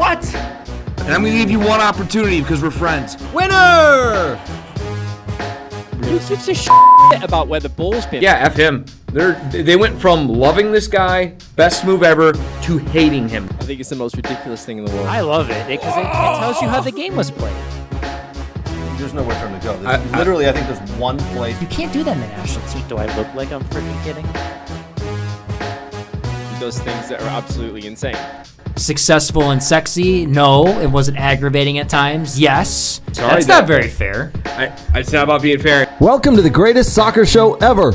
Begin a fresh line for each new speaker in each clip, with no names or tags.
What?
And I'm going to give you one opportunity because we're friends.
Winner!
Who gives a shit about where the ball's been?
Yeah, F him. They went from loving this guy, best move ever, to hating him.
I think it's the most ridiculous thing in the world.
I love it because it tells you how the game was played.
There's nowhere for him to go. Literally, I think there's one place.
You can't do that in the national team. Do I look like I'm freaking kidding?
He does things that are absolutely insane.
Successful and sexy? No. It wasn't aggravating at times? Yes.
Sorry,
That's not very fair.
It's not about being fair.
Welcome to the greatest soccer show ever.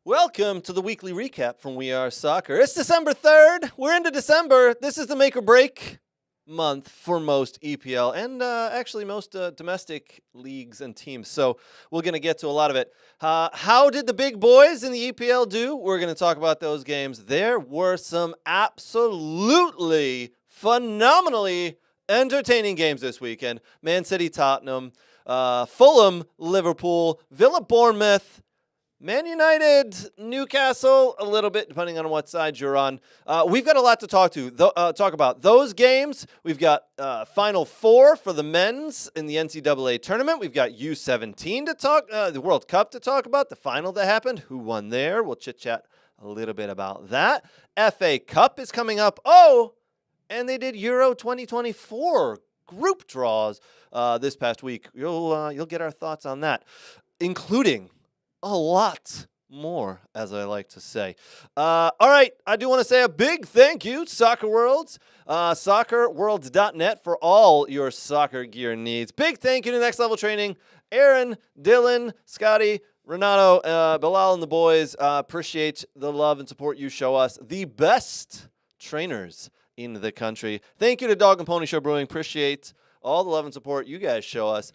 Welcome to the weekly recap from We Are Soccer. It's December 3rd. We're into December. This is the make or break month for most EPL and actually most domestic leagues and teams. So we're going to get to a lot of it. How did the big boys in the EPL do? We're going to talk about those games. There were some absolutely phenomenally entertaining games this weekend. Man City, Tottenham, Fulham, Liverpool, Villa, Bournemouth, Man United, Newcastle, a little bit, depending on what side you're on. We've got a lot to talk about. Those games, we've got Final Four for the men's in the NCAA tournament. We've got U17 to talk, the World Cup to talk about, the final that happened, who won there. We'll chit-chat a little bit about that. FA Cup is coming up. Oh, and they did Euro 2024 group draws this past week. You'll get our thoughts on that, including a lot more, as I like to say. All right, I do want to say a big thank you to Soccer Worlds, soccerworlds.net for all your soccer gear needs. Big thank you to Next Level Training, Aaron, Dylan, Scotty, Renato, Bilal, and the boys. Appreciate the love and support you show us. The best trainers in the country. Thank you to Dog and Pony Show Brewing. Appreciate all the love and support you guys show us.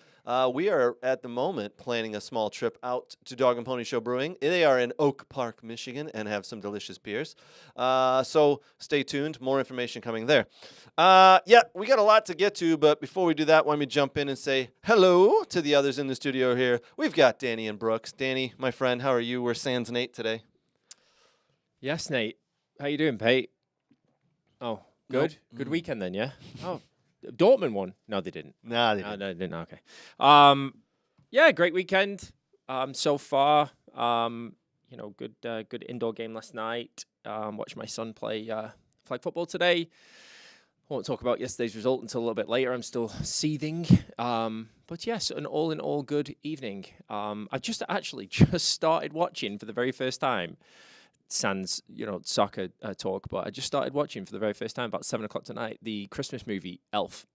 We are, at the moment, planning a small trip out to Dog and Pony Show Brewing. They are in Oak Park, Michigan, and have some delicious beers. So stay tuned. More information coming there. Yeah, we got a lot to get to, but before we do that, why don't we jump in and say hello to the others in the studio here. We've got Danny and Brooks. Danny, my friend, how are you? We're sans Nate today.
Yes, Nate. How you doing, Pete? Oh, good.
Nope.
Good weekend then, yeah? Oh, Dortmund won. No, they didn't.
Nah, they
No, they didn't. Okay. Yeah, great weekend. So far. Good indoor game last night. Watched my son play flag football today. Won't talk about yesterday's result until a little bit later. I'm still seething. But yes, an all-in-all good evening. I just started watching for the very first time. Sans, soccer talk, but I just started watching for the very first time about 7 o'clock tonight the Christmas movie Elf.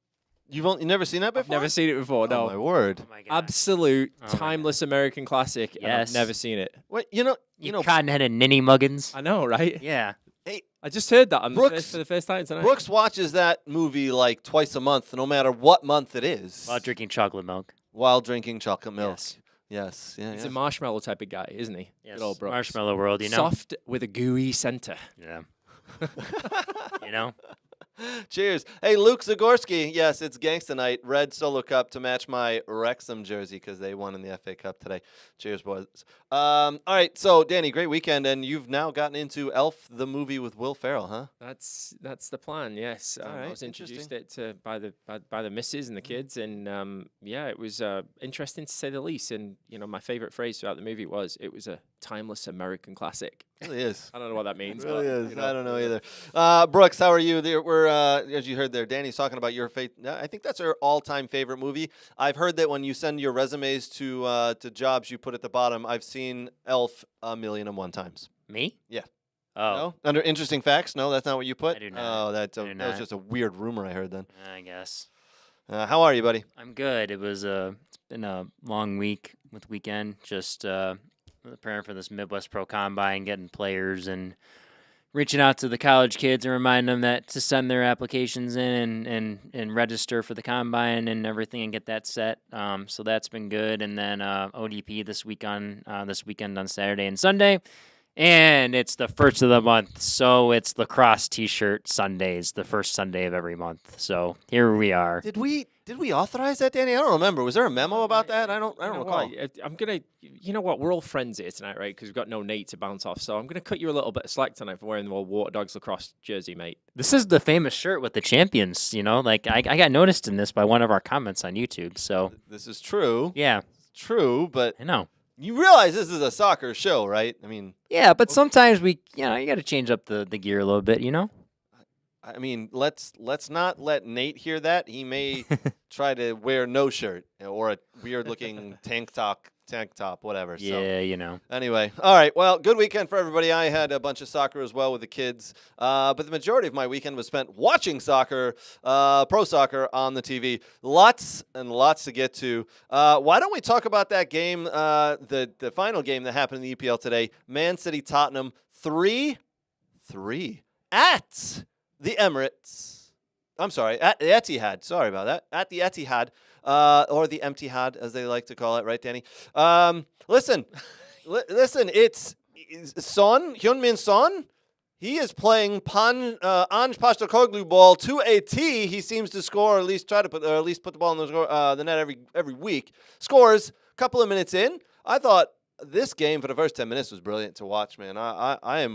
You've never seen that before?
Never seen it before. No,
my word!
Oh my God.
Absolute timeless American classic. And
Yes.
I've never seen it.
What
You cotton-headed ninny muggins.
I know, right?
Yeah.
Hey,
I just heard that for the first time tonight.
Brooks watches that movie like twice a month, no matter what month it is.
While drinking chocolate milk.
While drinking chocolate milk.
Yes.
Yes.
He's a marshmallow type of guy, isn't he?
Yes.
Good old Brooks.
Marshmallow world,
Soft with a gooey center.
Yeah.
Cheers. Hey, Luke Zagorski. Yes, it's Gangsta Night. Red Solo Cup to match my Wrexham jersey because they won in the FA Cup today. Cheers, boys. All right, so, Danny, great weekend, and you've now gotten into Elf, the movie with Will Ferrell, huh?
That's the plan. Yes,
All
I
right,
was introduced
interesting.
by the missus and the kids, and it was interesting to say the least. And my favorite phrase throughout the movie was it was a timeless American classic.
It really is.
I don't know what that means.
It really
but,
is. I don't know either. Brooks, how are you? We're as you heard there, Danny's talking about your I think that's her all-time favorite movie. I've heard that when you send your resumes to jobs, you put at the bottom, I've seen Elf 1,000,001 times.
Me?
Yeah.
Oh.
No? Under interesting facts? No, that's not what you put?
I do not.
Oh, that
do
was
not.
just a weird rumor I heard then.
I guess.
How are you, buddy?
I'm good. It's been a long week with weekend. Just preparing for this Midwest Pro Combine, getting players and reaching out to the college kids and reminding them that to send their applications in and register for the combine and everything and get that set. So that's been good. And then ODP this weekend on Saturday and Sunday. And it's the first of the month, so it's lacrosse T-shirt Sundays, the first Sunday of every month. So here we are.
Did we Did we authorize that, Danny? I don't remember. Was there a memo about that? I don't recall.
I'm gonna. You know what? We're all friends here tonight, right? Because we've got no Nate to bounce off. So I'm gonna cut you a little bit of slack tonight for wearing the Water Dogs lacrosse jersey, mate.
This is the famous shirt with the champions, Like, I got noticed in this by one of our comments on YouTube, so.
This is true.
Yeah,
It's true, but
I know.
you realize this is a soccer show, right? I mean,
Yeah, but sometimes you got to change up the gear a little bit,
I mean, let's not let Nate hear that. He may try to wear no shirt or a weird looking tank top, whatever.
Yeah,
So, anyway, all right. Well, good weekend for everybody. I had a bunch of soccer as well with the kids, but the majority of my weekend was spent watching soccer, pro soccer on the TV. Lots and lots to get to. Why don't we talk about that game, the final game that happened in the EPL today? Man City Tottenham 3-3 at the Emirates. I'm sorry, at the Etihad. Sorry about that. At the Etihad, or the Emptyhad, as they like to call it, right, Danny? Listen, it's Son, Heung-min Son. He is playing Ange Postecoglou ball to a T. He seems to score, or at least try to put the ball in the net every week. Scores a couple of minutes in. I thought this game for the first 10 minutes was brilliant to watch, man. I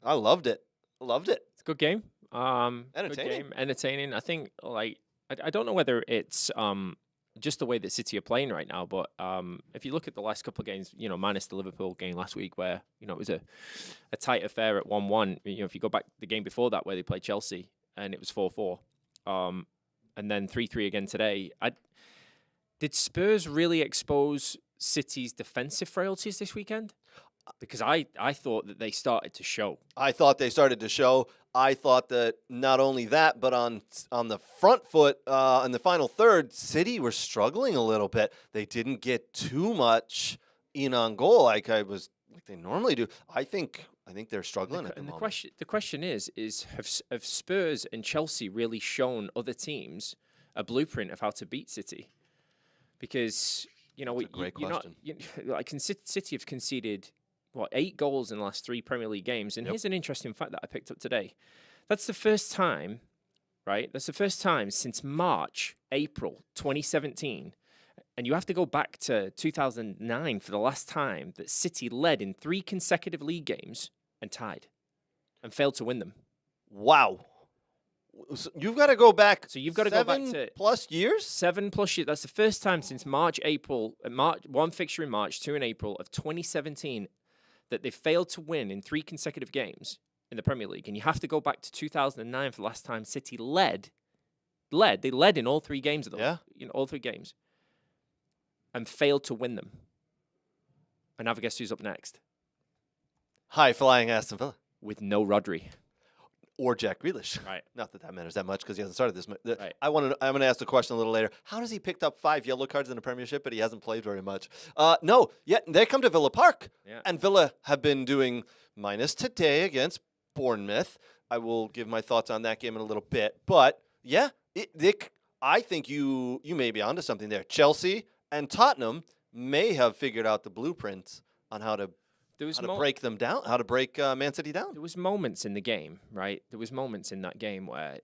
loved it. Loved it.
It's a good game.
Entertaining.
Good game. Entertaining. I think, I don't know whether it's just the way that City are playing right now, but if you look at the last couple of games, minus the Liverpool game last week where, it was a tight affair at 1-1. If you go back the game before that where they played Chelsea and it was 4-4, and then 3-3 again today. Did Spurs really expose City's defensive frailties this weekend? Because I thought that they started to show.
I thought they started to show. I thought that not only that, but on the front foot, in the final third, City were struggling a little bit. They didn't get too much in on goal like they normally do. I think they're struggling at the moment.
The question is have Spurs and Chelsea really shown other teams a blueprint of how to beat City? Because
That's a great question.
City have conceded 8 goals in the last 3 Premier League games. And here's an interesting fact that I picked up today. That's the first time, right? That's the first time since April 2017. And you have to go back to 2009 for the last time that City led in 3 consecutive league games and tied and failed to win them.
Wow. So you've got to go back.
So you've got to go back to
7+ years.
7+ years. That's the first time since April, 1 fixture in March, 2 in April of 2017 that they failed to win in 3 consecutive games in the Premier League. And you have to go back to 2009 for the last time City led. They led in all 3 games of those. Yeah. All 3 games. And failed to win them. And now guess who's up next?
High-flying Aston Villa.
With no Rodri.
Or Jack Grealish.
Right.
Not that matters that much because he hasn't started this.
Right.
I'm going to ask the question a little later. How does he picked up 5 yellow cards in the Premiership, but he hasn't played very much? No. Yet they come to Villa Park.
Yeah.
And Villa have been doing minus today against Bournemouth. I will give my thoughts on that game in a little bit. But, yeah, I think you may be onto something there. Chelsea and Tottenham may have figured out the blueprint on how to break them down, how to break Man City down.
There was moments in the game, right? There was moments in that game where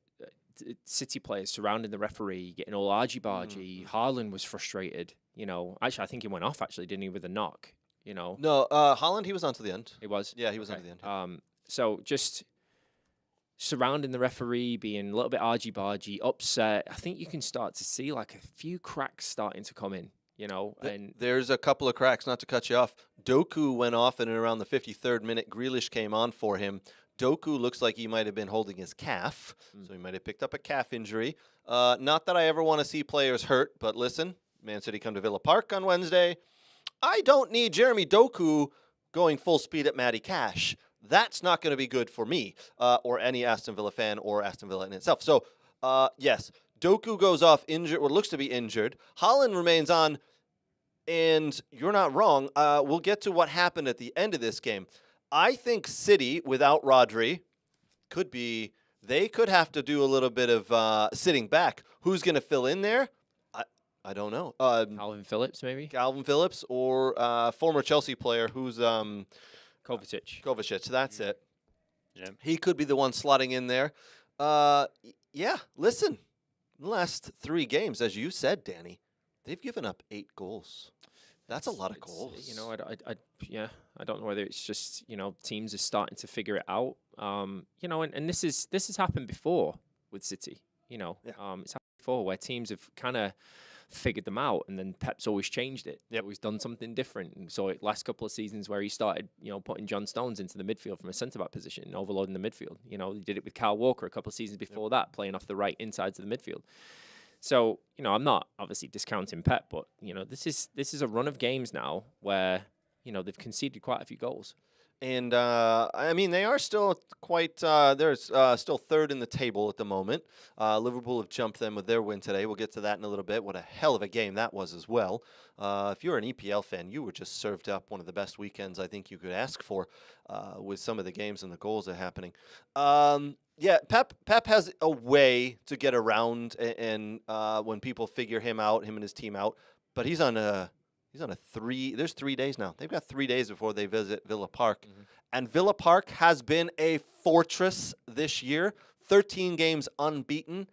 City players surrounding the referee, getting all argy-bargy. Haaland was frustrated. Actually, I think he went off, didn't he, with a knock?
No, Haaland, he was on to the end.
He was?
Yeah, he was on to the end. Yeah.
So just surrounding the referee, being a little bit argy-bargy, upset, I think you can start to see a few cracks starting to come in. And
there's a couple of cracks, not to cut you off. Doku went off in and around the 53rd minute. Grealish came on for him. Doku looks like he might have been holding his calf, so he might have picked up a calf injury. Not that I ever want to see players hurt, but listen, Man City come to Villa Park on Wednesday. I don't need Jeremy Doku going full speed at Matty Cash. That's not going to be good for me or any Aston Villa fan or Aston Villa in itself. So, yes, Doku goes off injured, or looks to be injured. Haaland remains on, and you're not wrong. We'll get to what happened at the end of this game. I think City, without Rodri, they could have to do a little bit of sitting back. Who's going to fill in there? I don't know.
Calvin Phillips, maybe?
Calvin Phillips or former Chelsea player who's
Kovacic.
That's it.
Yeah.
He could be the one slotting in there. Yeah, listen. last 3 games, as you said, Danny, they've given up 8 goals. That's a lot of goals.
You know, I don't know whether it's just, teams are starting to figure it out. And this has happened before with City. It's happened before where teams have kind of figured them out, and then Pep's always changed it. Yep. Always done something different. And so last couple of seasons where he started, putting John Stones into the midfield from a centre-back position and overloading the midfield. He did it with Kyle Walker a couple of seasons before that, playing off the right insides of the midfield. So, I'm not obviously discounting Pep, but, this is a run of games now where, they've conceded quite a few goals.
And, they are still quite, they're still third in the table at the moment. Liverpool have jumped them with their win today. We'll get to that in a little bit. What a hell of a game that was as well. If you're an EPL fan, you were just served up one of the best weekends I think you could ask for with some of the games and the goals that are happening. Pep has a way to get around and when people figure him and his team out, but he's on a 3. There's 3 days now. They've got 3 days before they visit Villa Park. Mm-hmm. And Villa Park has been a fortress this year. 13 games unbeaten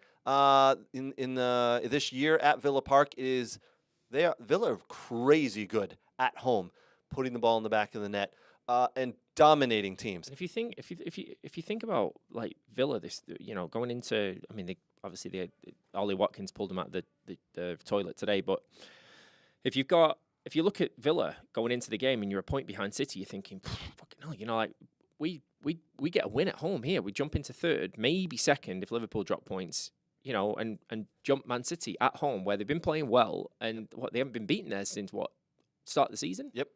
in this year at Villa Park. Villa are crazy good at home, putting the ball in the back of the net and dominating teams.
If you think about like Villa, going into, Ollie Watkins pulled them out the toilet today, but if you look at Villa going into the game and you're a point behind City, you're thinking, fucking hell, we get a win at home here. We jump into third, maybe second if Liverpool drop points, and jump Man City at home where they've been playing well and they haven't been beaten there since start of the season.
Yep.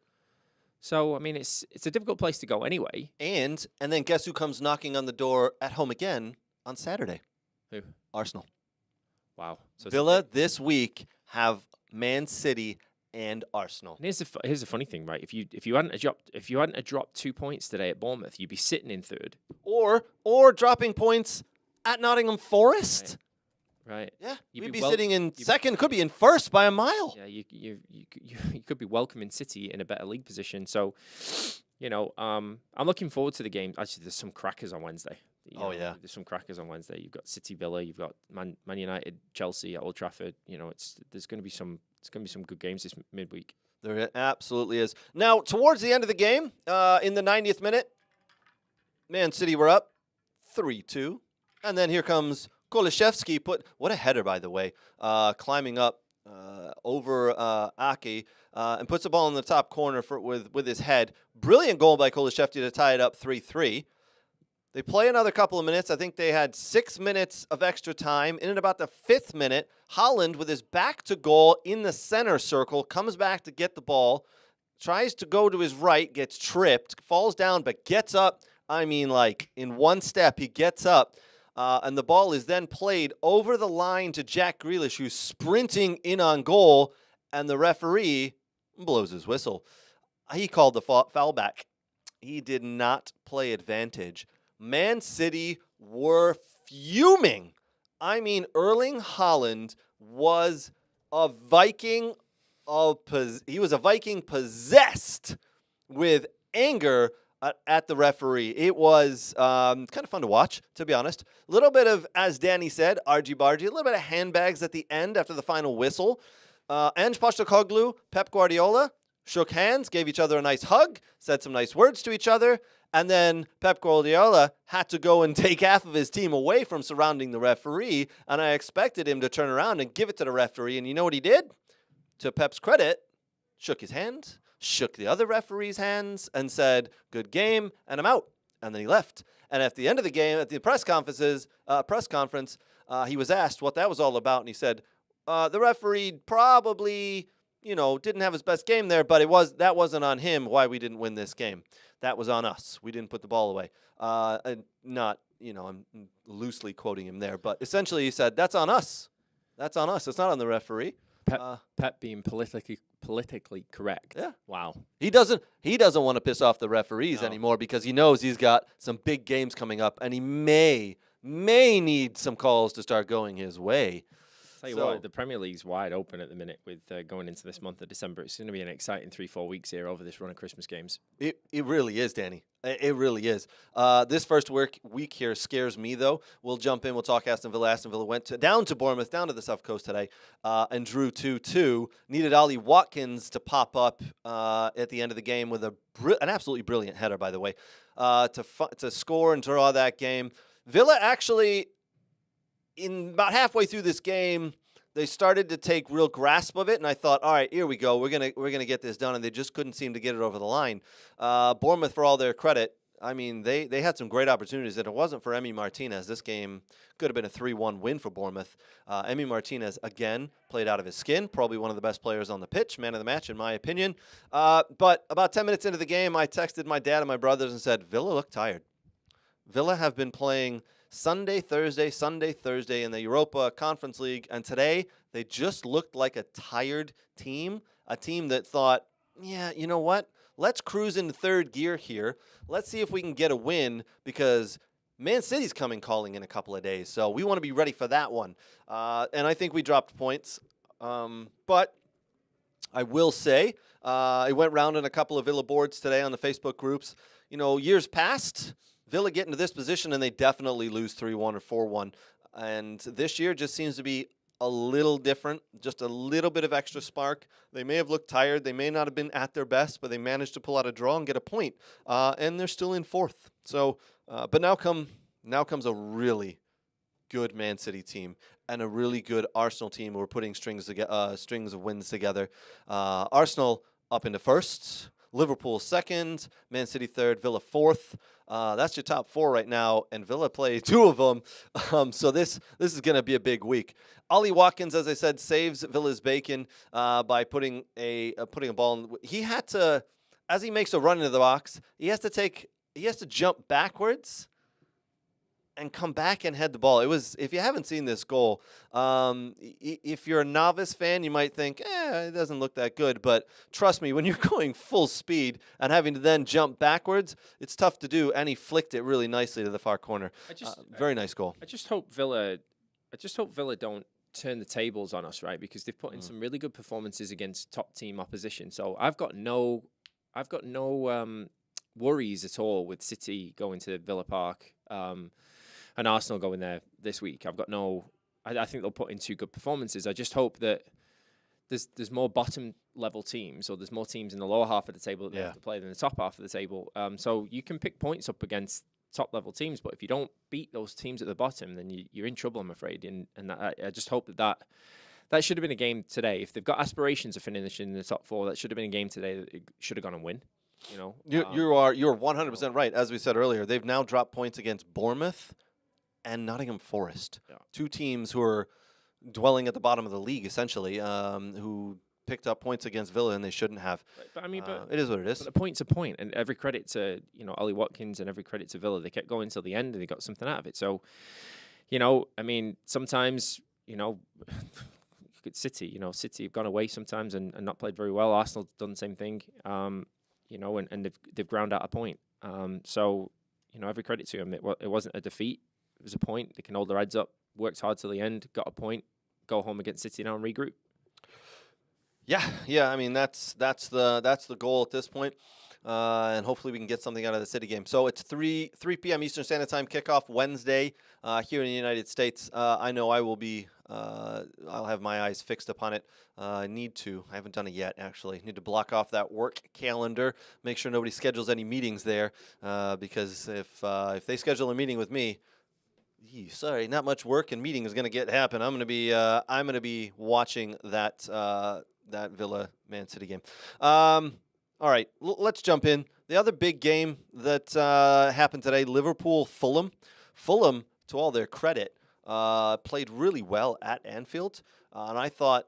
So it's a difficult place to go anyway.
And then guess who comes knocking on the door at home again on Saturday?
Who?
Arsenal.
Wow. So
Villa this week have Man City and Arsenal.
And here's the funny thing, right? If you hadn't dropped 2 points today at Bournemouth, you'd be sitting in third.
Or dropping points at Nottingham Forest.
Right.
Yeah. You'd be sitting in second, could be in first by a mile.
Yeah, you could be welcoming City in a better league position. So, I'm looking forward to the game. Actually, there's some crackers on Wednesday. There's some crackers on Wednesday. You've got City Villa, you've got Man United, Chelsea at Old Trafford. There's going to be some good games this midweek.
There absolutely is. Now, towards the end of the game, in the 90th minute, Man City were up 3-2. And then here comes Kolishevsky. What a header, by the way, climbing up over Aki and puts the ball in the top corner with his head. Brilliant goal by Kolishevsky to tie it up 3-3. They play another couple of minutes. I think they had 6 minutes of extra time. In at about the 5th minute, Haaland, with his back to goal in the center circle, comes back to get the ball, tries to go to his right, gets tripped, falls down, but gets up. In one step, he gets up. And the ball is then played over the line to Jack Grealish, who's sprinting in on goal, and the referee blows his whistle. He called the foul back. He did not play advantage. Man City were fuming. Erling Haaland was a Viking he was a Viking possessed with anger at the referee. It was kind of fun to watch, to be honest. A little bit of, as Danny said, argy-bargy, a little bit of handbags at the end after the final whistle. Ange Postecoglou, Pep Guardiola shook hands, gave each other a nice hug, said some nice words to each other, and then Pep Guardiola had to go and take half of his team away from surrounding the referee, and I expected him to turn around and give it to the referee, and you know what he did? To Pep's credit, shook his hand, shook the other referee's hands, and said, "Good game," and I'm out. And then he left. And at the end of the game, at the press conference, he was asked what that was all about, and he said, the referee probably, didn't have his best game there, but that wasn't on him why we didn't win this game. That was on us. We didn't put the ball away. I'm loosely quoting him there, but essentially he said, that's on us. That's on us. It's not on the referee.
Pep being politically correct.
Yeah.
Wow.
He doesn't want to piss off the referees anymore because he knows he's got some big games coming up, and he may need some calls to start going his way.
Tell you what, the Premier League's wide open at the minute with going into this month of December. It's going to be an exciting 3-4 weeks here over this run of Christmas games.
It really is, Danny. It really is. This first week here scares me, though. We'll jump in. We'll talk Aston Villa. Aston Villa went down to Bournemouth, down to the South Coast today, and drew 2-2. Needed Ollie Watkins to pop up at the end of the game with an absolutely brilliant header, by the way, to score and draw that game. Villa actually, in about halfway through this game, they started to take real grasp of it, and I thought, all right, here we go. We're gonna get this done, and they just couldn't seem to get it over the line. Bournemouth, for all their credit, I mean, they had some great opportunities. If it wasn't for Emi Martinez, this game could have been a 3-1 win for Bournemouth. Emi Martinez, again, played out of his skin. Probably one of the best players on the pitch, man of the match, in my opinion. But about 10 minutes into the game, I texted my dad and my brothers and said, Villa look tired. Villa have been playing Sunday, Thursday in the Europa Conference League, and today they just looked like a tired team, a team that thought, yeah, you know what? Let's cruise into third gear here. Let's see if we can get a win because Man City's calling in a couple of days, so we want to be ready for that one. And I think we dropped points, but I will say I went round in a couple of Villa boards today on the Facebook groups. You know, years past, Villa get into this position and they definitely lose 3-1 or 4-1. And this year just seems to be a little different, just a little bit of extra spark. They may have looked tired. They may not have been at their best, but they managed to pull out a draw and get a point. And they're still in fourth. So, but now comes a really good Man City team and a really good Arsenal team who are putting strings of wins together. Arsenal up into first. Liverpool second, Man City third, Villa fourth. That's your top four right now, and Villa play two of them. So this is going to be a big week. Ollie Watkins, as I said, saves Villa's bacon by putting a ball in. He had to, as he makes a run into the box, he has to jump backwards and come back and head the ball. It was, if you haven't seen this goal, if you're a novice fan, you might think, it doesn't look that good. But trust me, when you're going full speed and having to then jump backwards, it's tough to do. And he flicked it really nicely to the far corner. Very nice goal.
I just hope Villa don't turn the tables on us, right? Because they've put in some really good performances against top team opposition. So I've got no worries at all with City going to Villa Park. And Arsenal going there this week. I think they'll put in two good performances. I just hope that there's more bottom level teams, or there's more teams in the lower half of the table that they have to play than the top half of the table. So you can pick points up against top level teams, but if you don't beat those teams at the bottom, then you're in trouble, I'm afraid. And I just hope that should have been a game today. If they've got aspirations of finishing in the top four, that should have been a game today that it should have gone and win. You know,
you're 100% right. As we said earlier, they've now dropped points against Bournemouth and Nottingham Forest, two teams who are dwelling at the bottom of the league, essentially, who picked up points against Villa and they shouldn't have.
But I mean,
it is what it is.
But a point's a point, and every credit to Ollie Watkins and every credit to Villa. They kept going till the end and they got something out of it. So, I mean, sometimes look at City. City have gone away sometimes and not played very well. Arsenal done the same thing. And they've ground out a point. So every credit to them. It wasn't a defeat. It was a point. They can hold their heads up, worked hard till the end, got a point, go home against City now and regroup.
Yeah. I mean, that's the goal at this point. And hopefully we can get something out of the City game. So it's 3 p.m. Eastern Standard Time kickoff Wednesday here in the United States. I know I will be. I'll have my eyes fixed upon it. I need to. I haven't done it yet, actually. Need to block off that work calendar. Make sure nobody schedules any meetings there, because if they schedule a meeting with me, sorry, not much work and meeting is going to happen. I'm going to be watching that Villa Man City game. All right, let's jump in. The other big game that happened today, Liverpool-Fulham. Fulham, to all their credit, played really well at Anfield, and I thought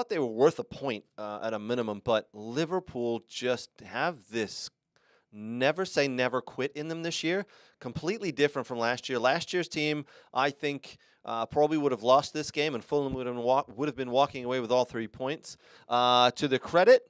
they were worth a point at a minimum. But Liverpool just have this never say never quit in them this year. Completely different from last year. Last year's team, I think, probably would have lost this game, and Fulham would have been walking away with all 3 points. To the credit,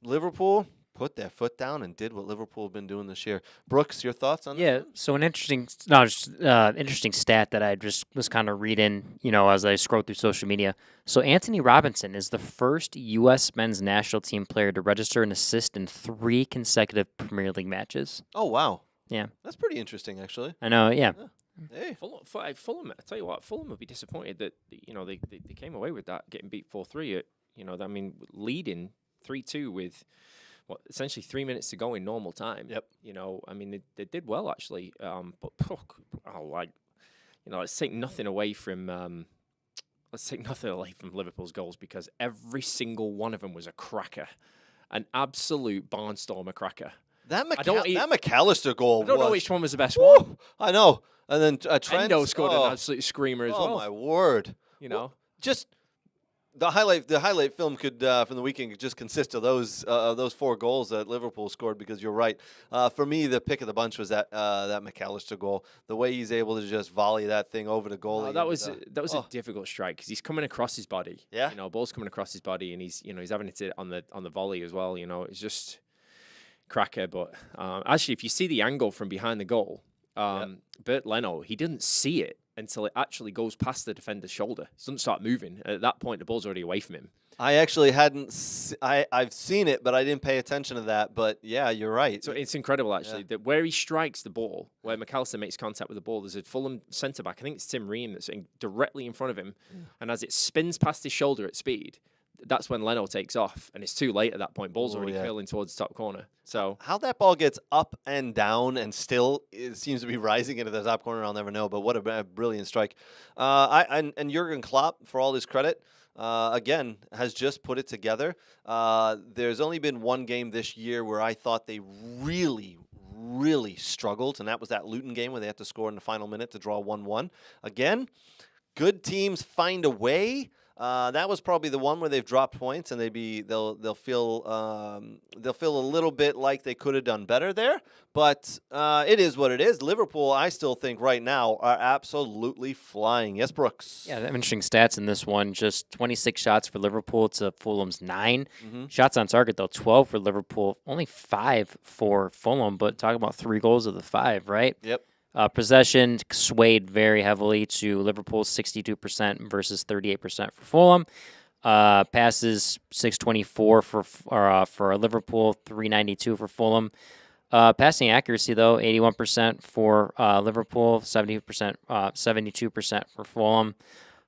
Liverpool put their foot down and did what Liverpool have been doing this year. Brooks, your thoughts on
Yeah,
this?
so an interesting stat that I just was kind of reading, as I scrolled through social media. So Anthony Robinson is the first U.S. men's national team player to register an assist in 3 consecutive Premier League matches.
Oh, wow.
Yeah.
That's pretty interesting, actually.
I know, yeah.
Hey.
Fulham, I tell you what, Fulham would be disappointed that they came away with that, getting beat 4-3. Leading 3-2 with essentially 3 minutes to go in normal time.
Yep.
They did well actually. Let's take nothing away from Liverpool's goals, because every single one of them was a cracker, an absolute barnstormer cracker.
That McAllister goal.
I don't know which one was the best one.
I know. And then Trent
Endo scored an absolute screamer as well.
Oh my word! Just the highlight film could from the weekend could just consist of those 4 goals that Liverpool scored, because you're right. For me, the pick of the bunch was that McAllister goal. The way he's able to just volley that thing over the goalie.
That was a difficult strike, because he's coming across his body.
Yeah.
Ball's coming across his body, and he's having it on the volley as well. It's just cracker. But actually, if you see the angle from behind the goal, Bert Leno, he didn't see it until it actually goes past the defender's shoulder. He doesn't start moving. At that point, the ball's already away from him.
I actually hadn't. I've seen it, but I didn't pay attention to that. But yeah, you're right.
So it's incredible, actually, that where he strikes the ball, where McAllister makes contact with the ball, there's a Fulham centre back. I think it's Tim Ream that's directly in front of him, and as it spins past his shoulder at speed, that's when Leno takes off, and it's too late at that point. Ball's already curling towards the top corner. So
how that ball gets up and down and still it seems to be rising into the top corner, I'll never know. But what a brilliant strike! And Jurgen Klopp, for all his credit, again has just put it together. There's only been one game this year where I thought they really struggled, and that was that Luton game where they had to score in the final minute to draw 1-1. Again, good teams find a way. That was probably the one where they've dropped points, and they'll feel a little bit like they could have done better there. But it is what it is. Liverpool, I still think right now, are absolutely flying. Yes, Brooks.
Yeah, interesting stats in this one. Just 26 shots for Liverpool to Fulham's 9. Shots on target, though, 12 for Liverpool, only 5 for Fulham. But talk about 3 goals of the 5, right?
Yep.
Possession swayed very heavily to Liverpool's 62% versus 38% for Fulham. Passes 624 for Liverpool, 392 for Fulham. Passing accuracy, though, 81% for Liverpool, 72% for Fulham.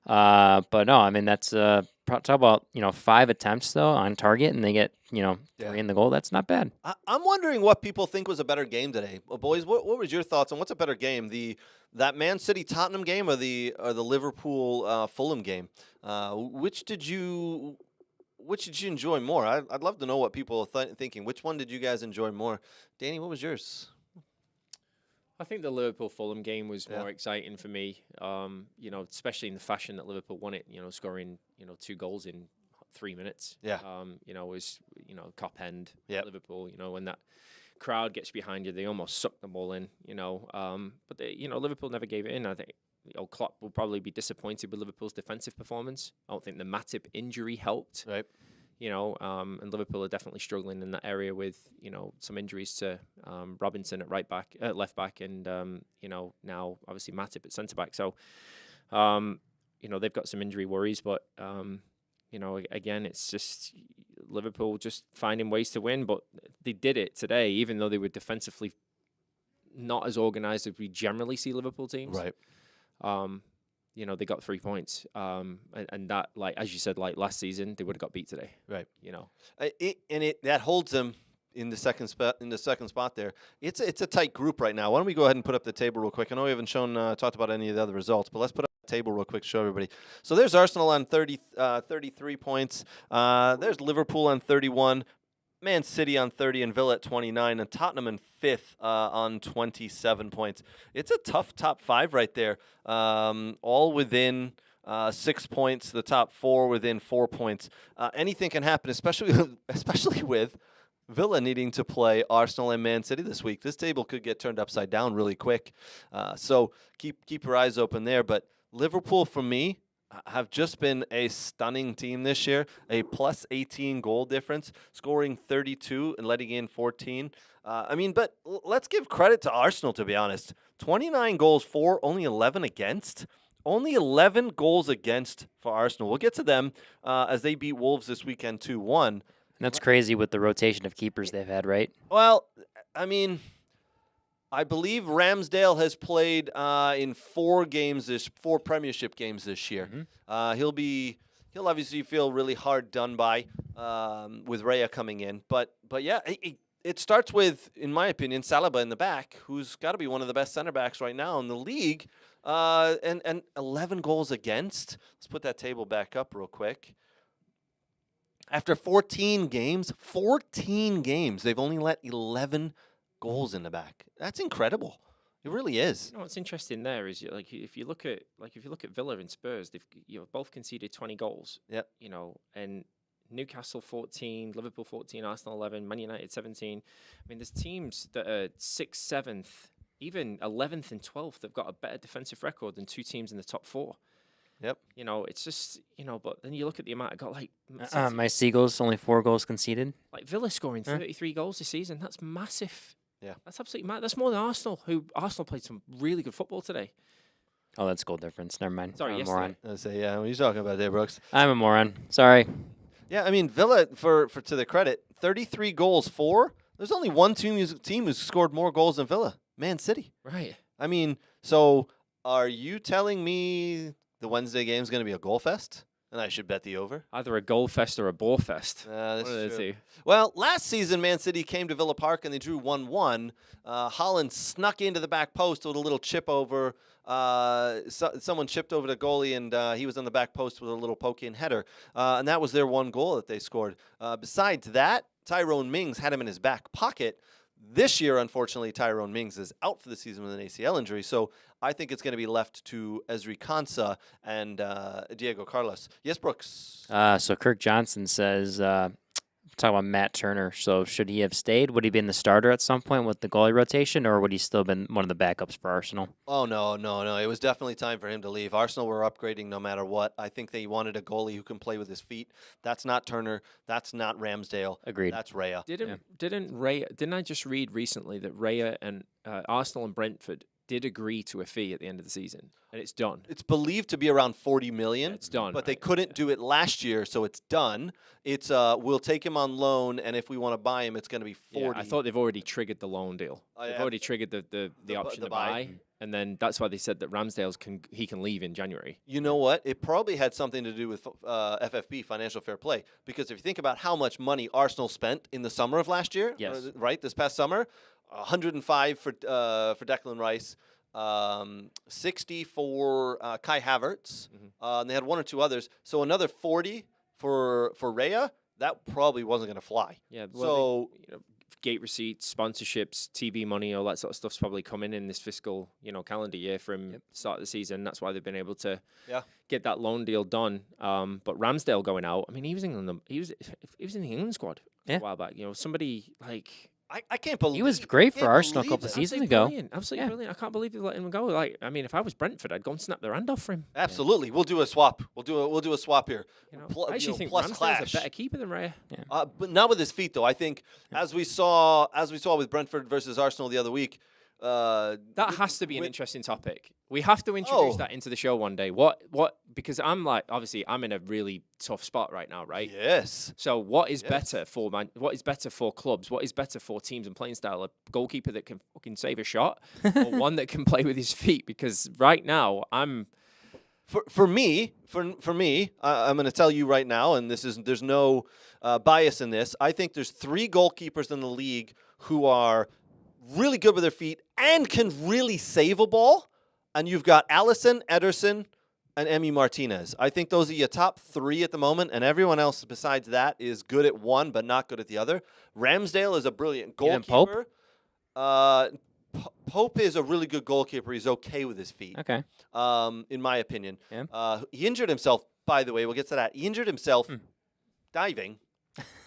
But no, I mean, that's talk about 5 attempts though on target, and they get 3 in the goal. That's not bad.
I'm wondering what people think was a better game today. Well, boys, what was your thoughts on what's a better game, that Man City Tottenham game or the Liverpool Fulham game? Which did you enjoy more? I'd love to know what people are thinking. Which one did you guys enjoy more? Danny, what was yours?
I think the Liverpool-Fulham game was more exciting for me, especially in the fashion that Liverpool won it, scoring, 2 goals in 3 minutes.
Yeah.
Was, top end Liverpool, when that crowd gets behind you, they almost suck the ball in, but Liverpool never gave it in. I think, Klopp will probably be disappointed with Liverpool's defensive performance. I don't think the Matip injury helped.
Right.
And Liverpool are definitely struggling in that area with, some injuries to Robinson at left back, and now obviously Matip at centre back. So, they've got some injury worries, but again, it's just Liverpool just finding ways to win. But they did it today, even though they were defensively not as organised as we generally see Liverpool teams.
Right.
They got 3 points, and that, like as you said, like last season, they would have got beat today.
Right. That holds them in the second spot there. It's a tight group right now. Why don't we go ahead and put up the table real quick? I know we haven't talked about any of the other results, but let's put up the table real quick to show everybody. So there's Arsenal on 33 points. There's Liverpool on 31. Man City on 30 and Villa at 29, and Tottenham in 5th on 27 points. It's a tough top 5 right there, all within 6 points. The top 4 within 4 points. Anything can happen, especially with Villa needing to play Arsenal and Man City this week. This table could get turned upside down really quick. So keep your eyes open there. But Liverpool, for me, have just been a stunning team this year. A plus 18 goal difference, scoring 32 and letting in 14. But let's give credit to Arsenal, to be honest. 29 goals for, only 11 against. Only 11 goals against for Arsenal. We'll get to them as they beat Wolves this weekend 2-1.
And that's crazy with the rotation of keepers they've had, right?
Well, I believe Ramsdale has played in 4 Premiership games this year.
Mm-hmm.
He'll obviously feel really hard done by with Raya coming in. But yeah, it starts with, in my opinion, Saliba in the back, who's got to be one of the best center backs right now in the league. And 11 goals against. Let's put that table back up real quick. After 14 games, they've only let 11 goals in the back. That's incredible. It really is.
You know what's interesting there is if you look at Villa and Spurs, they've both conceded 20 goals.
Yep.
And Newcastle 14, Liverpool 14, Arsenal 11, Man United 17. There's teams that are 6th, 7th, even 11th and 12th. They've got a better defensive record than 2 teams in the top 4.
Yep.
It's just, but then you look at the amount got
My Seagulls, only 4 goals conceded.
Like Villa scoring 33 goals this season. That's massive.
Yeah.
That's absolutely mad. That's more than Arsenal, Arsenal played some really good football today.
Oh, that's goal difference. Never mind.
Sorry,
I'm a
yesterday.
moron.
I say, yeah, what are you talking about there, Brooks?
I'm a moron. Sorry.
Yeah, Villa, for to their credit, 33 goals for. There's only one team who's scored more goals than Villa, Man City.
Right.
So are you telling me the Wednesday game is going to be a goal fest, and I should bet the over?
Either a goal fest or a ball fest.
That's
One of the
true.
two.
Well, last season, Man City came to Villa Park and they drew 1-1. Holland snuck into the back post with a little chip over. Someone chipped over the goalie, and he was on the back post with a little poke-in header. And that was their one goal that they scored. Besides that, Tyrone Mings had him in his back pocket. This year, unfortunately, Tyrone Mings is out for the season with an ACL injury, so I think it's going to be left to Ezri Konsa and Diego Carlos. Yes, Brooks?
So Kirk Johnson says, talk about Matt Turner. So should he have stayed? Would he been the starter at some point with the goalie rotation, or would he still been one of the backups for Arsenal?
Oh, no. It was definitely time for him to leave. Arsenal were upgrading no matter what. I think they wanted a goalie who can play with his feet. That's not Turner. That's not Ramsdale.
Agreed.
That's Raya.
Didn't I just read recently that Raya and Arsenal and Brentford did agree to a fee at the end of the season, and it's done.
It's believed to be around 40 million.
It's done.
But they couldn't do it last year, so it's done. It's we'll take him on loan, and if we want to buy him, it's going to be 40.
Yeah, I thought they've already triggered the loan deal. They've already triggered the option to buy, and then that's why they said that Ramsdale's can leave in January.
You know what? It probably had something to do with FFP, Financial Fair Play, because if you think about how much money Arsenal spent in the summer of last year,
yes,
right, this past summer, 105 for Declan Rice. 60 for Kai Havertz. And they had 1 or 2 others. So another 40 for Raya. That probably wasn't going to fly.
Yeah.
Well,
so gate receipts, sponsorships, TV money, all that sort of stuff's probably coming in this fiscal calendar year from the start of the season. That's why they've been able to get that loan deal done. But Ramsdale going out. He was in the England squad a while back. Somebody like.
I can't believe
he was great for Arsenal a couple of seasons ago.
Absolutely brilliant. I can't believe they let him go. If I was Brentford, I'd go and snap their hand off for him.
Absolutely, we'll do a swap. We'll do a swap here.
I actually think
plus
Ramsdale's
clash.
a better keeper than Raya.
Yeah. But not with his feet, though. I think as we saw with Brentford versus Arsenal the other week.
That has to be an interesting topic. We have to introduce that into the show one day. What? Because obviously, I'm in a really tough spot right now, right?
Yes.
So what is better for What is better for clubs? What is better for teams and playing style? A goalkeeper that can fucking save a shot, or one that can play with his feet? Because right now, I'm.
For me, I'm going to tell you right now, and there's no bias in this. I think there's 3 goalkeepers in the league who are really good with their feet and can really save a ball. And you've got Alisson, Ederson, and Emi Martinez. I think those are your top 3 at the moment, and everyone else besides that is good at one but not good at the other. Ramsdale is a brilliant goalkeeper. Pope is a really good goalkeeper. He's okay with his feet.
Okay.
In my opinion.
Yeah.
He injured himself, by the way. We'll get to that. He injured himself diving.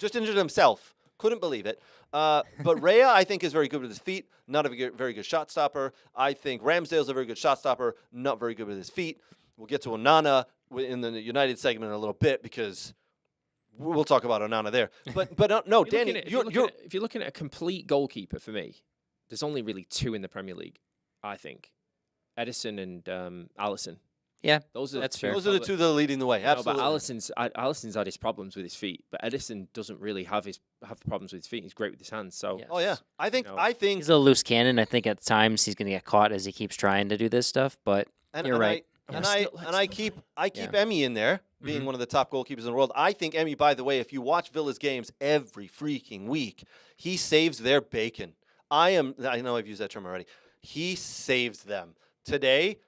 Just injured himself. Couldn't believe it. But Raya, I think, is very good with his feet. Not a very good shot stopper. I think Ramsdale's a very good shot stopper. Not very good with his feet. We'll get to Onana. in the United segment in a little bit because we'll talk about Onana there. But no, Danny,
if you're looking at a complete goalkeeper for me, there's only really 2 in the Premier League, I think. Edison and Alisson.
Yeah,
Those are
that's fair.
those are the 2 that are leading the way.
No,
Absolutely.
but Alisson's had his problems with his feet, but Edison doesn't really have problems with his feet. He's great with his hands. So
Yeah.
Oh yeah, I think
He's a loose cannon. I think at times he's going to get caught as he keeps trying to do this stuff. But you're right.
I keep Emmy in there being one of the top goalkeepers in the world. I think Emmy, by the way, if you watch Villa's games every freaking week, he saves their bacon. I know I've used that term already. He saves them. Today,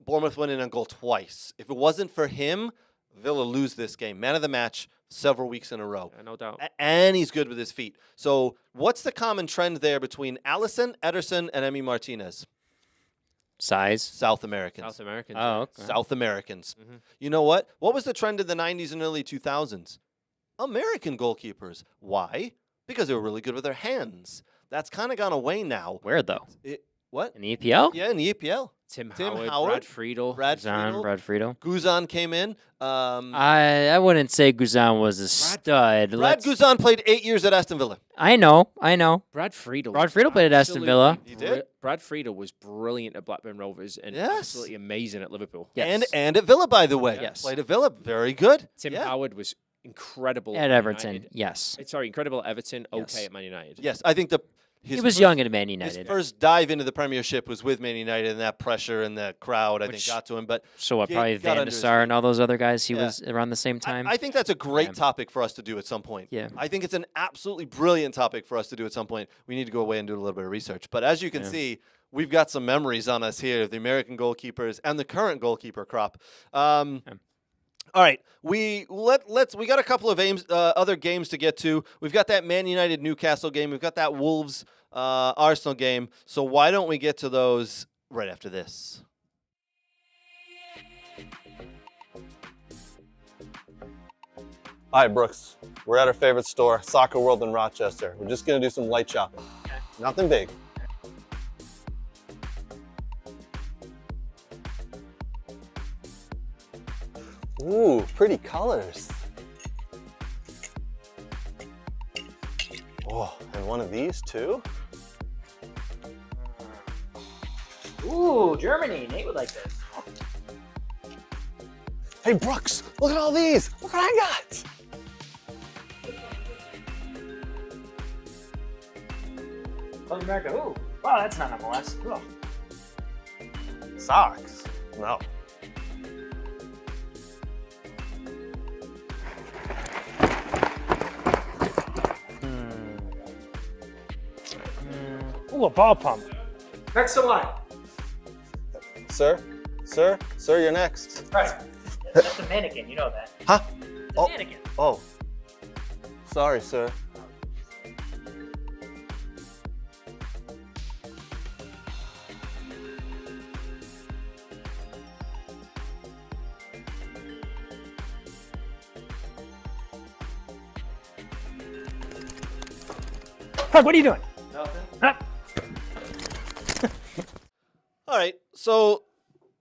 Bournemouth went in on goal twice. If it wasn't for him, Villa lose this game. Man of the match several weeks in a row.
no doubt.
And he's good with his feet. So what's the common trend there between Alisson, Ederson, and Emi Martinez?
Size.
South Americans.
South Americans.
Oh, okay.
South Americans.
Mhm.
You know what? What was the trend in the 90s and early 2000s? American goalkeepers. Why? Because they were really good with their hands. That's kind of gone away now.
Where though?
What?
In the EPL?
Yeah, in the EPL.
Tim
Howard,
Howard, Brad Friedel.
Brad
Guzan,
Friedel.
Brad Friedel.
Guzan came in.
I wouldn't say Guzan was a stud.
Brad Guzan played 8 years at Aston Villa.
I know.
Brad Friedel.
Brad Friedel played at Aston Villa.
He did?
Brad Friedel was brilliant at Blackburn Rovers and
Yes.
absolutely amazing at Liverpool.
Yes.
And at Villa, by the way.
Yes.
Played at Villa. Very good.
Tim
Yeah.
Howard was incredible
At
Man
Everton,
United.
yes.
Sorry, incredible at Everton. Okay
Yes.
at Man United.
Yes, I think
He was young at Man
His
United.
first dive into the Premiership was with Man United, and that pressure and the crowd, I think,
Which-
got to him. But
So what,
He
probably
got
Van
under
der
his
Sar
feet.
and all those other guys he
Yeah.
was around the same time?
I think that's a great
Yeah.
topic for us to do at some point.
Yeah.
I think it's an absolutely brilliant topic for us to do at some point. We need to go away and do a little bit of research. But as you can
Yeah.
see, we've got some memories on us here of the American goalkeepers and the current goalkeeper crop. All right, we got a couple of other games to get to. We've got that Man United Newcastle game. We've got that Wolves Arsenal game. So why don't we get to those right after this?
Hi, Brooks. We're at our favorite store, Soccer World in Rochester. We're just gonna do some light shopping. Nothing big. Ooh, pretty colors. Oh, and one of these too?
Ooh, Germany. Nate would like this.
Hey, Brooks, look at all these. Look what I got.
South America. Ooh. Wow, that's not MLS. Ugh.
Socks? No.
Ooh, a ball pump. Next in line.
Sir, you're next.
Right. That's a mannequin. You know that.
Huh? Oh,
Mannequin.
oh. Sorry, sir.
Frank, what are you doing?
Nothing.
Huh?
All right, so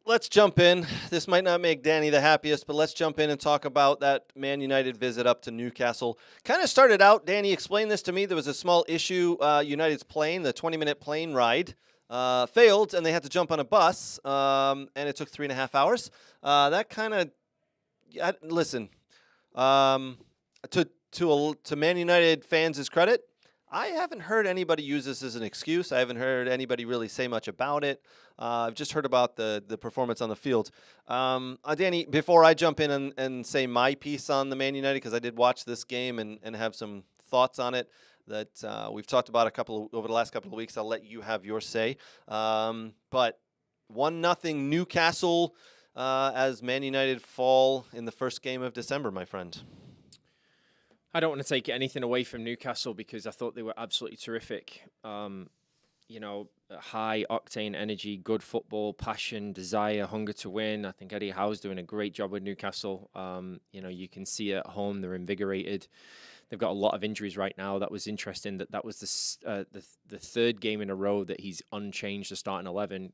let's jump in. This might not make Danny the happiest, but let's jump in and talk about that Man United visit up to Newcastle. Kind of started out, Danny explained this to me. There was a small issue. United's plane, the 20-minute plane ride, failed, and they had to jump on a bus, and it took 3.5 hours. That kind of, listen, to Man United fans' credit, I haven't heard anybody use this as an excuse. I haven't heard anybody really say much about it. I've just heard about the performance on the field. Danny, before I jump in and say my piece on the Man United, because I did watch this game and have some thoughts on it that we've talked about over the last couple of weeks, I'll let you have your say. But 1-0 Newcastle as Man United fall in the first game of December, my friend.
I don't want to take anything away from Newcastle because I thought they were absolutely terrific. You know, high octane energy, good football, passion, desire, hunger to win. I think Eddie Howe's doing a great job with Newcastle. You know, you can see at home they're invigorated. they've got a lot of injuries right now. That was interesting. That was the third game in a row that he's unchanged the starting 11,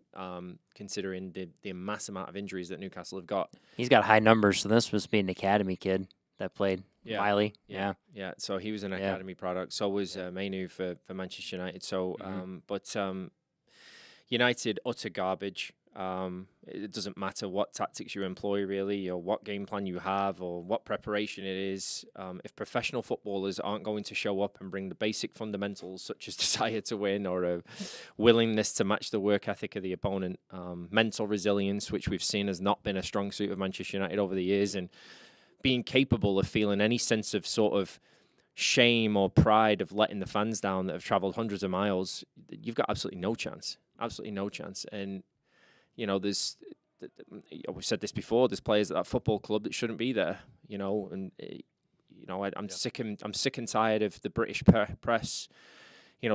considering the mass amount of injuries that Newcastle have got.
He's got high numbers, so this must be an academy kid that played.
Yeah.
Wiley.
Yeah. So he was an academy product. So was Mainu for Manchester United. So, but United, utter garbage. It doesn't matter what tactics you employ, really, or what game plan you have, or what preparation it is. If professional footballers aren't going to show up and bring the basic fundamentals, such as desire to win or a willingness to match the work ethic of the opponent, mental resilience, which we've seen has not been a strong suit of Manchester United over the years, and being capable of feeling any sense of sort of shame or pride of letting the fans down that have travelled hundreds of miles, you've got absolutely no chance. Absolutely no chance. And there's, we've said this before, there's players at that football club that shouldn't be there, and, I'm sick and tired of the British press,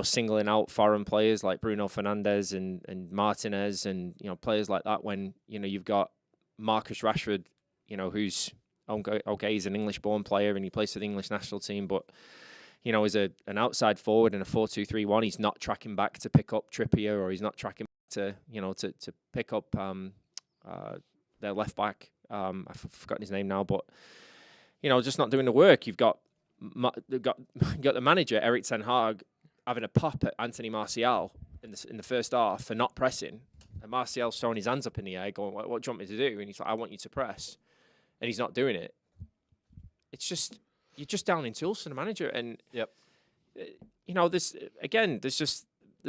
singling out foreign players like Bruno Fernandes and Martinez and, players like that when, you've got Marcus Rashford, who's, okay, he's an English-born player and he plays for the English national team, but, as an outside forward in a 4-2-3-1, he's not tracking back to pick up Trippier, or he's not tracking to pick up their left back. I've forgotten his name now, but just not doing the work. You've got the manager Eric Ten Hag having a pop at Anthony Martial in the first half for not pressing, and Martial's throwing his hands up in the air, going, "What do you want me to do?" And he's like, "I want you to press," and he's not doing it. It's just you're just down in tools for the manager, and there's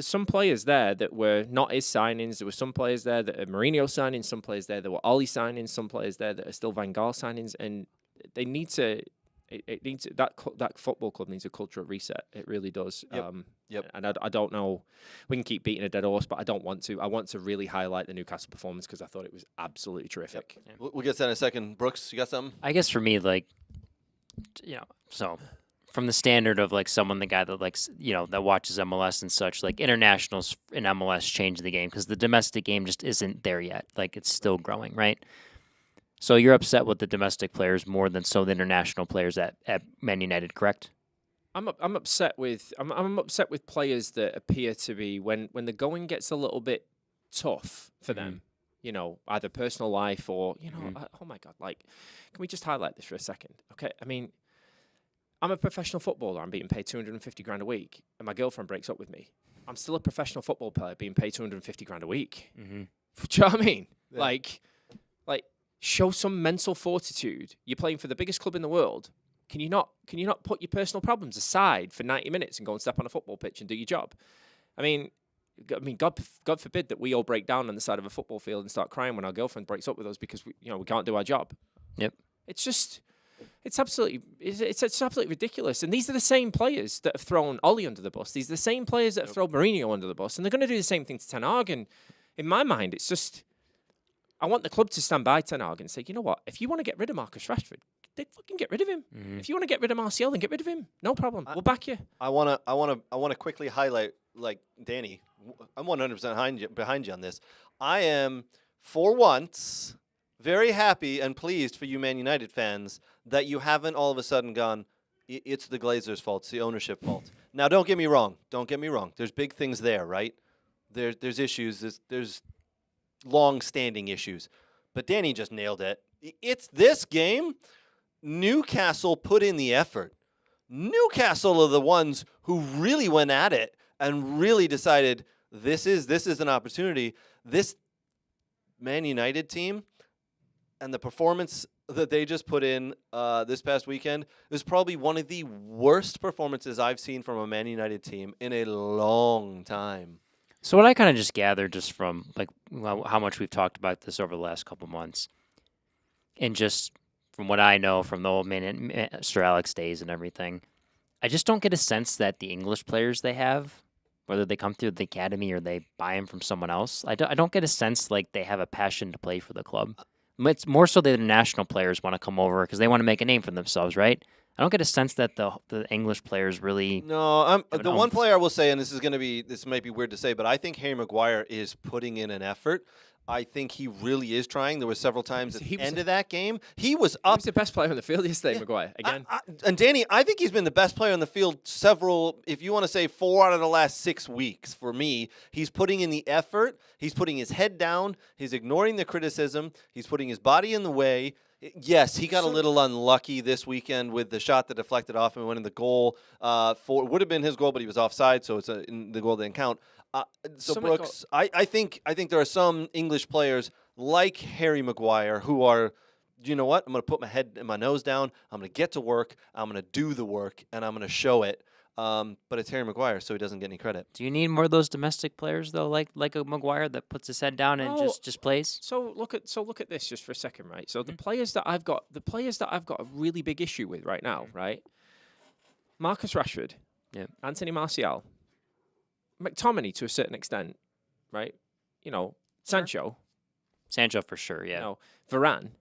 some players there that were not his signings. There were some players there that are Mourinho signings, some players there that were Oli signings, some players there that are still Van Gaal signings, and they need to. That football club needs a cultural reset. It really does. And I don't know. We can keep beating a dead horse, but I don't want to. I want to really highlight the Newcastle performance because I thought it was absolutely terrific.
Yep. We'll get to that in a second. Brooks, you got something?
I guess for me, so from the standard of the guy that that watches MLS and such, internationals in MLS change the game because the domestic game just isn't there yet. It's still growing, right? So you're upset with the domestic players more than the international players at Man United, correct?
I'm upset with players that appear to be when the going gets a little bit tough for them, either personal life or oh my God, can we just highlight this for a second? Okay, I mean, I'm a professional footballer. I'm being paid $250,000 a week, and my girlfriend breaks up with me. I'm still a professional football player being paid $250,000 a week. Mm-hmm. Do you know what I mean? Yeah. Show some mental fortitude. You're playing for the biggest club in the world. Can you not put your personal problems aside for 90 minutes and go and step on a football pitch and do your job? I mean, God forbid that we all break down on the side of a football field and start crying when our girlfriend breaks up with us because we can't do our job.
Yep.
It's absolutely ridiculous. And these are the same players that have thrown Oli under the bus. These are the same players that have thrown Mourinho under the bus, and they're going to do the same thing to Ten Hag. And in my mind, it's just, I want the club to stand by Ten Hag and say, you know what? If you want to get rid of Marcus Rashford, they fucking get rid of him. Mm-hmm. If you want to get rid of Martial, then get rid of him. No problem. We'll back you.
I want to quickly highlight, Danny, I'm 100% behind you on this. I am, for once, very happy and pleased for you Man United fans that you haven't all of a sudden gone, it's the Glazers' fault, it's the ownership fault. Now, don't get me wrong. There's big things there, right? There's issues. There's long-standing issues. But Danny just nailed it. It's this game. Newcastle put in the effort. Newcastle are the ones who really went at it and really decided this is an opportunity. This Man United team and the performance that they just put in this past weekend is probably one of the worst performances I've seen from a Man United team in a long time.
So what I kind of just gathered just from how much we've talked about this over the last couple months, and just from what I know from the old Sir Alex days and everything, I just don't get a sense that the English players they have, whether they come through the academy or they buy them from someone else, I don't get a sense they have a passion to play for the club. It's more so the international players want to come over because they want to make a name for themselves, right? I don't get a sense that the English players really.
No, the one player I will say, and this might be weird to say, but I think Harry Maguire is putting in an effort. I think he really is trying. There were several times at
He
the
was
end
a-
of that game. He was
He
up.
was the best player on the field yesterday, Maguire. Again.
And Danny, I think he's been the best player on the field several, if you want to say 4 out of the last 6 weeks for me. He's putting in the effort. He's putting his head down. He's ignoring the criticism. He's putting his body in the way. Yes, he got a little unlucky this weekend with the shot that deflected off him and went in the goal. Would have been his goal, but he was offside, so the goal didn't count. So Brooks, I think there are some English players like Harry Maguire who are, you know what? I'm going to put my head and my nose down. I'm going to get to work. I'm going to do the work, and I'm going to show it. But it's Harry Maguire, so he doesn't get any credit.
Do you need more of those domestic players though, like a Maguire that puts his head down and just plays?
So look at this just for a second, right? So the players that I've got a really big issue with right now, right? Marcus Rashford, Anthony Martial, McTominay to a certain extent, right? You know, Sancho,
for sure, yeah.
you know, Varane,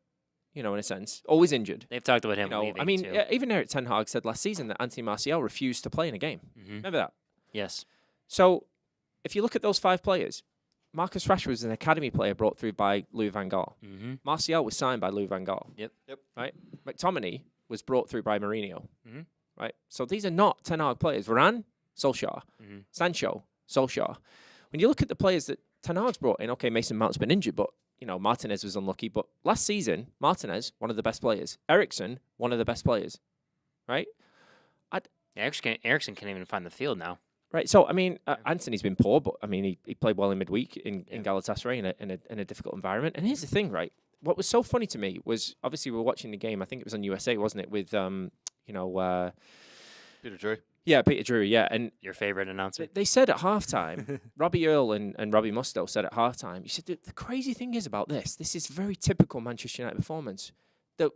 you know, in a sense, always injured.
They've talked about him
You know,
leaving
I mean,
too.
even Eric Ten Hag said last season that Anthony Martial refused to play in a game. Remember that?
Yes.
So, if you look at those 5 players, Marcus Rashford was an academy player brought through by Louis van Gaal. Martial was signed by Louis van Gaal.
Yep.
Right? McTominay was brought through by Mourinho. Right? So these are not Ten Hag players. Varane, Solskjaer. Sancho, Solskjaer. When you look at the players that Ten Hag's brought in, okay, Mason Mount's been injured, but you know, Martinez was unlucky. But last season, Martinez, one of the best players. Eriksen, one of the best players. Right?
Ericsson can't even find the field now.
Right, so I mean, Anthony's been poor, but I mean, he played well in midweek in Galatasaray in a difficult environment. And here's the thing, right? What was so funny to me was obviously we were watching the game. I think it was on USA, wasn't it? With
Peter Drury.
Yeah, Peter Drury. Yeah, and
Your favorite announcer?
they said at halftime, Robbie Earle and Robbie Mustoe said at halftime. You said the crazy thing is about this. This is very typical Manchester United performance. The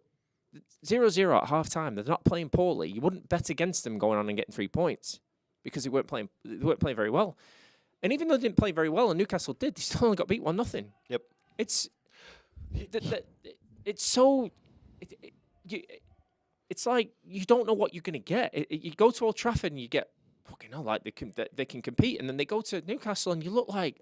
0-0 at halftime. They're not playing poorly. You wouldn't bet against them going on and getting 3 points. Because they weren't playing very well. And even though they didn't play very well, and Newcastle did, they still only got beat 1-0.
Yep.
It's so it's like you don't know what you're going to get. You go to Old Trafford and you get fucking hell, like they can compete, and then they go to Newcastle and you look like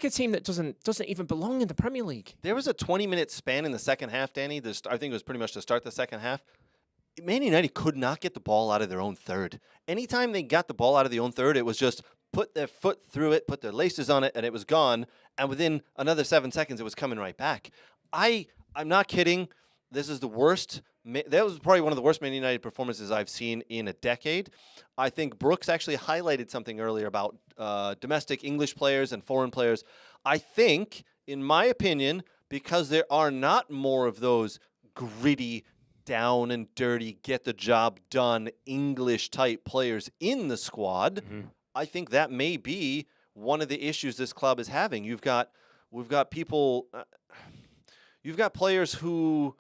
a team that doesn't even belong in the Premier League.
There was a 20-minute span in the second half, Danny. I think it was pretty much to start the second half. Man United could not get the ball out of their own third. Anytime they got the ball out of their own third, it was just put their foot through it, put their laces on it, and it was gone. And within another 7 seconds, it was coming right back. I'm not kidding. This is the worst. That was probably one of the worst Man United performances I've seen in a decade. I think Brooks actually highlighted something earlier about domestic English players and foreign players. I think, in my opinion, because there are not more of those gritty, down and dirty, get the job done English type players in the squad, I think that may be one of the issues this club is having. We've got people, you've got players who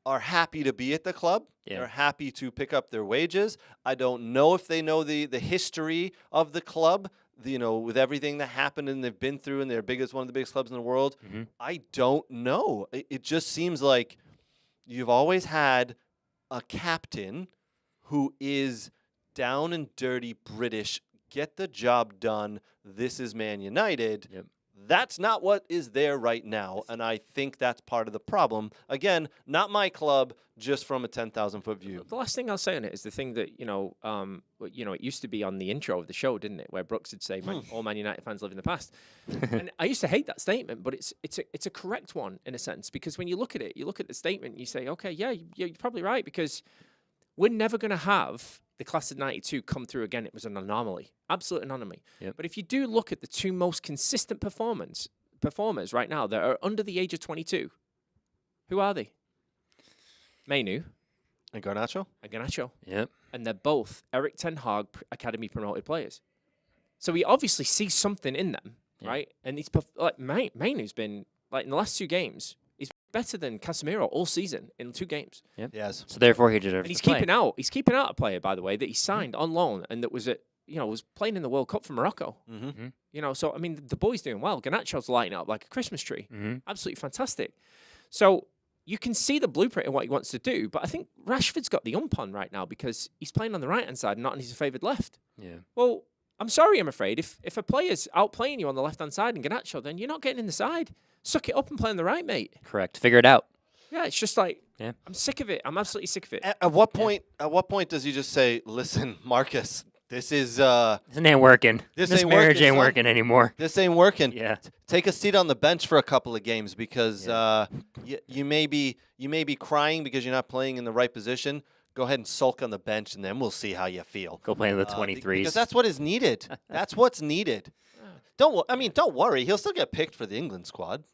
are happy to be at the club.
Yeah.
They're happy to pick up their wages. I don't know if they know the history of the club, with everything that happened and they've been through, and they're one of the biggest clubs in the world. I don't know. It just seems like you've always had a captain who is down and dirty British, get the job done, this is Man United.
Yep.
That's not what is there right now, and I think that's part of the problem. Again, not my club, just from a 10,000-foot view.
The last thing I'll say on it is the thing that, it used to be on the intro of the show, didn't it? Where Brooks would say, all Man United fans live in the past. And I used to hate that statement, but it's a correct one in a sense, because when you look at it, you look at the statement and you say, okay, yeah, you're probably right, because we're never going to have the class of 92 come through again. It was an anomaly, absolute anomaly.
Yep.
But if you do look at the 2 most consistent performers right now that are under the age of 22, who are they? Mainu
And Garnacho?
and Garnacho.
Yep.
And they're both Eric Ten Hag Academy promoted players. So we obviously see something in them, right? And he's like Mainu's been, like, in the last 2 games, he's better than Casemiro all season in 2 games.
Yep.
Yes.
So therefore, he deserves
And he's
to play.
keeping out a player, by the way, that he signed on loan and that was was playing in the World Cup for Morocco. So I mean, the boy's doing well. Garnacho's lighting up like a Christmas tree. Absolutely fantastic. So you can see the blueprint in what he wants to do, but I think Rashford's got the ump on right now because he's playing on the right-hand side, not on his favoured left.
Yeah.
Well, I'm sorry, I'm afraid. If a player's outplaying you on the left-hand side in Garnacho, then you're not getting in the side. Suck it up and play on the right, mate.
Correct. Figure it out.
Yeah, it's just like,
Yeah.
I'm sick of it. I'm absolutely sick of it.
At what point? At what point does he just say, "Listen, Marcus, this is
This ain't working.
This
This
ain't
marriage
working,
ain't
son.
working anymore.
this ain't working.
Yeah.
Take a seat on the bench for a couple of games because you may be crying because you're not playing in the right position. Go ahead and sulk on the bench, and then we'll see how you feel.
Go play in the
Because
23s.
that's what is needed. That's what's needed. Don't worry. He'll still get picked for the England squad.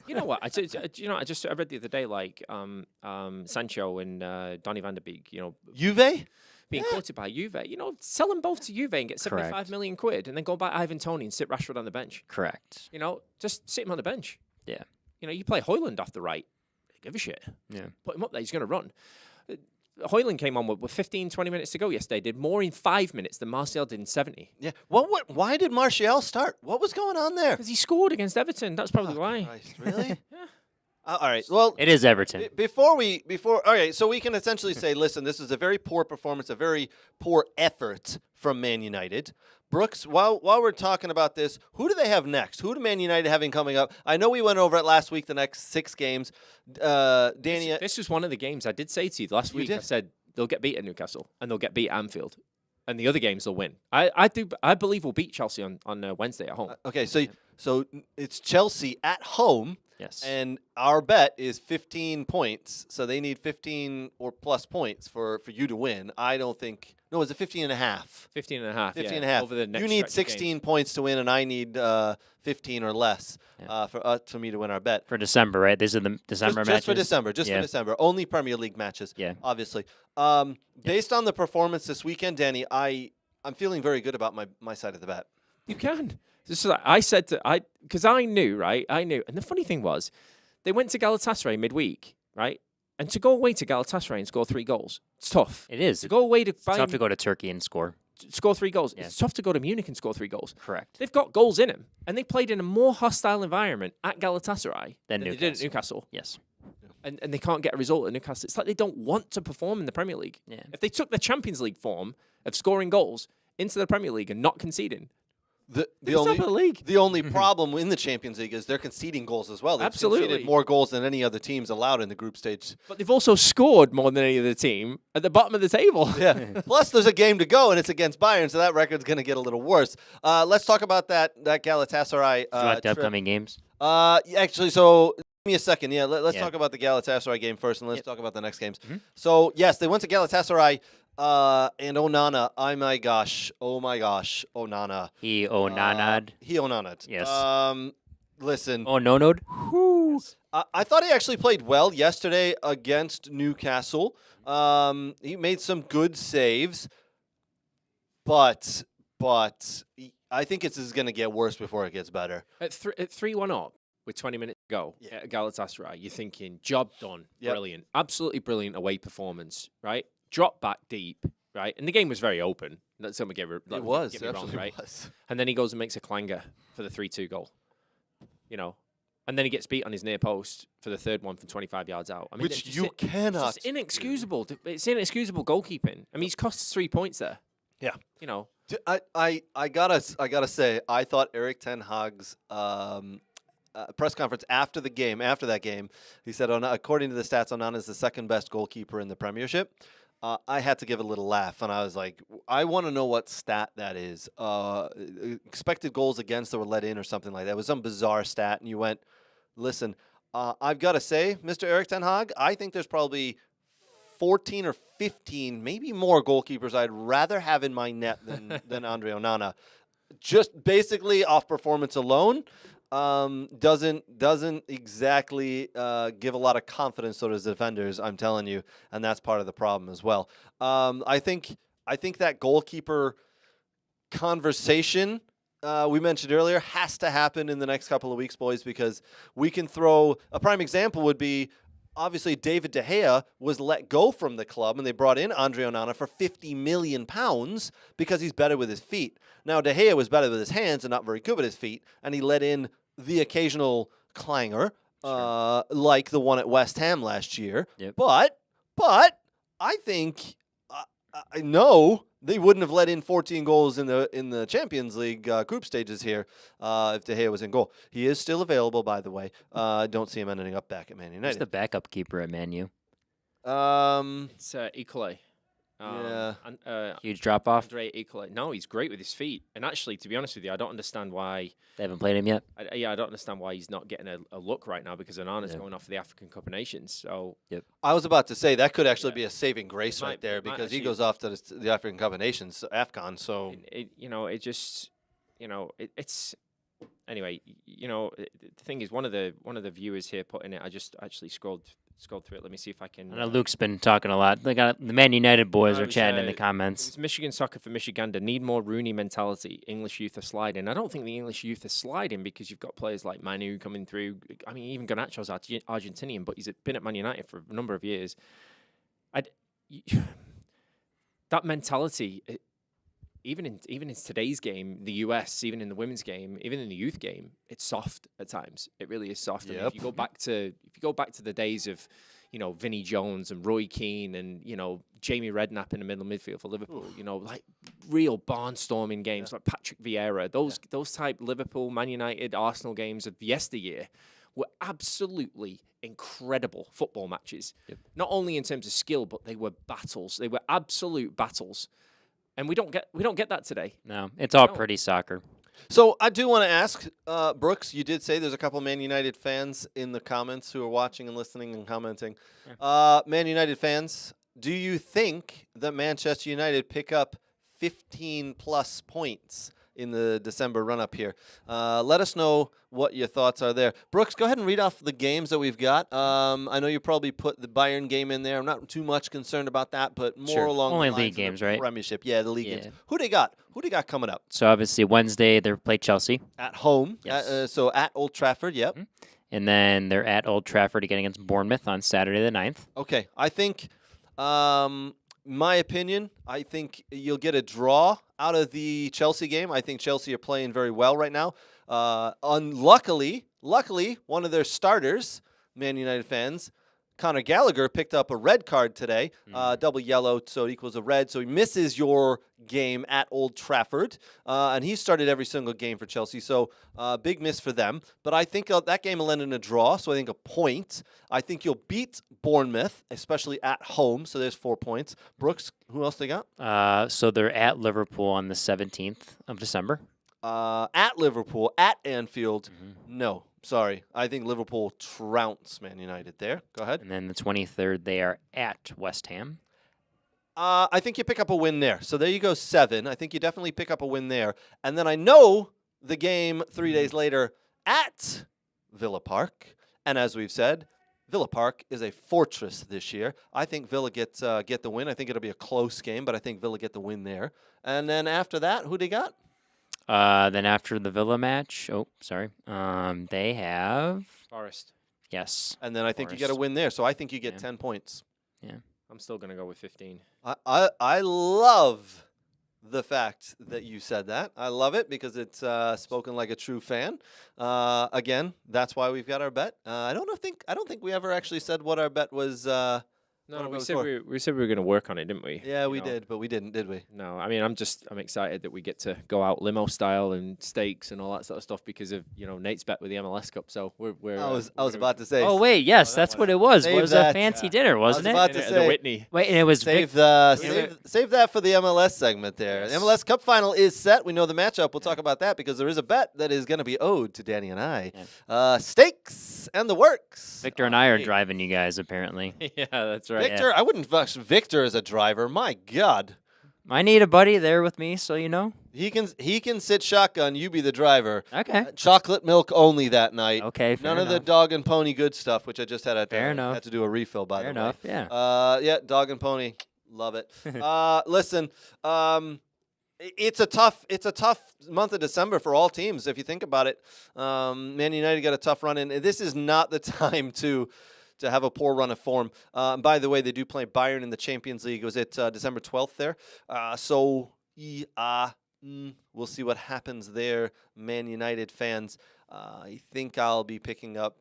You know what? I read the other day, like Sancho and Donny van der Beek,
Juve?
being quoted by Juve. Sell them both to Juve and get 75
Correct.
million quid, and then go buy Ivan Toney and sit Rashford on the bench.
Correct.
Just sit him on the bench.
Yeah.
You play Højlund off the right. Give a shit.
Yeah.
Put him up there. He's going to run. Højlund came on with 15, 20 minutes to go yesterday. Did more in 5 minutes than Martial did in 70.
Yeah. Why did Martial start? What was going on there?
Because he scored against Everton. That's probably why.
Christ, really?
Yeah.
All right. Well,
It is Everton.
Before all right, so we can essentially say, listen, this is a very poor performance, a very poor effort from Man United. Brooks, while we're talking about this, who do they have next? Who do Man United having coming up? I know we went over it last week, the next 6 games. Danny,
This was one of the games I did say to you last week.
did?
I said they'll get beat at Newcastle and they'll get beat at Anfield. And the other games they'll win. I believe we'll beat Chelsea on Wednesday at home.
okay, so it's Chelsea at home.
Yes.
And our bet is 15 points, so they need 15 or plus points for you to win. I don't think – no, is it 15 and a half?
15 and a half.
15
yeah,
and a half.
Over the next
You need
stretch of
16
games.
points to win, and I need 15 or less for me to win our bet.
For December, right? These are the December matches.
Just for December. Just
Yeah.
for December. Only Premier League matches,
Yeah.
obviously. Based on the performance this weekend, Danny, I'm feeling very good about my side of the bet.
You can. This is like I said because I knew, right? I knew. And the funny thing was, they went to Galatasaray midweek, right? And to go away to Galatasaray and score 3 goals, it's tough.
It is.
To go away to
It's tough to go to Turkey and score.
score 3 goals,
Yeah.
it's tough to go to Munich and score 3 goals.
Correct.
They've got goals in them, and they played in a more hostile environment at Galatasaray
Than
than they did at Newcastle.
Yes.
And they can't get a result at Newcastle. It's like they don't want to perform in the Premier League.
Yeah.
If they took the Champions League form of scoring goals into the Premier League and not conceding,
The
they're top of the league.
The only problem in the Champions League is they're conceding goals as well. They've
Absolutely.
conceded more goals than any other teams allowed in the group stage.
But they've also scored more than any other team at the bottom of the table.
Yeah. Plus, there's a game to go, and it's against Bayern, so that record's going to get a little worse. Let's talk about that Galatasaray
Do you want the
trip.
upcoming games?
Actually, so give me a second. Yeah, let's
Yeah.
talk about the Galatasaray game first, and let's
Yep.
talk about the next games.
Mhm.
So, yes, they went to Galatasaray, and Onana. Oh my gosh, Onana.
He Onanad.
He Onana'd.
Yes.
Listen,
Oh, no, no.
I thought he actually played well yesterday against Newcastle. He made some good saves, but I think it's going to get worse before it gets better.
At 3-1 up with 20 minutes to go
Yeah.
at Galatasaray, you're thinking, job done.
Yep.
Brilliant. Absolutely brilliant away performance, right? Drop back deep, right? And the game was very open. Let's get me wrong, right?
was.
And then he goes and makes a clanger for the 3-2 goal. And then he gets beat on his near post for the third one from 25 yards out. I mean,
Which
it's
you
just
cannot.
It's inexcusable. It's inexcusable goalkeeping. I mean, he's cost us 3 points there.
Yeah. I gotta say, I thought Eric Ten Hag's press conference after that game, he said, according to the stats, Onana is the second best goalkeeper in the Premiership. I had to give a little laugh, and I was like, I want to know what stat that is. Expected goals against that were let in or something like that. It was some bizarre stat, and you went, listen, I've got to say, Mr. Eric Ten Hag, I think there's probably 14 or 15, maybe more goalkeepers I'd rather have in my net than Andre Onana. Just basically off performance alone, doesn't exactly give a lot of confidence to his defenders, I'm telling you, and that's part of the problem as well. I think that goalkeeper conversation we mentioned earlier has to happen in the next couple of weeks, boys, because we can throw a prime example would be obviously David De Gea was let go from the club and they brought in Andre Onana for £50 million because he's better with his feet. Now, De Gea was better with his hands and not very good with his feet, and he let in the occasional clanger, like the one at West Ham last year.
Yep.
But I think I know they wouldn't have let in 14 goals in the Champions League group stages here if De Gea was in goal. He is still available, by the way. Don't see him ending up back at Man
Who's
United.
the backup keeper at Man U?
It's Equale.
Yeah.
Huge drop off.
Andre Equale. No, he's great with his feet. And actually, to be honest with you, I don't understand why.
They haven't played him yet.
I don't understand why he's not getting a look right now because Onana's going off for the African Cup of Nations. So
I was about to say that could actually be a saving grace
It
right
might-
there
it might
because he
actually-
goes off to the African Cup of Nations, AFCON. So
it's anyway. The thing is, one of the viewers here put in it. I just actually scrolled through it. Let me see if I can.
I know Luke's been talking a lot. They got the Man United boys
No,
are
it was,
chatting in the
It
comments.
was Michigan Soccer for Michiganda. Need more Rooney mentality. English youth are sliding. I don't think the English youth are sliding because you've got players like Manu coming through. I mean, even Garnacho's Argentinian, but he's been at Man United for a number of years. That mentality, even in today's game, the US, even in the women's game, even in the youth game, it's soft at times. It really is soft. I mean, if you go back to the days of, Vinnie Jones and Roy Keane and, Jamie Redknapp in the middle midfield for Liverpool, like real barnstorming games like Patrick Vieira, those type Liverpool, Man United, Arsenal games of yesteryear were absolutely incredible football matches.
Yep.
Not only in terms of skill, but they were battles. They were absolute battles. And we don't get that today.
No, it's all
No.
pretty soccer.
So I do want to ask, Brooks, you did say there's a couple Man United fans in the comments who are watching and listening and commenting. Man United fans, do you think that Manchester United pick up 15-plus points in the December run-up here? Let us know what your thoughts are there. Brooks, go ahead and read off the games that we've got. I know you probably put the Bayern game in there. I'm not too much concerned about that, but more
Sure.
along
Only
the lines
league
of the
games, right?
Premiership. Yeah, the league
Yeah.
games. Who they got? Who they got coming up?
So obviously Wednesday they play Chelsea,
At home.
Yes.
So at Old Trafford, yep.
and then they're at Old Trafford again against Bournemouth on Saturday the 9th.
Okay, I think, my opinion, I think you'll get a draw out of the Chelsea game. I think Chelsea are playing very well right now. Luckily, one of their starters, Man United fans, Conor Gallagher, picked up a red card today, double yellow, so it equals a red. So he misses your game at Old Trafford, and he started every single game for Chelsea. So big miss for them. But I think that game will end in a draw, so I think a point. I think you'll beat Bournemouth, especially at home, so there's 4 points. Brooks, who else they got?
So they're at Liverpool on the 17th of December.
At Liverpool, at Anfield, no. Sorry. I think Liverpool trounce Man United there. Go ahead.
And then the 23rd they are at West Ham.
I think you pick up a win there. So there you go, 7. I think you definitely pick up a win there. And then I know the game 3 days later at Villa Park. And as we've said, Villa Park is a fortress this year. I think Villa get the win. I think it'll be a close game, but I think Villa get the win there. And then after that, who they got?
Then after the Villa match, they have
Forest.
yes.
And then I think you get a
Forest.
win there. So I think you get
Yeah.
10 points.
I'm still going to go with 15.
I love the fact that you said that. I love it because it's spoken like a true fan. Again, that's why we've got our bet. I don't think we ever actually said what our bet was.
No,
What
we
was
said
for?
we said we were going to work on it, didn't we?
Yeah, we
know?
did, but we didn't, did we?
No, I mean I'm excited that we get to go out limo style and steaks and all that sort of stuff because of Nate's bet with the MLS Cup. So we're
I was
gonna-
about to say.
Oh wait, yes, that's what it was.
Save
It was
that.
a fancy dinner, wasn't
about
it?
to
the
say-
Whitney.
Wait, and it was
Save
Vic-
save that for the MLS segment there. The
Yes.
MLS Cup Final is set. We know the matchup. We'll talk about that because there is a bet that is going to be owed to Danny and I. Steaks and the works.
Victor and I are
Hey.
driving you guys apparently.
Yeah, that's right.
Victor, I wouldn't fuss Victor as a driver. My God.
I need a buddy there with me, so you know.
He can sit shotgun. You be the driver.
Okay.
Chocolate milk only that night.
Okay. Fair
None of the
enough.
dog and pony good stuff, which I just had
Fair enough.
had to do a refill by
Fair
the
enough.
way.
Yeah.
Yeah, dog and pony, love it. Listen, it's a tough month of December for all teams if you think about it. Man United got a tough run in. This is not the time to have a poor run of form. By the way, they do play Bayern in the Champions League. Was it December 12th there? We'll see what happens there, Man United fans. I think I'll be picking up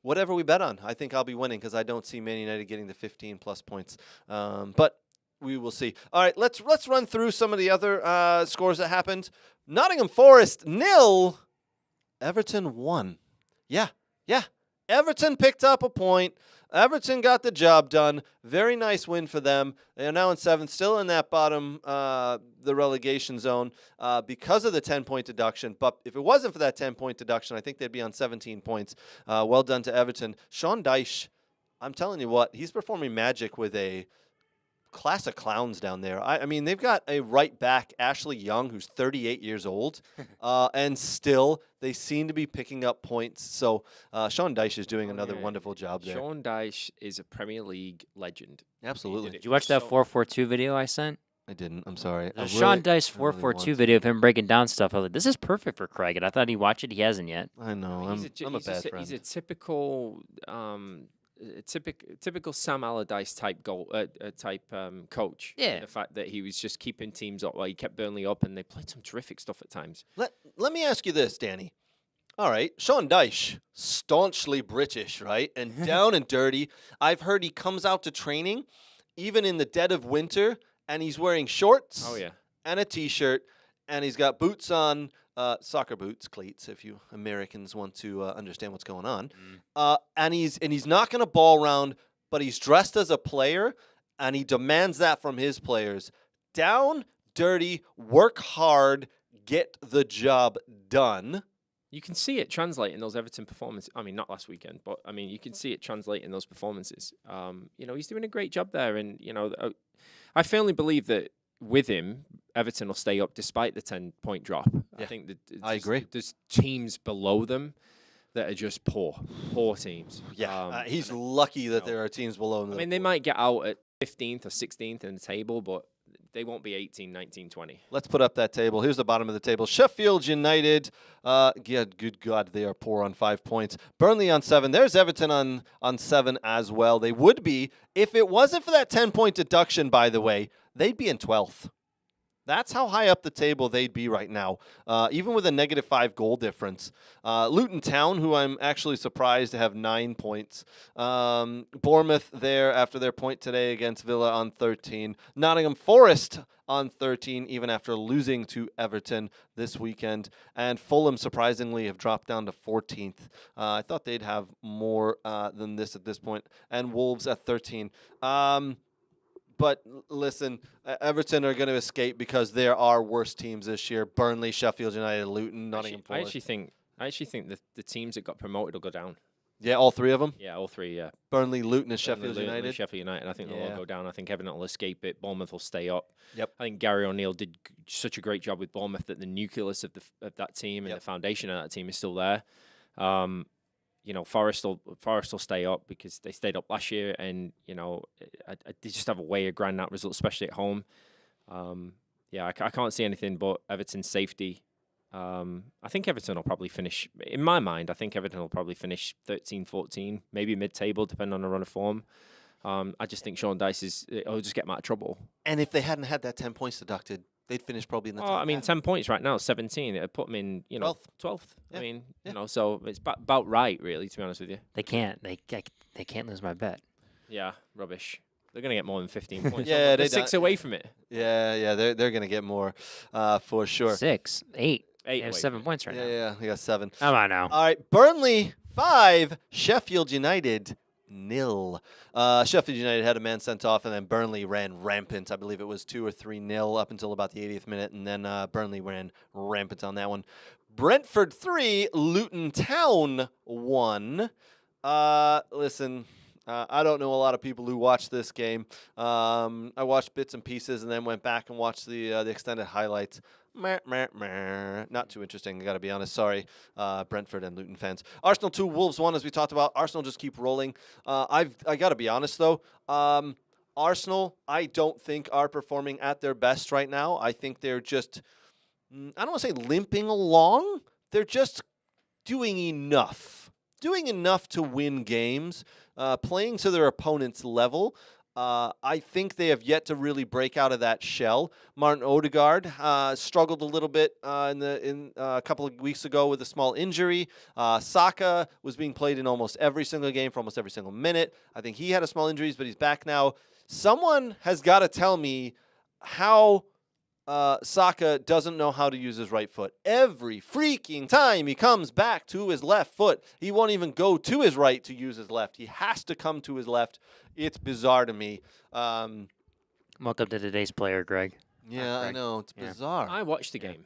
whatever we bet on. I think I'll be winning because I don't see Man United getting the 15-plus points. But we will see. All right, let's run through some of the other scores that happened. Nottingham Forest 0, Everton 1. Yeah. Everton picked up a point. Everton got the job done. Very nice win for them. They are now in 7th, still in that bottom, the relegation zone because of the 10-point deduction. But if it wasn't for that 10-point deduction, I think they'd be on 17 points. Well done to Everton. Sean Dyche, I'm telling you what, he's performing magic with a class of clowns down there. I mean, they've got a right back, Ashley Young, who's 38 years old, and still they seem to be picking up points. So Sean Dyche is doing another wonderful job there.
Sean Dyche is a Premier League legend.
Absolutely.
Did you watch that 442 video I sent?
I didn't. I'm sorry.
There's Sean Dyche 442 video of him breaking down stuff. I was like, this is perfect for Craig, and I thought he'd watch it. He hasn't yet.
I know. I'm a bad friend.
He's a typical typical Sam Allardyce type coach.
Yeah.
The fact that he was just keeping teams up. Well, he kept Burnley up, and they played some terrific stuff at times.
Let me ask you this, Danny. All right, Sean Dyche, staunchly British, right? And down and dirty. I've heard he comes out to training, even in the dead of winter, and he's wearing shorts.
Oh yeah.
And a T-shirt, and he's got boots on, soccer boots, cleats, if you Americans want to understand what's going on. And he's not going to ball around, but he's dressed as a player, and he demands that from his players. Down, dirty, work hard, get the job done.
You can see it translate in those Everton performances. I mean, not last weekend, but I mean, you can see it translate in those performances. He's doing a great job there, and I firmly believe that with him, Everton will stay up despite the 10-point drop.
Yeah,
I think that
I agree.
There's teams below them that are just poor teams.
Yeah, he's lucky that there are teams below him.
I mean, they might get out at 15th or 16th in the table, but they won't be 18, 19, 20.
Let's put up that table. Here's the bottom of the table. Sheffield United, good God, they are poor on 5 points. Burnley on 7. There's Everton on 7 as well. They would be, if it wasn't for that 10-point deduction, by the way, they'd be in 12th. That's how high up the table they'd be right now, even with a -5 goal difference. Luton Town, who I'm actually surprised to have 9 points. Bournemouth there after their point today against Villa on 13. Nottingham Forest on 13, even after losing to Everton this weekend. And Fulham, surprisingly, have dropped down to 14th. I thought they'd have more than this at this point. And Wolves at 13. But listen, Everton are going to escape because there are worse teams this year. Burnley, Sheffield United, Luton, Nottingham Forest.
I actually think that the teams that got promoted will go down.
Yeah, all three of them?
Yeah, all three, yeah.
Luton, and Sheffield
Luton,
United?
Sheffield United. I think they'll all go down. I think Everton will escape it. Bournemouth will stay up.
Yep.
I think Gary O'Neill did such a great job with Bournemouth that the nucleus of that team and the foundation of that team is still there. Forest will stay up because they stayed up last year, and they just have a way of grinding out results, especially at home. I can't see anything but Everton's safety. I think Everton will probably finish, in my mind, 13, 14, maybe mid-table, depending on the run of form. I just think Sean Dyche will just get them out of trouble.
And if they hadn't had that 10 points deducted, they'd finish probably in the top
10 points right now, 17. It would put them in, 12th.
Yeah.
I mean, so it's about right, really, to be honest with you.
They can't lose my bet.
Yeah, rubbish. They're going to get more than 15 points.
Yeah,
they're 6 away from it.
Yeah, they're going to get more for sure.
6, 8. They
8
have
away
7 points right now.
Yeah, they got 7.
Come on now.
All right, Burnley 5, Sheffield United 0. Sheffield United had a man sent off, and then Burnley ran rampant. I believe it was 2 or 3-0 up until about the 80th minute, and then Burnley ran rampant on that one. Brentford 3, Luton Town 1. Listen, I don't know a lot of people who watched this game. I watched bits and pieces, and then went back and watched the extended highlights. Not too interesting, I got to be honest. Sorry, Brentford and Luton fans. Arsenal 2, Wolves 1, as we talked about. Arsenal just keep rolling. I got to be honest, though. Arsenal, I don't think are performing at their best right now. I think they're just, I don't want to say limping along. They're just doing enough. Doing enough to win games, playing to their opponent's level. I think they have yet to really break out of that shell. Martin Odegaard struggled a little bit in a couple of weeks ago with a small injury. Saka was being played in almost every single game for almost every single minute. I think he had a small injury, but he's back now. Someone has got to tell me how Saka doesn't know how to use his right foot. Every freaking time he comes back to his left foot, he won't even go to his right to use his left. He has to come to his left. It's bizarre to me.
Welcome to today's player, Greg.
Yeah, I know. It's bizarre.
I watched the game.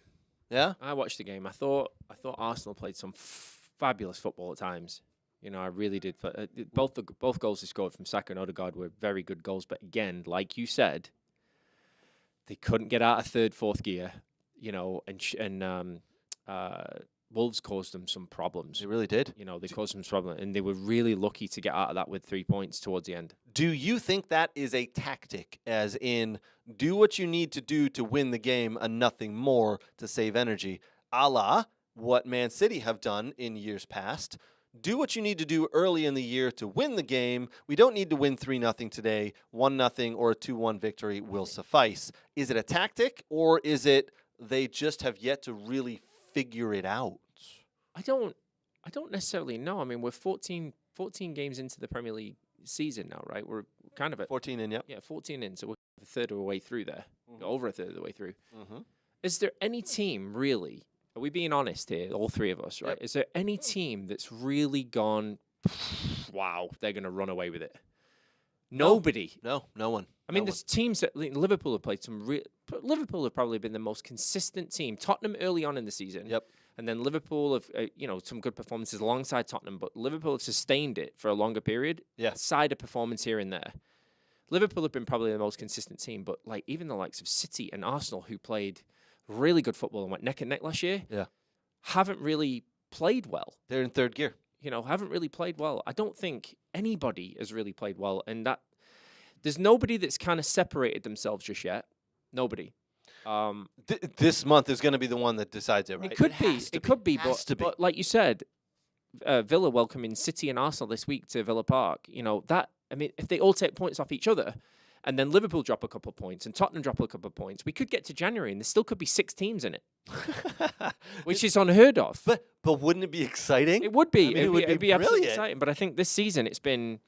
Yeah?
I watched the game. I thought Arsenal played some fabulous football at times. You know, I really did. But both goals they scored from Saka and Odegaard were very good goals. But again, like you said, they couldn't get out of third, fourth gear. You know, and Wolves caused them some problems.
They really did.
You know, they caused them some problems, and they were really lucky to get out of that with 3 points towards the end.
Do you think that is a tactic, as in do what you need to do to win the game and nothing more to save energy, a la what Man City have done in years past? Do what you need to do early in the year to win the game. We don't need to win 3-0 today. 1-0 or a 2-1 victory will suffice. Is it a tactic, or is it they just have yet to really figure it out?
I don't necessarily know. I mean, we're 14 games into the Premier League season now, right? We're kind of at
14 in, yep.
Yeah, 14 in, so we're a third of the way through there. Over a third of the way through.
Mm-hmm.
Is there any team really, are we being honest here, all three of us, right?
Yep.
Is there any team that's really gone, wow, they're going to run away with it? Nobody.
No one.
I mean,
No
there's teams that Liverpool have played some Liverpool have probably been the most consistent team. Tottenham early on in the season.
Yep.
And then Liverpool have, some good performances alongside Tottenham, but Liverpool have sustained it for a longer period.
Yeah.
Side of performance here and there. Liverpool have been probably the most consistent team, but like even the likes of City and Arsenal, who played really good football and went neck and neck last year, haven't really played well.
They're in third gear.
You know, haven't really played well. I don't think anybody has really played well, and that there's nobody that's kind of separated themselves just yet. Nobody.
This month is going to be the one that decides it, right?
It could be. It could be. But like you said, Villa welcoming City and Arsenal this week to Villa Park. You know that. I mean, if they all take points off each other, and then Liverpool drop a couple of points and Tottenham drop a couple of points, we could get to January and there still could be 6 teams in it, which is unheard of.
But wouldn't it be exciting?
It would be.
I mean,
It'd be absolutely
brilliant.
exciting. But I think this season it's been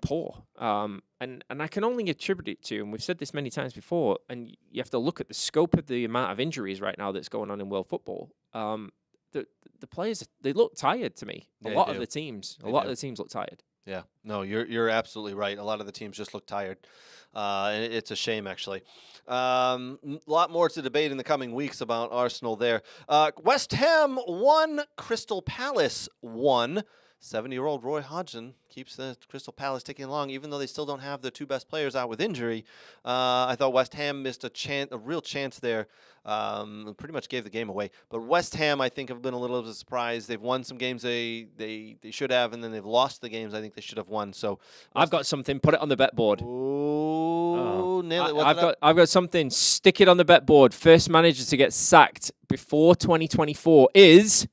poor. And I can only attribute it to, and we've said this many times before, and you have to look at the scope of the amount of injuries right now that's going on in world football. The players, they look tired to me. A lot of the teams look tired.
Yeah, no, you're absolutely right. A lot of the teams just look tired. And it's a shame, actually. A lot more to debate in the coming weeks about Arsenal there. West Ham 1, Crystal Palace 1. 70-year-old Roy Hodgson keeps the Crystal Palace ticking along, even though they still don't have their 2 best players out with injury. I thought West Ham missed a real chance there. Pretty much gave the game away. But West Ham, I think, have been a little bit of a surprise. They've won some games they should have, and then they've lost the games I think they should have won. So
I've got something. Put it on the bet board.
Ooh, nail it.
I've got something. Stick it on the bet board. First manager to get sacked before 2024 is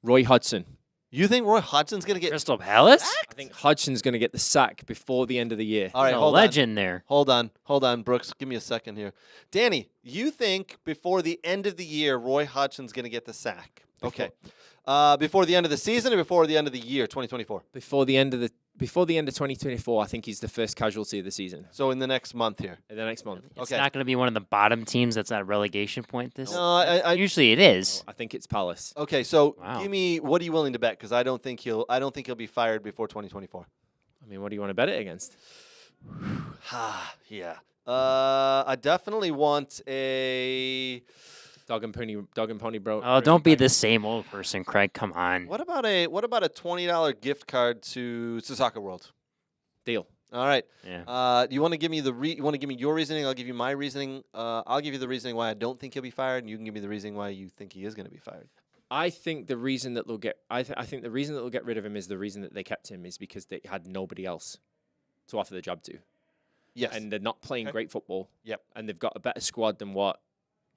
Roy Hodgson.
You think Roy Hodgson's going to get
Crystal Palace?
I think Hodgson's going to get the sack before the end of the year.
All right,
a
hold
legend there.
Hold on, Brooks. Give me a second here. Danny, you think before the end of the year, Roy Hodgson's going to get the sack? Okay. Before the end of the season or before the end of the year, 2024?
Before the end of 2024, I think he's the first casualty of the season.
So in the next month here.
In the next month.
It's not going to be one of the bottom teams that's at relegation point this.
No,
Usually it is.
I think it's Palace.
Okay, so
Wow.
give me, what are you willing to bet? Because I don't think he'll be fired before 2024.
I mean, what do you want to bet it against?
Yeah. I definitely want a.
Dog and pony bro.
Oh, don't be the same old person, Craig. Come on.
What about a $20 gift card to Soccer World?
Deal.
All right.
Yeah.
You want to give me you want to give me your reasoning? I'll give you my reasoning. I'll give you the reasoning why I don't think he'll be fired, and you can give me the reasoning why you think he is going to be fired.
I think the reason that they'll get I think the reason that they'll get rid of him is the reason that they kept him is because they had nobody else to offer the job to.
Yes.
And they're not playing great football.
Yep.
And they've got a better squad than what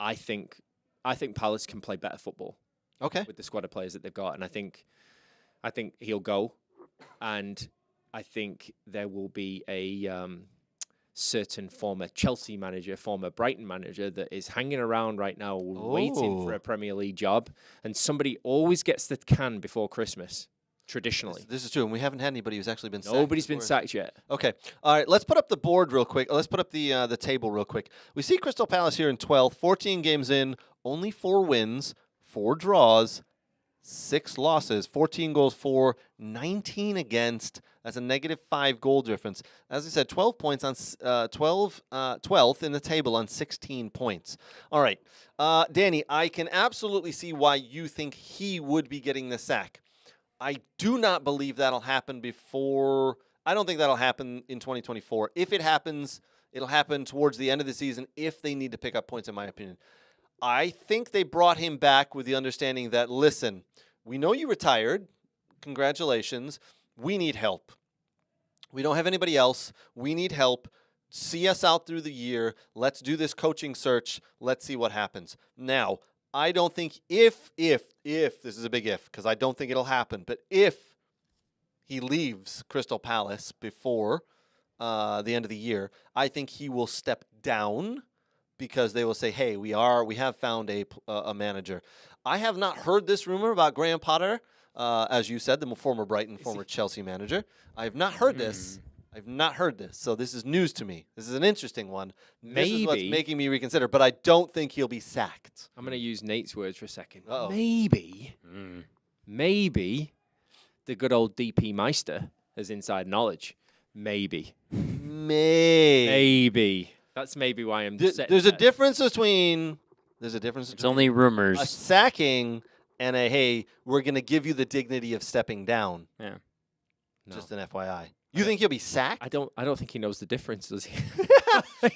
I think Palace can play better football.
Okay.
With the squad of players that they've got, and I think he'll go, and I think there will be a certain former Chelsea manager, former Brighton manager that is hanging around right now waiting for a Premier League job, and somebody always gets the can before Christmas. traditionally.
This is true, and we haven't had anybody who's actually been sacked.
Nobody's been
before.
sacked yet.
Okay. All right. Let's put up the board real quick. Let's put up the table real quick. We see Crystal Palace here in 12th, 14 games in, only 4 wins, 4 draws, 6 losses, 14 goals for, 19 against. That's a -5 goal difference. As I said, 12 points on 12th in the table on 16 points. All right. Danny, I can absolutely see why you think he would be getting the sack. I do not believe that'll happen before. I don't think that'll happen in 2024. If it happens, it'll happen towards the end of the season if they need to pick up points, in my opinion. I think they brought him back with the understanding that, listen, we know you retired. Congratulations. We need help. We don't have anybody else. We need help. See us out through the year. Let's do this coaching search. Let's see what happens. Now, I don't think if, this is a big if, because I don't think it'll happen, but if he leaves Crystal Palace before the end of the year, I think he will step down because they will say, hey, we have found a manager. I have not heard this rumor about Graham Potter, as you said, the former Brighton, former Chelsea manager. I have not heard this. I've not heard this, so this is news to me. This is an interesting one. This is what's making me reconsider, but I don't think he'll be sacked.
I'm going to use Nate's words for a second.
Uh-oh.
Maybe the good old DP Meister has inside knowledge. Maybe. That's maybe why I'm
There's a difference between
It's only rumors.
a sacking and a, hey, we're going to give you the dignity of stepping down.
Yeah.
No.
Just an FYI. You think he'll be sacked?
I don't think he knows the difference, does he?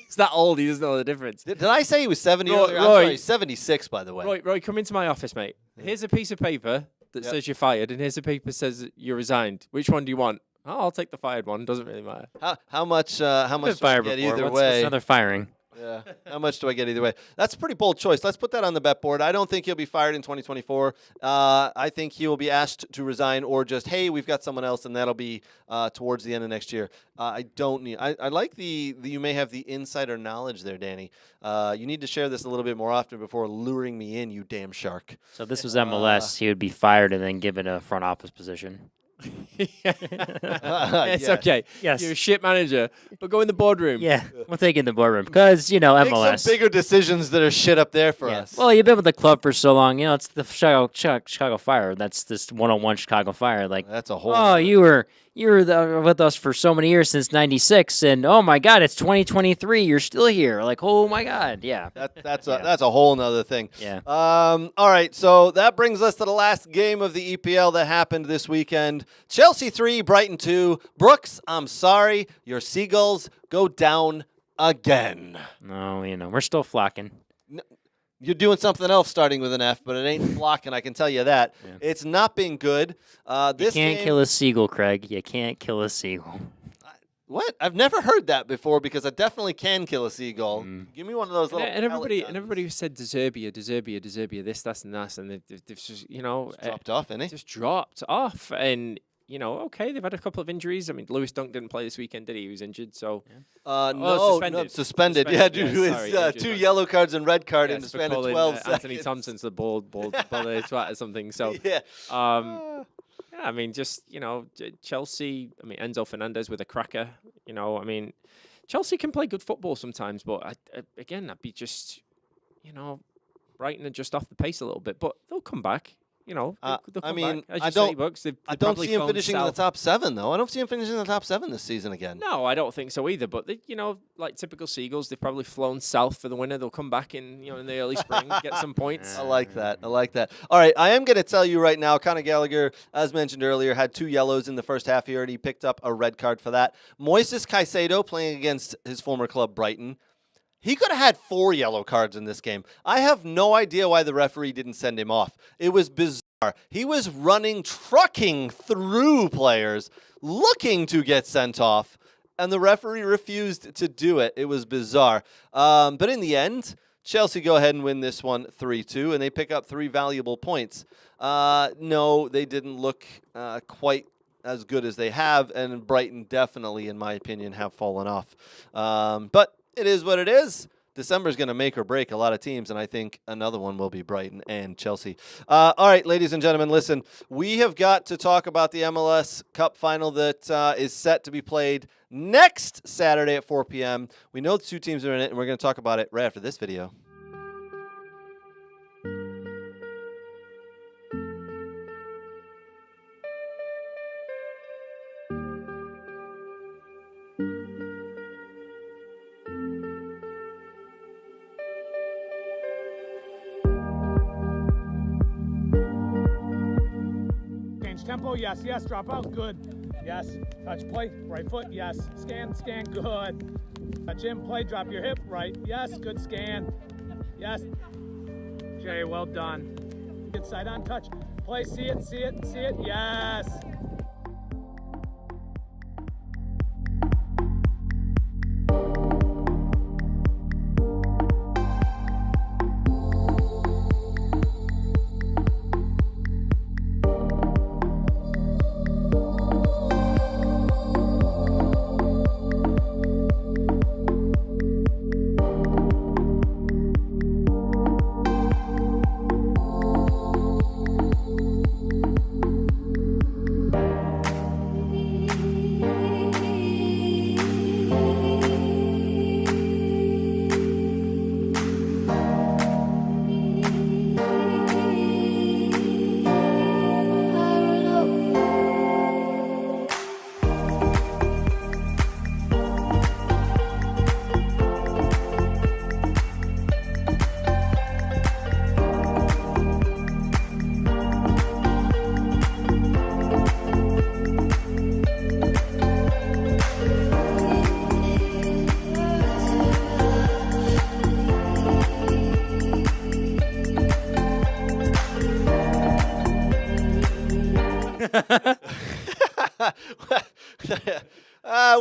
He's that old. He doesn't know the difference.
Did I say he was 70 earlier? I'm
Roy.
sorry, 76, by the way.
Roy, come into my office, mate. Here's a piece of paper that says you're fired, and here's a paper that says you're resigned. Which one do you want? Oh, I'll take the fired one. Doesn't really matter.
How much do I
Fired
get
before.
either
What's
way?
another firing?
Yeah. How much do I get either way? That's a pretty bold choice. Let's put that on the bet board. I don't think he'll be fired in 2024. I think he will be asked to resign or just, hey, we've got someone else, and that'll be towards the end of next year. I like the you may have the insider knowledge there, Danny. You need to share this a little bit more often before luring me in, you damn shark.
So this was MLS. He would be fired and then given a front office position.
It's
Yeah.
okay.
Yes.
You're a shit manager, but go in the boardroom.
Yeah, we'll take it in the boardroom because MLS.
Make some bigger decisions that are shit up there for us.
Well, you've been with the club for so long. It's the Chicago Fire. That's this one-on-one Chicago Fire. Like,
That's a whole.
oh, you were with us for so many years since '96, and oh my God, it's 2023. You're still here. Like, oh my God, yeah.
That's a whole nother thing.
Yeah.
All right, so that brings us to the last game of the EPL that happened this weekend. Chelsea 3, Brighton 2. Brooks, I'm sorry, your Seagulls go down again.
No, we're still flocking.
You're doing something else starting with an F, but it ain't flocking, I can tell you that.
Yeah.
It's not been good.
You can't kill a seagull, Craig. You can't kill a seagull.
What? I've never heard that before because I definitely can kill a seagull. Give me one of those little
And everybody
pellet guns.
who said Deserbia, this, that, and that, and they've just,
It's dropped off, isn't it?
just dropped off. And, okay, they've had a couple of injuries. I mean, Lewis Dunk didn't play this weekend, did he? He was injured, so.
No, suspended. Yeah, dude,
yeah,
it's
sorry,
2 yellow cards and red card in the
for
span of
calling,
12 seconds.
Anthony Thompson's the bald twat or something. So,
Yeah.
yeah, I mean, just, Chelsea, Enzo Fernandez with a cracker, Chelsea can play good football sometimes, but I'd be just, Brighton are just off the pace a little bit, but they'll come back. They'll come back. As you say, Bucks,
I don't see him finishing in the top 7, though. I don't see him finishing in the top 7 this season again.
No, I don't think so either. But they, like typical Seagulls, they've probably flown south for the winter. They'll come back in the early spring, get some points.
I like that. All right, I am going to tell you right now, Conor Gallagher, as mentioned earlier, had 2 yellows in the first half here, and he picked up a red card for that. Moises Caicedo, playing against his former club, Brighton, he could have had 4 yellow cards in this game. I have no idea why the referee didn't send him off. It was bizarre. He was trucking through players, looking to get sent off, and the referee refused to do it. It was bizarre. But in the end, Chelsea go ahead and win this one 3-2, and they pick up 3 valuable points. No, they didn't look quite as good as they have, and Brighton definitely, in my opinion, have fallen off. But it is what it is. December is going to make or break a lot of teams, and I think another one will be Brighton and Chelsea. All right, ladies and gentlemen, listen, we have got to talk about the MLS Cup Final that is set to be played next Saturday at 4 p.m. We know the two teams are in it, and we're going to talk about it right after this video.
Tempo, yes, drop out, good. Yes, touch play, right foot, yes. Scan, good. Touch in, play, drop your hip, right, yes, good scan. Yes. Jay, well done. Get side on touch. Play, see it, yes.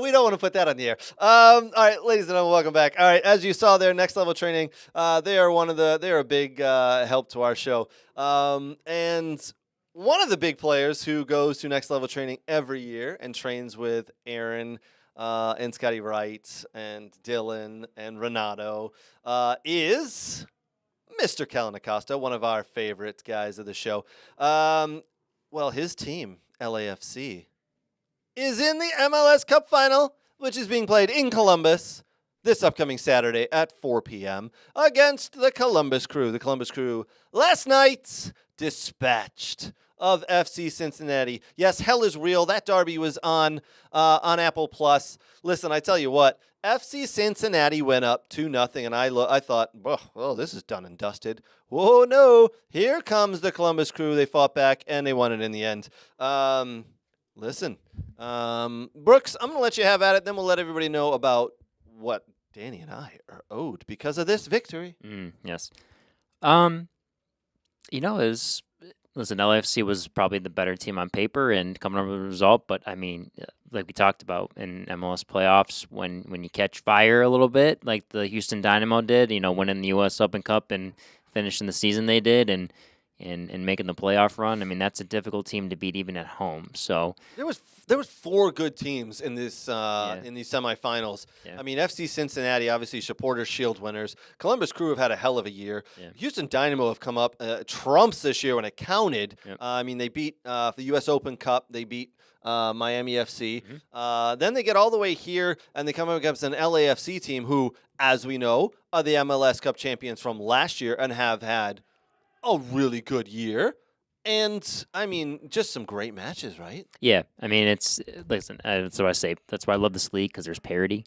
We don't want to put that on the air. All right, ladies and gentlemen, welcome back. All right, as you saw there, Next Level Training, they are a big help to our show. And one of the big players who goes to Next Level Training every year and trains with Aaron and Scotty Wright and Dylan and Renato is Mr. Kellen Acosta, one of our favorite guys of the show. Well, his team, LAFC, is in the MLS Cup Final, which is being played in Columbus this upcoming Saturday at 4 p.m. against the Columbus Crew. The Columbus Crew last night dispatched of FC Cincinnati. Yes, hell is real. That derby was on Apple Plus. Listen, I tell you what, FC Cincinnati went up 2-0, and I thought, oh, this is done and dusted. Whoa, no, here comes the Columbus Crew. They fought back, and they won it in the end. Listen, Brooks, I'm going to let you have at it. Then we'll let everybody know about what Danny and I are owed because of this victory.
Yes. Listen, LAFC was probably the better team on paper and coming up with a result. But, I mean, like we talked about in MLS playoffs, when you catch fire a little bit, like the Houston Dynamo did, winning the U.S. Open Cup and finishing the season they did and making the playoff run. I mean, that's a difficult team to beat even at home. So
there was four good teams in this in these semifinals. Yeah. I mean, FC Cincinnati, obviously Supporters Shield winners. Columbus Crew have had a hell of a year. Yeah. Houston Dynamo have come up trumps this year when it counted. Yep. I mean, they beat the U.S. Open Cup. They beat Miami FC. Mm-hmm. Then they get all the way here, and they come up against an LAFC team who, as we know, are the MLS Cup champions from last year and have had a really good year. And, I mean, just some great matches, right?
Yeah. I mean, that's what I say. That's why I love this league, because there's parity.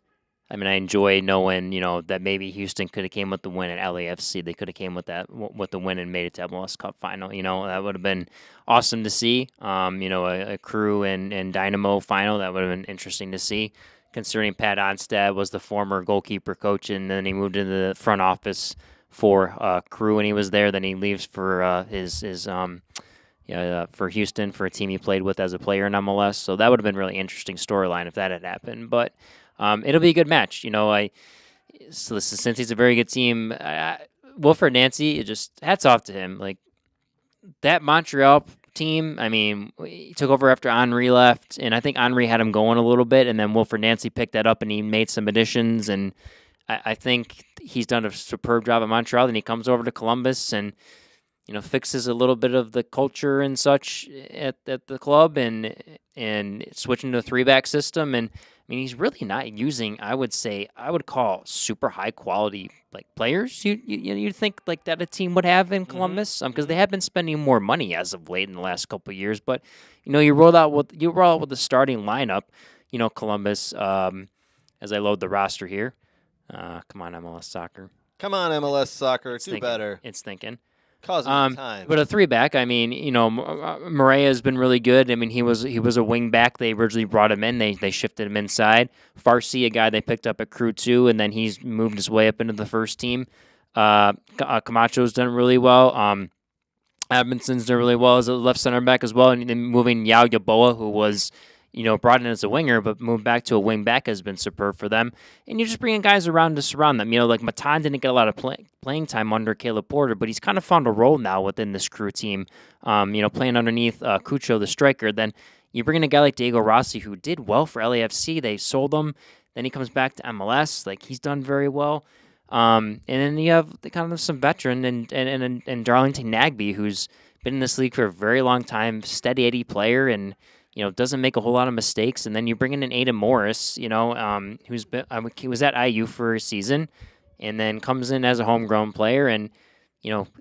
I mean, I enjoy knowing, that maybe Houston could have came with the win at LAFC. They could have came with the win and made it to MLS Cup Final. That would have been awesome to see. A Crew and Dynamo final, that would have been interesting to see, considering Pat Onstad was the former goalkeeper coach, and then he moved into the front office for Crew when he was there. Then he leaves for for Houston, for a team he played with as a player in MLS. So that would have been a really interesting storyline if that had happened. But it'll be a good match. Since he's a very good team, Wilfred Nancy, just hats off to him. Like, that Montreal team, I mean, he took over after Henry left, and I think Henry had him going a little bit, and then Wilfred Nancy picked that up and he made some additions, and I think he's done a superb job at Montreal. Then he comes over to Columbus and fixes a little bit of the culture and such at the club and switching to a 3-back system. And I mean, he's really not using, I would call super high quality like players. You'd think like that a team would have in Columbus, because they have been spending more money as of late in the last couple of years. But you roll out with the starting lineup. Columbus. As I load the roster here, come on MLS Soccer.
Come on, MLS Soccer.
It's
Do
thinking.
better.
It's thinking.
Causing time.
But a 3-back, I mean, Morea has been really good. I mean, he was a wing back. They originally brought him in. They shifted him inside. Farsi, a guy they picked up at Crew 2, and then he's moved his way up into the first team. Camacho's done really well. Adamson's done really well as a left center back as well. And then moving Yao Yaboa, who was brought in as a winger, but moved back to a wing back has been superb for them. And you're just bringing guys around to surround them. Like Matan didn't get a lot of playing time under Caleb Porter, but he's kind of found a role now within this Crew team, playing underneath Cucho, the striker. Then you bring in a guy like Diego Rossi, who did well for LAFC. They sold him. Then he comes back to MLS. Like, he's done very well. And then you have kind of some veteran and Darlington Nagbe, who's been in this league for a very long time, steady Eddie player, and doesn't make a whole lot of mistakes. And then you bring in an Aiden Morris, who's been he was at IU for a season, and then comes in as a homegrown player, and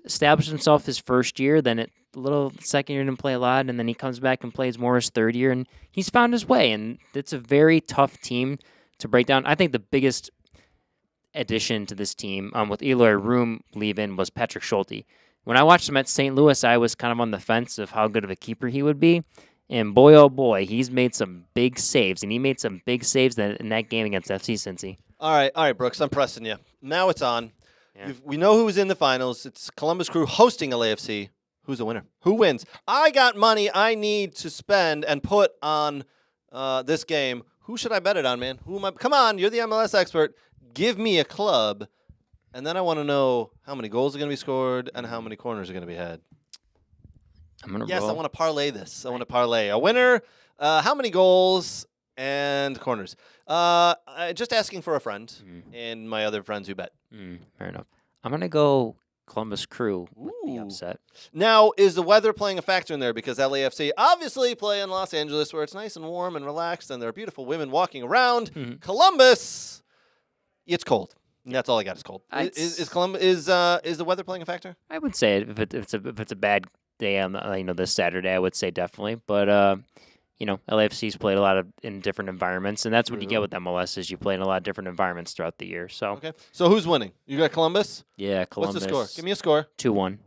established himself his first year. Then a little second year didn't play a lot, and then he comes back and plays more his third year, and he's found his way. And it's a very tough team to break down. I think the biggest addition to this team, with Eloy Room leaving, was Patrick Schulte. When I watched him at St. Louis, I was kind of on the fence of how good of a keeper he would be. And boy, oh boy, he's made some big saves. And he made some big saves in that game against FC Cincy.
All right, Brooks, I'm pressing you. Now it's on.
Yeah.
We know who's in the finals. It's Columbus Crew hosting LAFC. Who's the winner? Who wins? I got money I need to spend and put on this game. Who should I bet it on, man? Who am I? Come on, you're the MLS expert. Give me a club. And then I want to know how many goals are going to be scored and how many corners are going to be had.
I'm gonna
Yes,
roll.
I want to parlay this. I want to parlay a winner, how many goals, and corners. Just asking for a friend and my other friends who bet.
Fair enough. I'm going to go Columbus Crew with the
Ooh.
upset.
Now, is the weather playing a factor in there? Because LAFC obviously play in Los Angeles where it's nice and warm and relaxed and there are beautiful women walking around. Columbus, it's cold. And that's all I got is cold. Is Columbus is the weather playing a factor?
I would say if it's a bad day on this Saturday, I would say definitely. But LAFC's played a lot in different environments, and that's what you get with MLS is you play in a lot of different environments throughout the year. So
Okay. So who's winning? You got Columbus?
yeah, Columbus.
What's the score? Give me a score.
2-1.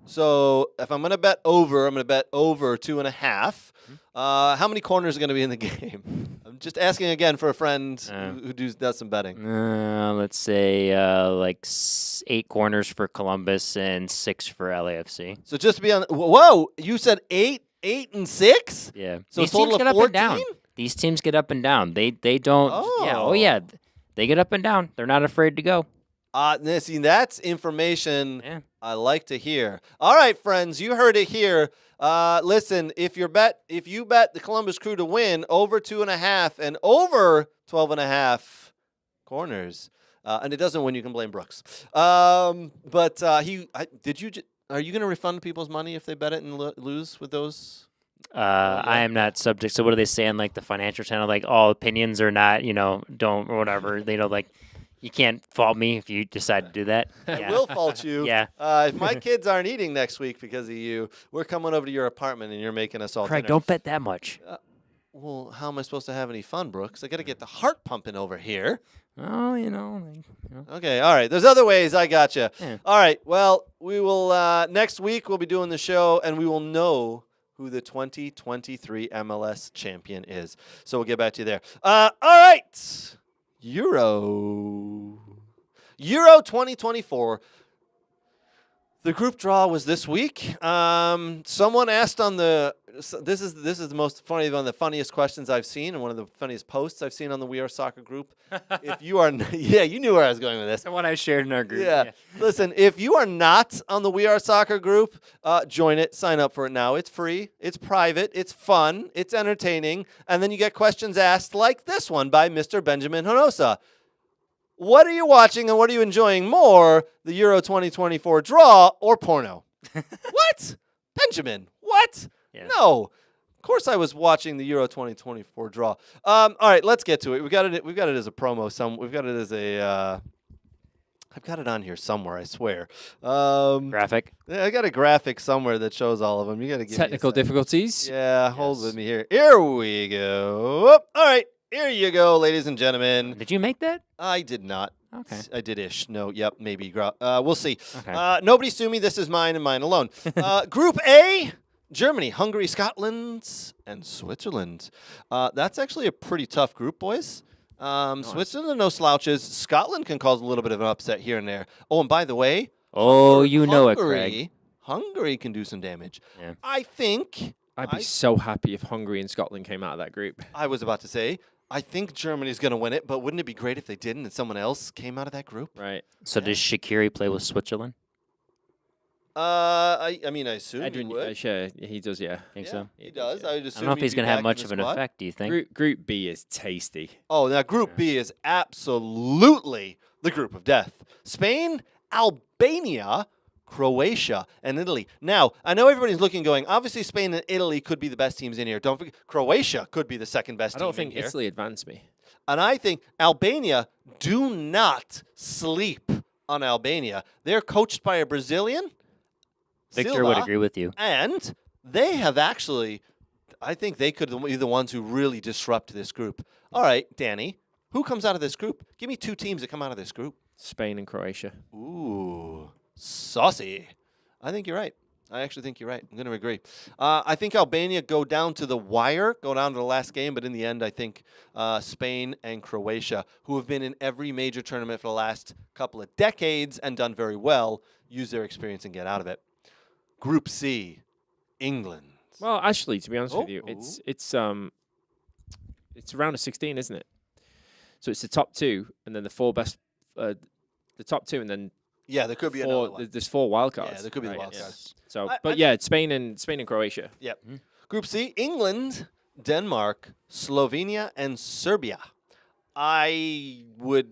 So if I'm going to bet over, I'm going to bet over 2.5. How many corners are going to be in the game? I'm just asking again for a friend who does some betting.
Let's say 8 corners for Columbus and 6 for LAFC.
So just to be on, whoa, you said 8, 8, and 6?
Yeah.
So
These
a total
teams get
of
up and down.
14?
These teams get up and down. They don't.
Oh.
Yeah. They get up and down. They're not afraid to go.
See, that's information
Yeah.
I like to hear. All right, friends, you heard it here. Listen, if you bet the Columbus Crew to win over 2.5 and over 12.5 corners, and it doesn't win, you can blame Brooks. Are you going to refund people's money if they bet it and lose with those?
I am not subject. So what do they say on the Financial Channel? All opinions are not, don't or whatever. You can't fault me if you decide to do that.
I will fault you.
Yeah.
If my kids aren't eating next week because of you, we're coming over to your apartment and you're making us all
Craig,
dinner.
don't bet that much.
Well, how am I supposed to have any fun, Brooks? I got to get the heart pumping over here.
Oh,
Okay, all right. There's other ways. I gotcha.
Yeah.
All right. Well, we will next week we'll be doing the show and we will know who the 2023 MLS champion is. So we'll get back to you there. All right. Euro 2024. The group draw was this week. Someone asked on the this is the most funny, one of the funniest questions I've seen and one of the funniest posts I've seen on the We Are Soccer group. If you are you knew where I was going with this.
The one I shared in our group.
Yeah. Listen, if you are not on the We Are Soccer group, join it. Sign up for it now. It's free. It's private. It's fun. It's entertaining. And then you get questions asked like this one by Mr. Benjamin Honosa. What are you watching and what are you enjoying more, the Euro 2024 draw or porno? What? Benjamin, what?
Yeah.
No. Of course I was watching the Euro 2024 draw. All right, let's get to it. We've got it as a promo. We've got it as a I've got it on here somewhere, I swear.
Graphic.
I got a graphic somewhere that shows all of them. You got to give
Technical
me a second.
difficulties.
Yeah, hold with me here. Here we go. All right, here you go, ladies and gentlemen.
Did you make that?
I did not.
Okay.
I did-ish. No, yep, maybe. We'll see.
Okay.
Nobody sue me. This is mine and mine alone. Group A, Germany, Hungary, Scotland, and Switzerland. That's actually a pretty tough group, boys. Switzerland, no slouches. Scotland can cause a little bit of an upset here and there. Oh, and by the way,
Oh, you know it, Craig.
Hungary can do some damage.
Yeah.
I think.
I'd be so happy if Hungary and Scotland came out of that group.
I was about to say, I think Germany's going to win it, but wouldn't it be great if they didn't and someone else came out of that group?
Right.
So does Shaqiri play with Switzerland?
I mean, I assume
Edwin,
he would.
sure, he does, yeah.
Think
Yeah,
so?
he does. I would
I
assume
don't know if
he'd
he's
be
going to have
back in
much
the
of an
squad.
effect, do you think?
Group B is tasty.
Oh, now Group B is absolutely the group of death. Spain, Albania, Croatia, and Italy. Now, I know everybody's looking going, obviously Spain and Italy could be the best teams in here. Don't forget, Croatia could be the second best
I
team
don't think
in here.
Italy advanced me.
And I think Albania, do not sleep on Albania. They're coached by a Brazilian.
Victor would
Silva,
agree with you.
And they have actually, I think they could be the ones who really disrupt this group. All right, Danny, who comes out of this group? Give me two teams that come out of this group.
Spain and Croatia.
Ooh, saucy. I think you're right. I actually think you're right. I'm going to agree. I think Albania go down to the wire, go down to the last game, but in the end, I think Spain and Croatia, who have been in every major tournament for the last couple of decades and done very well, use their experience and get out of it. Group C, England.
Well, actually, to be honest with you,
Oh.
it's a round of 16, isn't it? So it's the top two, and then the four best, the top two, and then
Yeah, there could be another
four.
one.
There's four wild cards.
Yeah, there could be the
right,
wild
yes.
cards.
So,
I-
but yeah, it's Spain and Croatia.
Yep. Group C, England, Denmark, Slovenia, and Serbia. I would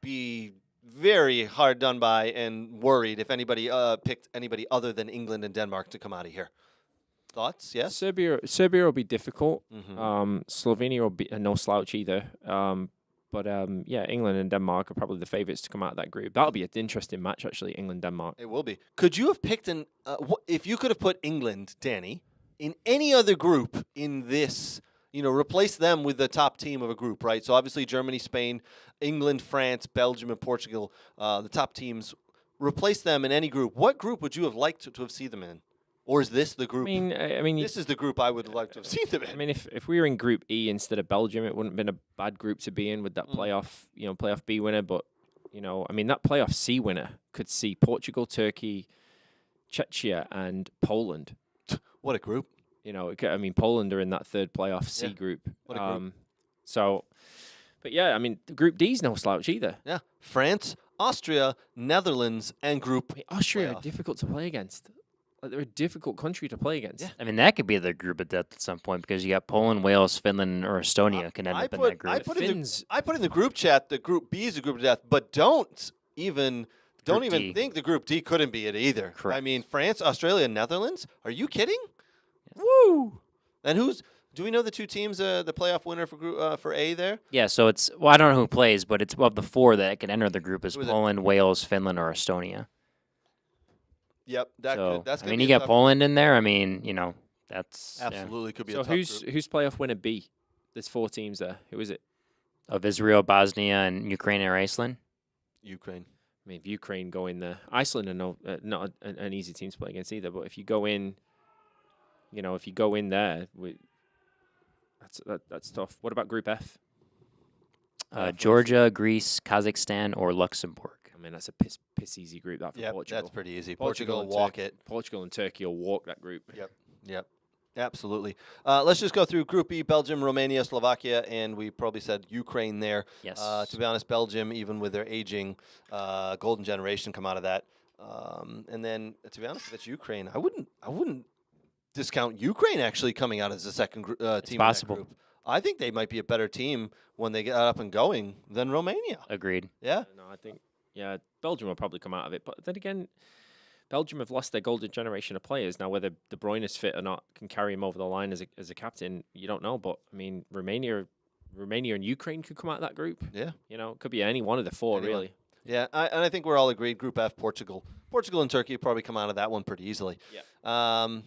be very hard done by and worried if anybody picked anybody other than England and Denmark to come out of here. Thoughts? Yes?
Serbia will be difficult.
Mhm.
Slovenia will be no slouch either. But yeah, England and Denmark are probably the favourites to come out of that group. That'll be an interesting match, actually. England Denmark.
It will be. Could you have picked if you could have put England, Danny, in any other group in this, replace them with the top team of a group, right? So obviously Germany, Spain, England, France, Belgium, and Portugal, the top teams, replace them in any group. What group would you have liked to have seen them in? Or is this the group?
I mean,
This is the group I would like to have seen them in.
I mean, if we were in Group E instead of Belgium, it wouldn't have been a bad group to be in with that playoff, playoff B winner. But I mean, that playoff C winner could see Portugal, Turkey, Czechia, and Poland.
What a group.
I mean, Poland are in that third playoff C
Yeah,
group.
what a group.
But yeah, I mean, Group D's no slouch either.
Yeah. France, Austria, Netherlands, and Group
I mean, Austria
playoff.
are difficult to play against. Like, they're a difficult country to play against.
Yeah.
I mean, that could be the group of death at some point because you got Poland, Wales, Finland, or Estonia can end up in that group.
I put in the group chat that Group B is a group of death, but don't even
D.
think the Group D couldn't be it either. I
Correct.
mean, France, Australia, and Netherlands. Are you kidding? Woo! And do we know the two teams, the playoff winner for A there?
Yeah, so I don't know who plays, but it's of the four that can enter the group is
Who is it?
Poland, Wales, Finland, or Estonia.
Yep, that's
I
gonna
mean,
be
you
a
got
tough-
Poland in there. I mean, that's
Absolutely could be
So
a tough group.
who's playoff winner B? There's four teams there. Who is it?
of Israel, Bosnia, and Ukraine or Iceland.
Ukraine.
I mean, if Ukraine go in there, Iceland are not an easy team to play against either. But if you go in, there, that's tough. What about Group F?
Georgia, Greece, Kazakhstan, or Luxembourg.
I mean, that's a piss easy group. That for
Yep,
Portugal.
that's pretty easy.
Portugal
Portugal
and
will walk
Turkey.
it.
Portugal and Turkey will walk that group.
Yep. Absolutely. Let's just go through Group E, Belgium, Romania, Slovakia, and we probably said Ukraine there.
Yes.
To be honest, Belgium, even with their aging golden generation, come out of that. And then, to be honest, if it's Ukraine, I wouldn't discount Ukraine actually coming out as a second team
possible.
in that group. I think they might be a better team when they get up and going than Romania.
Agreed.
Yeah.
No, I think Belgium will probably come out of it. But then again, Belgium have lost their golden generation of players. Now, whether De Bruyne is fit or not can carry him over the line as a captain, you don't know. But I mean, Romania and Ukraine could come out of that group.
Yeah.
It could be any one of the four,
Anyone.
really.
Yeah, and I think we're all agreed. Group F, Portugal and Turkey will probably come out of that one pretty easily.
Yeah.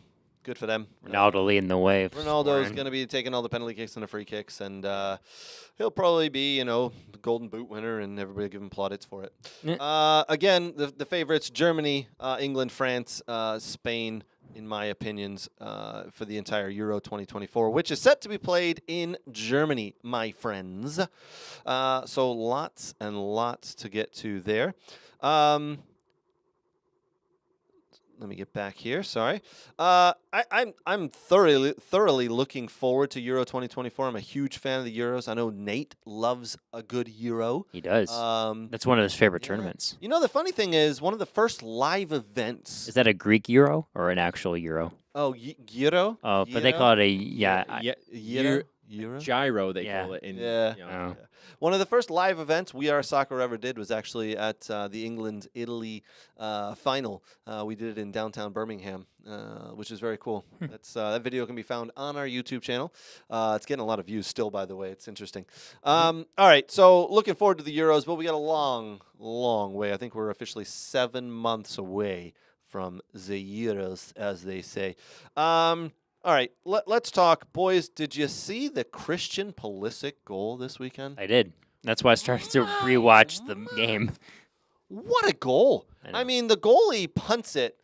Good for them.
Ronaldo leading the way.
Ronaldo's going to be taking all the penalty kicks and the free kicks, and he'll probably be, the Golden Boot winner, and everybody give him plaudits for it.
Yeah.
Again, the favorites: Germany, England, France, Spain. In my opinions, for the entire Euro 2024, which is set to be played in Germany, my friends. So lots and lots to get to there. Let me get back here. Sorry. I'm thoroughly looking forward to Euro 2024. I'm a huge fan of the Euros. I know Nate loves a good Euro.
He does. That's one of his favorite tournaments.
The funny thing is, one of the first live events.
Is that a Greek Euro or an actual Euro?
Oh, Euro?
Oh, but they call it a
Euro?
Gyro, they
Yeah.
call it.
Yeah. One of the first live events We Are Soccer ever did was actually at the England-Italy final. We did it in downtown Birmingham, which is very cool. That video can be found on our YouTube channel. It's getting a lot of views still, by the way. It's interesting. All right, so looking forward to the Euros, but we got a long, long way. I think we're officially 7 months away from the Euros, as they say. All right, let's talk. Boys, did you see the Christian Pulisic goal this weekend?
I did. That's why I started to rewatch the game.
What a goal. I mean, the goalie punts it.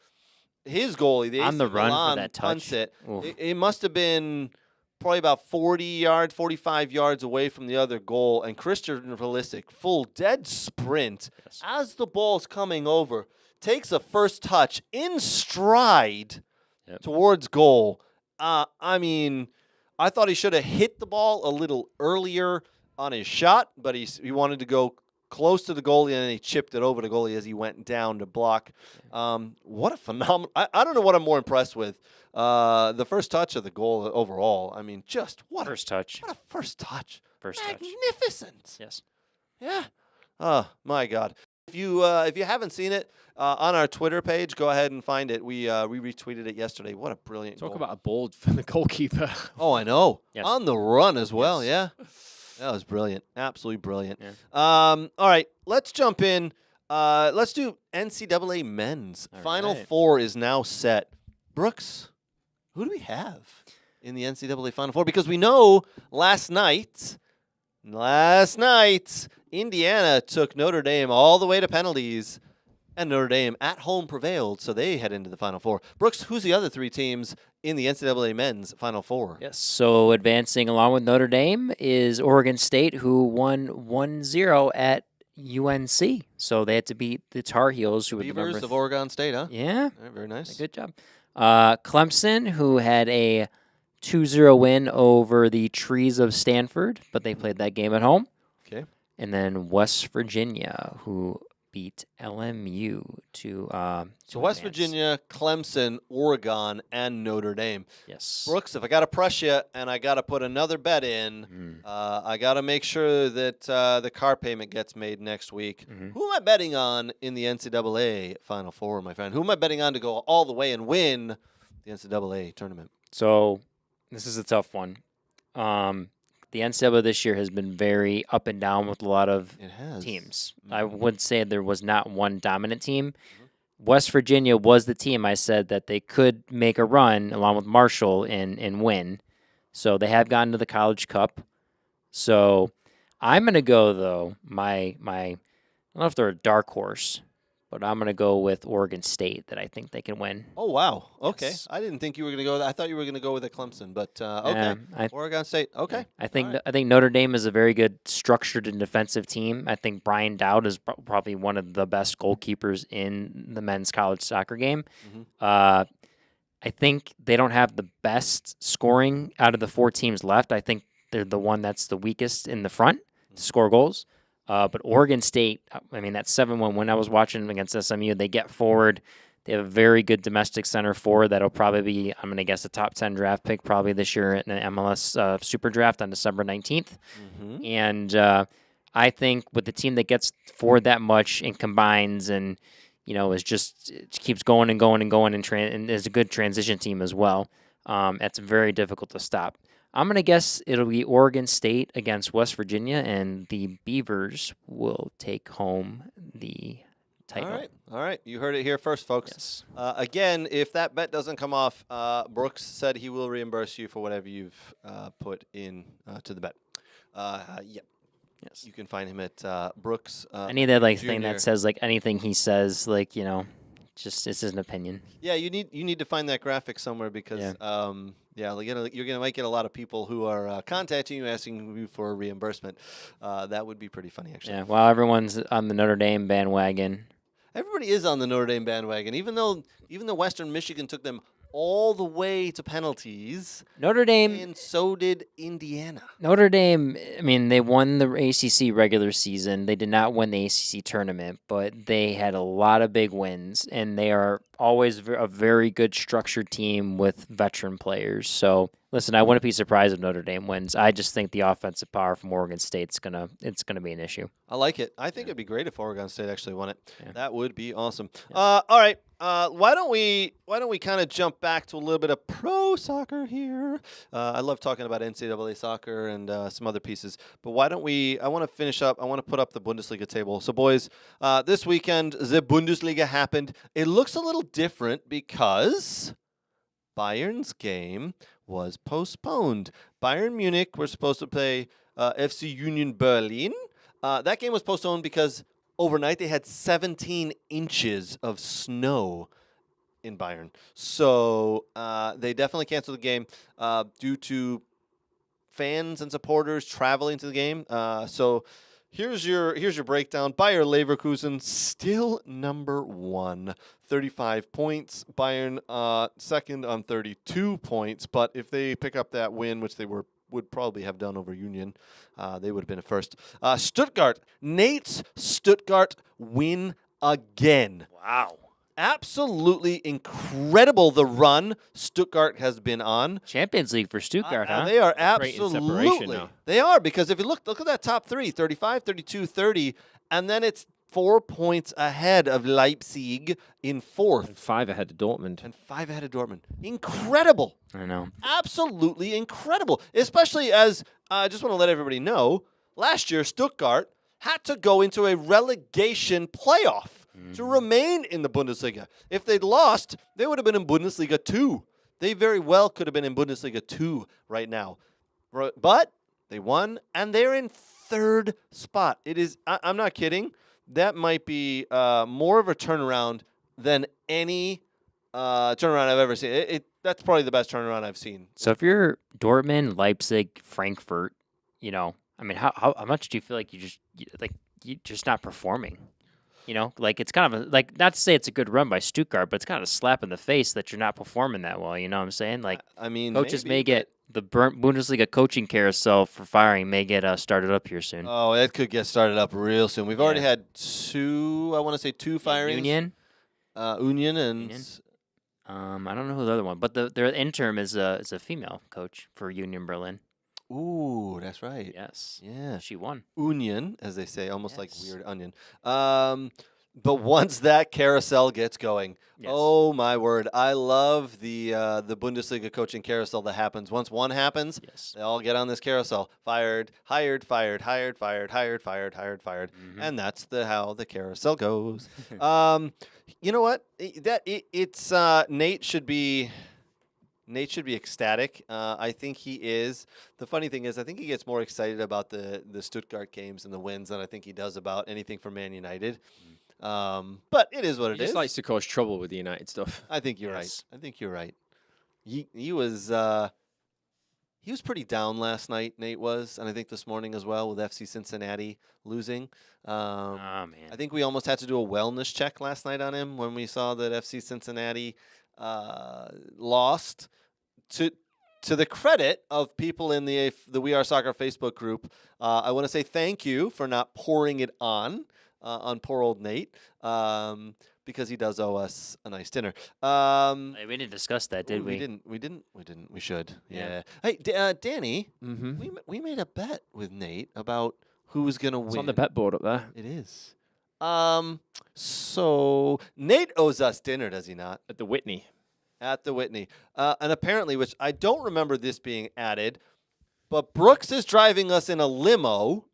His goalie, the
On the
AC
run for
Milan,
that touch.
punts it.
Oof.
It must have been probably about 45 yards away from the other goal, and Christian Pulisic, full dead sprint, as the ball's coming over, takes a first touch in stride towards goal. I mean, I thought he should have hit the ball a little earlier on his shot, but he wanted to go close to the goalie, and then he chipped it over the goalie as he went down to block. What a phenomenal... I don't know what I'm more impressed with. The first touch of the goal overall. I mean, just what
First touch.
What a first touch.
First touch.
Magnificent.
Yes.
Yeah. Oh, my God. If you haven't seen it, on our Twitter page, go ahead and find it. We retweeted it yesterday. What a brilliant
Talk
goal.
about a bold for the goalkeeper.
Oh, I know.
Yes.
On the run as well, yeah. That was brilliant. Absolutely brilliant.
Yeah.
All right, let's jump in. Let's do NCAA men's.
All
Final
right.
Four is now set. Brooks, who do we have in the NCAA Final Four? Because we know last night, Indiana took Notre Dame all the way to penalties, and Notre Dame at home prevailed, so they head into the Final Four. Brooks, who's the other three teams in the NCAA men's Final Four?
Yes. So advancing along with Notre Dame is Oregon State, who won 1-0 at UNC. So they had to beat the Tar Heels, who were the
Beavers of Oregon State, huh?
Yeah.
All right, very nice.
Good job. Clemson, who had a 2-0 win over the Trees of Stanford, but they played that game at home.
Okay.
And then West Virginia, who beat LMU to
So West
advance.
Virginia, Clemson, Oregon, and Notre Dame.
Yes.
Brooks, if I got to press you and I got to put another bet in, I got to make sure that the car payment gets made next week. Who am I betting on in the NCAA Final Four, my friend? Who am I betting on to go all the way and win the NCAA tournament?
So this is a tough one. The NCAA this year has been very up and down with a lot of
It has.
teams. I would say there was not one dominant team. West Virginia was the team I said that they could make a run along with Marshall and win. So they have gotten to the College Cup. So I'm going to go, though, I don't know if they're a dark horse, but I'm going to go with Oregon State that I think they can win.
Oh, wow. Okay.
Yes.
I didn't think you were going to go. I thought you were going to go with a Clemson, but okay. Oregon State. Okay.
I think
All right.
I think Notre Dame is a very good structured and defensive team. I think Brian Dowd is probably one of the best goalkeepers in the men's college soccer game. I think they don't have the best scoring out of the four teams left. I think they're the one that's the weakest in the front to score goals. But Oregon State, I mean, that 7-1 win I was watching against SMU, they get forward. They have a very good domestic center forward that'll probably be, I'm going to guess, a top 10 draft pick probably this year in an MLS Super Draft on December 19th.
Mm-hmm.
And I think with the team that gets forward that much and combines and, it keeps going and going and going and is a good transition team as well, it's very difficult to stop. I'm going to guess it'll be Oregon State against West Virginia, and the Beavers will take home the title.
All right. You heard it here first, folks.
Yes.
Again, if that bet doesn't come off, Brooks said he will reimburse you for whatever you've put in to the bet. Yep.
Yes.
You can find him at Brooks.
Any of that thing
Junior.
that says anything he says, just it's an opinion.
Yeah, you need to find that graphic somewhere because might get a lot of people who are contacting you asking you for a reimbursement. That would be pretty funny, actually.
Yeah. While everyone's on the Notre Dame bandwagon.
Everybody is on the Notre Dame bandwagon, even though Western Michigan took them all the way to penalties.
Notre Dame.
And so did Indiana.
Notre Dame, they won the ACC regular season. They did not win the ACC tournament, but they had a lot of big wins, and they are always a very good structured team with veteran players. So, listen, I wouldn't be surprised if Notre Dame wins. I just think the offensive power from Oregon State's gonna be an issue.
I like it. I think it'd be great if Oregon State actually won it.
Yeah.
That would be awesome. All right. Why don't we kind of jump back to a little bit of pro soccer here? I love talking about NCAA soccer and some other pieces, but why don't we? I want to finish up. I want to put up the Bundesliga table. So, boys, this weekend the Bundesliga happened. It looks a little different because Bayern's game was postponed. Bayern Munich were supposed to play FC Union Berlin. That game was postponed because overnight they had 17 inches of snow in Bayern. So they definitely canceled the game due to fans and supporters traveling to the game. So here's your breakdown. Bayer Leverkusen still number 1, 35 points. Bayern second on 32 points. But if they pick up that win, which they would probably have done over Union, they would have been at first. Stuttgart, Nate's Stuttgart win again.
Wow.
Absolutely incredible the run Stuttgart has been on.
Champions League for Stuttgart, huh?
They are
Great in separation
absolutely.
now.
They are, because if you look at that top three, 35, 32, 30, and then it's 4 points ahead of Leipzig in fourth.
And 5 ahead of Dortmund.
And 5 ahead of Dortmund. Incredible.
I know.
Absolutely incredible. Especially as, I just want to let everybody know, last year Stuttgart had to go into a relegation playoff to remain in the Bundesliga. If they'd lost, they would have been in Bundesliga 2. They very well could have been in Bundesliga 2 right now. But they won, and they're in third spot. It is, I'm not kidding, that might be more of a turnaround than any turnaround I've ever seen. That's probably the best turnaround I've seen.
So if you're Dortmund, Leipzig, Frankfurt, how much do you feel like you're just not performing? It's kind of not to say it's a good run by Stuttgart, but it's kind of a slap in the face that you're not performing that well. You know what I'm saying? Coaches may get the Bundesliga coaching carousel for firing may get started up here soon.
Oh, it could get started up real soon. We've already had 2 firings.
Union
and
I don't know who the other one, but their interim is a female coach for Union Berlin.
Ooh, that's right.
Yes.
Yeah.
She won.
Union, as they say, almost like
Yes.
weird onion. But once that carousel gets going,
Yes.
oh my word, I love the Bundesliga coaching carousel that happens. Once one happens,
Yes.
they all get on this carousel. Fired, hired, fired, hired, fired, hired, fired, hired, fired, and that's how the carousel goes. You know what? Nate should be ecstatic. I think he is. The funny thing is, I think he gets more excited about the Stuttgart games and the wins than I think he does about anything for Man United. But it is what it
He
is.
just likes to cause trouble with the United stuff.
I think you're
Yes.
right. I think you're right. He was pretty down last night, Nate was, and I think this morning as well with FC Cincinnati losing.
Oh man.
I think we almost had to do a wellness check last night on him when we saw that FC Cincinnati lost. To the credit of people in the We Are Soccer Facebook group, I want to say thank you for not pouring it on poor old Nate. because he does owe us a nice dinner.
Hey, we didn't discuss that, did we?
We didn't. We should.
Yeah.
Yeah. Hey, Danny, we made a bet with Nate about who was gonna win.
It's on the bet board up there.
It is. So Nate owes us dinner, does he not?
At the Whitney.
At the Whitney. And apparently, which I don't remember this being added, but Brooks is driving us in a limo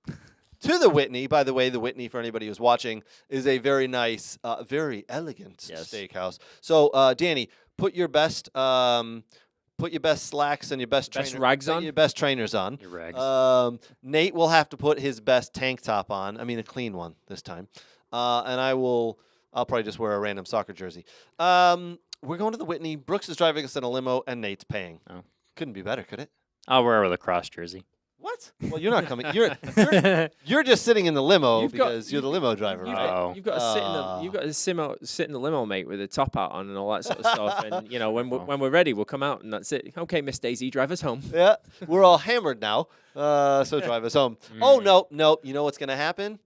to the Whitney. By the way, the Whitney, for anybody who's watching, is a very nice, very elegant steakhouse. So, Danny, put your best slacks and your best
rags on.
Your best trainers on.
Your rags.
Nate will have to put his best tank top on. I mean, a clean one this time. And I'll probably just wear a random soccer jersey. We're going to the Whitney. Brooks is driving us in a limo, and Nate's paying.
Oh.
Couldn't be better, could it?
I'll wear a lacrosse jersey.
What? Well, you're not coming. You're just sitting in the limo because you're the limo driver, right?
Oh.
You've got to sit in the limo, mate, with a top hat on and all that sort of stuff. And when we're ready, we'll come out and that's it. Okay, Miss Daisy, drive us home.
Yeah, we're all hammered now, so drive us home. Oh no! You know what's gonna happen?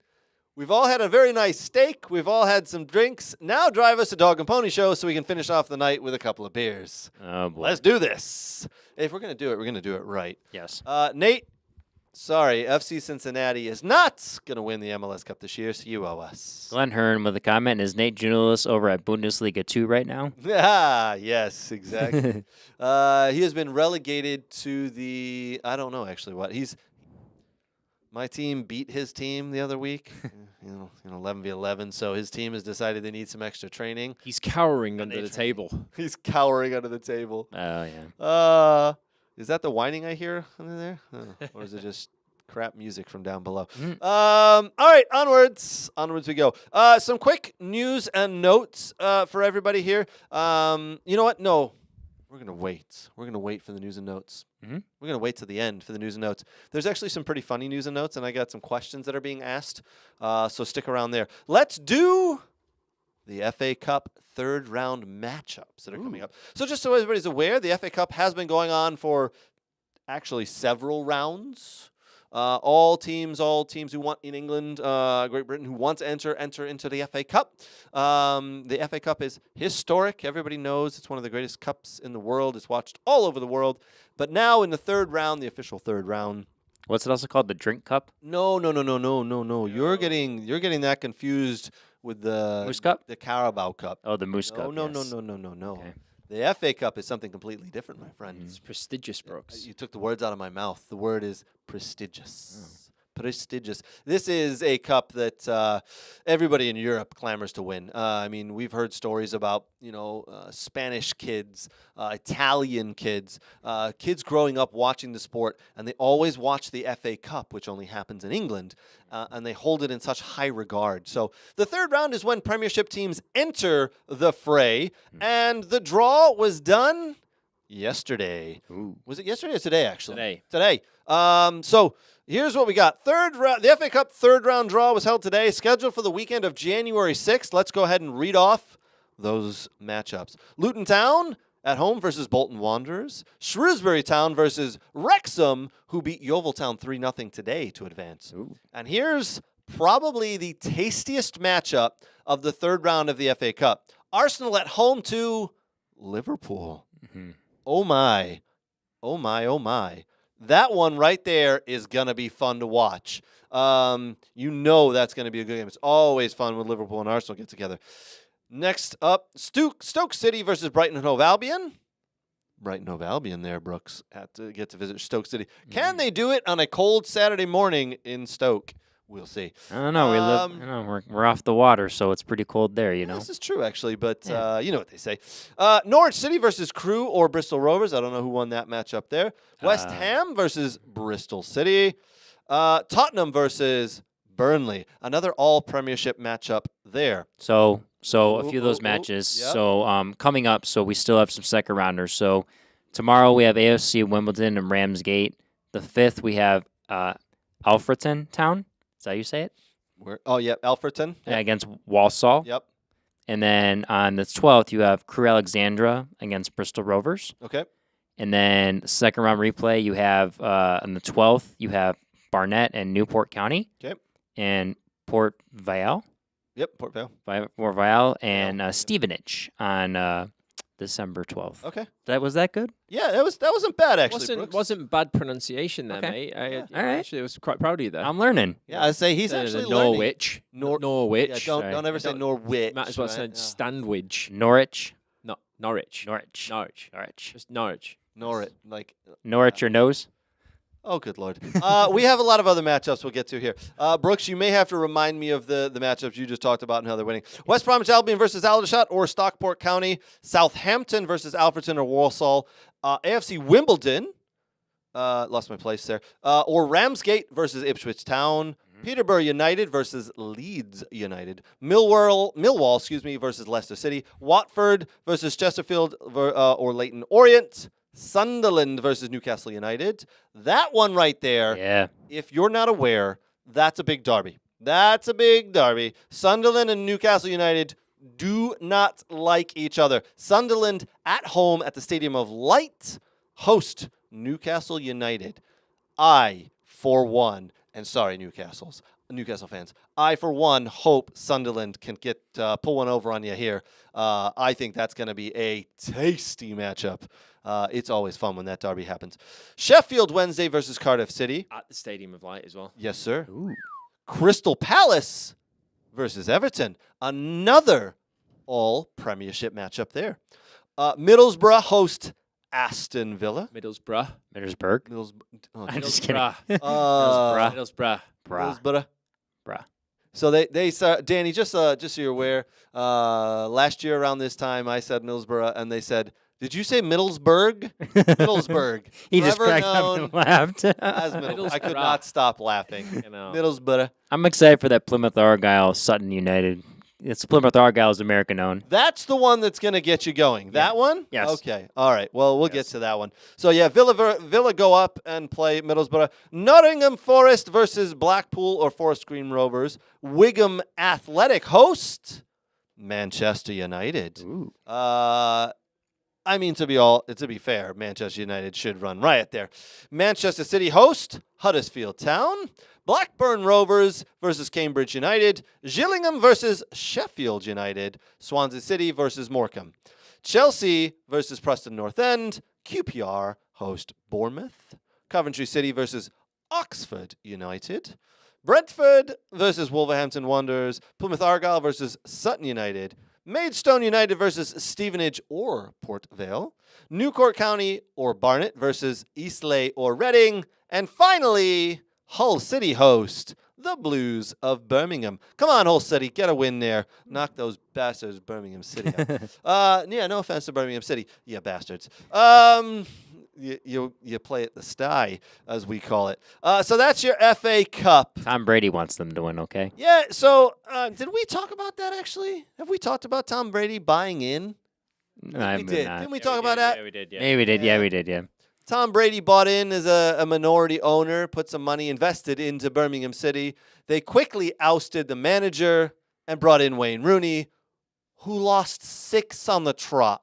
We've all had a very nice steak. We've all had some drinks. Now drive us a dog and pony show so we can finish off the night with a couple of beers.
Oh boy.
Let's do this. If we're gonna do it, we're gonna do it right.
Yes.
Nate. Sorry, FC Cincinnati is not going to win the MLS Cup this year, so you owe us.
Glenn Hearn with a comment. Is Nate Junelis over at Bundesliga 2 right now?
Yes, exactly. He has been relegated to the, I don't know actually what. My team beat his team the other week, 11v11, so his team has decided they need some extra training.
He's cowering under the table.
He's cowering under the table.
Oh, yeah.
Is that the whining I hear under there? Or is it just crap music from down below? All right, onwards. Onwards we go. Some quick news and notes for everybody here. You know what? No, we're going to wait. We're going to wait for the news and notes. We're going to wait to the end for the news and notes. There's actually some pretty funny news and notes, and I got some questions that are being asked. So stick around there. Let's do the FA Cup third round matchups that are coming up. So just so everybody's aware, the FA Cup has been going on for actually several rounds. All teams who want in England, Great Britain, who want to enter into the FA Cup. The FA Cup is historic. Everybody knows it's one of the greatest cups in the world. It's watched all over the world. But now in the third round, the official third round.
What's it also called? The Drink Cup?
No. You're getting that confused with the
Moose Cup?
The Carabao Cup.
Oh, the Moose Cup.
No.
Yes.
No.
Okay.
The FA Cup is something completely different, my friend.
It's prestigious, Brooks.
You took the words out of my mouth. The word is prestigious. Prestigious. This is a cup that everybody in Europe clamors to win. I mean, we've heard stories about, Spanish kids, Italian kids, kids growing up watching the sport, and they always watch the FA Cup, which only happens in England, and they hold it in such high regard. So the third round is when Premiership teams enter the fray, and the draw was done yesterday.
Ooh.
Was it yesterday or today, actually?
Today.
So here's what we got. The FA Cup third round draw was held today, scheduled for the weekend of January 6th. Let's go ahead and read off those matchups. Luton Town at home versus Bolton Wanderers. Shrewsbury Town versus Wrexham, who beat Yeovil Town 3-0 today to advance.
Ooh.
And here's probably the tastiest matchup of the third round of the FA Cup. Arsenal at home to Liverpool.
Mm-hmm.
Oh my. That one right there is going to be fun to watch. That's going to be a good game. It's always fun when Liverpool and Arsenal get together. Next up, Stoke City versus Brighton and Hove Albion. Brighton Hove Albion there, Brooks, had to get to visit Stoke City. Can they do it on a cold Saturday morning in Stoke? We'll see.
I don't know. We're off the water, so it's pretty cold there,
This is true, actually, but you know what they say. Norwich City versus Crewe or Bristol Rovers. I don't know who won that matchup there. West Ham versus Bristol City. Tottenham versus Burnley. Another all-Premiership matchup there.
So a few of those matches.
Yep.
So coming up, so we still have some second rounders. So tomorrow we have AFC Wimbledon and Ramsgate. The 5th we have Alfreton Town. Is that how you say it?
Alfreton.
Yeah, against Walsall.
Yep.
And then on the 12th, you have Crewe Alexandra against Bristol Rovers.
Okay.
And then second round replay, you have on the 12th, you have Barnet and Newport County.
Okay.
And Port Vale.
Yep, Port Vale.
Fort Vale, and Stevenage on December 12th.
Okay.
Was that good?
Yeah, that wasn't bad actually.
Wasn't bad pronunciation there,
Okay.
mate.
Yeah.
All right.
Actually, I was quite proud of you there.
I'm learning.
Yeah, I say he's
The
actually learning.
Norwich.
Nor-
Norwich.
Yeah, don't ever say
Don't-
Norwich.
Might as well say
right? Yeah.
Standwich.
Norwich.
No, Norwich.
Norwich.
Norwich.
Norwich.
Just Norwich.
Norwich, like.
Norwich your nose?
Oh, good lord. We have a lot of other matchups we'll get to here. Brooks, you may have to remind me of the matchups you just talked about and how they're winning. West Bromwich Albion versus Aldershot or Stockport County. Southampton versus Alfreton or Walsall. AFC Wimbledon. Lost my place there. Or Ramsgate versus Ipswich Town. Peterborough United versus Leeds United. Millwall, versus Leicester City. Watford versus Chesterfield or Leyton Orient. Sunderland versus Newcastle United. That one right there,
Yeah.
if you're not aware, that's a big derby. That's a big derby. Sunderland and Newcastle United do not like each other. Sunderland at home at the Stadium of Light host Newcastle United. I, for one, and sorry, Newcastle fans, I, for one, hope Sunderland can pull one over on you here. I think that's going to be a tasty matchup. It's always fun when that derby happens. Sheffield Wednesday versus Cardiff City.
At the Stadium of Light as well.
Yes, sir. Crystal Palace versus Everton. Another all-premiership matchup there. Middlesbrough host Aston Villa.
Middlesbrough.
I'm just kidding.
Middlesbrough. Middlesbrough.
Middlesbrough.
Bruh.
So they Danny, just so you're aware, last year around this time I said Middlesbrough and they said, "Did you say Middlesbrough?" Middlesbrough.
He just
Forever
cracked up
known
and laughed.
as Middlesbrough. I could not stop laughing.
You know.
Middlesbrough.
I'm excited for that Plymouth Argyle Sutton United. It's Plymouth Argyle is American owned.
That's the one that's going to get you going. That one?
Yes.
Okay. All right. Well, we'll get to that one. So, yeah, Villa go up and play Middlesbrough. Nottingham Forest versus Blackpool or Forest Green Rovers. Wigan Athletic host Manchester United.
Ooh.
I mean, to be fair, Manchester United should run riot there. Manchester City host Huddersfield Town. Blackburn Rovers versus Cambridge United. Gillingham versus Sheffield United. Swansea City versus Morecambe. Chelsea versus Preston North End. QPR host Bournemouth. Coventry City versus Oxford United. Brentford versus Wolverhampton Wanderers. Plymouth Argyle versus Sutton United. Maidstone United versus Stevenage or Port Vale. Newcourt County or Barnet versus Eastleigh or Reading. And finally, Hull City host the Blues of Birmingham. Come on, Hull City, get a win there. Knock those bastards Birmingham City out. Yeah, no offense to Birmingham City, you bastards. You play at the sty, as we call it. So that's your FA Cup.
Tom Brady wants them to win, okay?
Yeah, so did we talk about that, actually? Have we talked about Tom Brady buying in? We did. Didn't we talk about that?
Yeah, we did. Yeah.
Maybe we did. Yeah, we did. Yeah.
Tom Brady bought in as a minority owner, put some money invested into Birmingham City. They quickly ousted the manager and brought in Wayne Rooney, who lost 6 on the trot.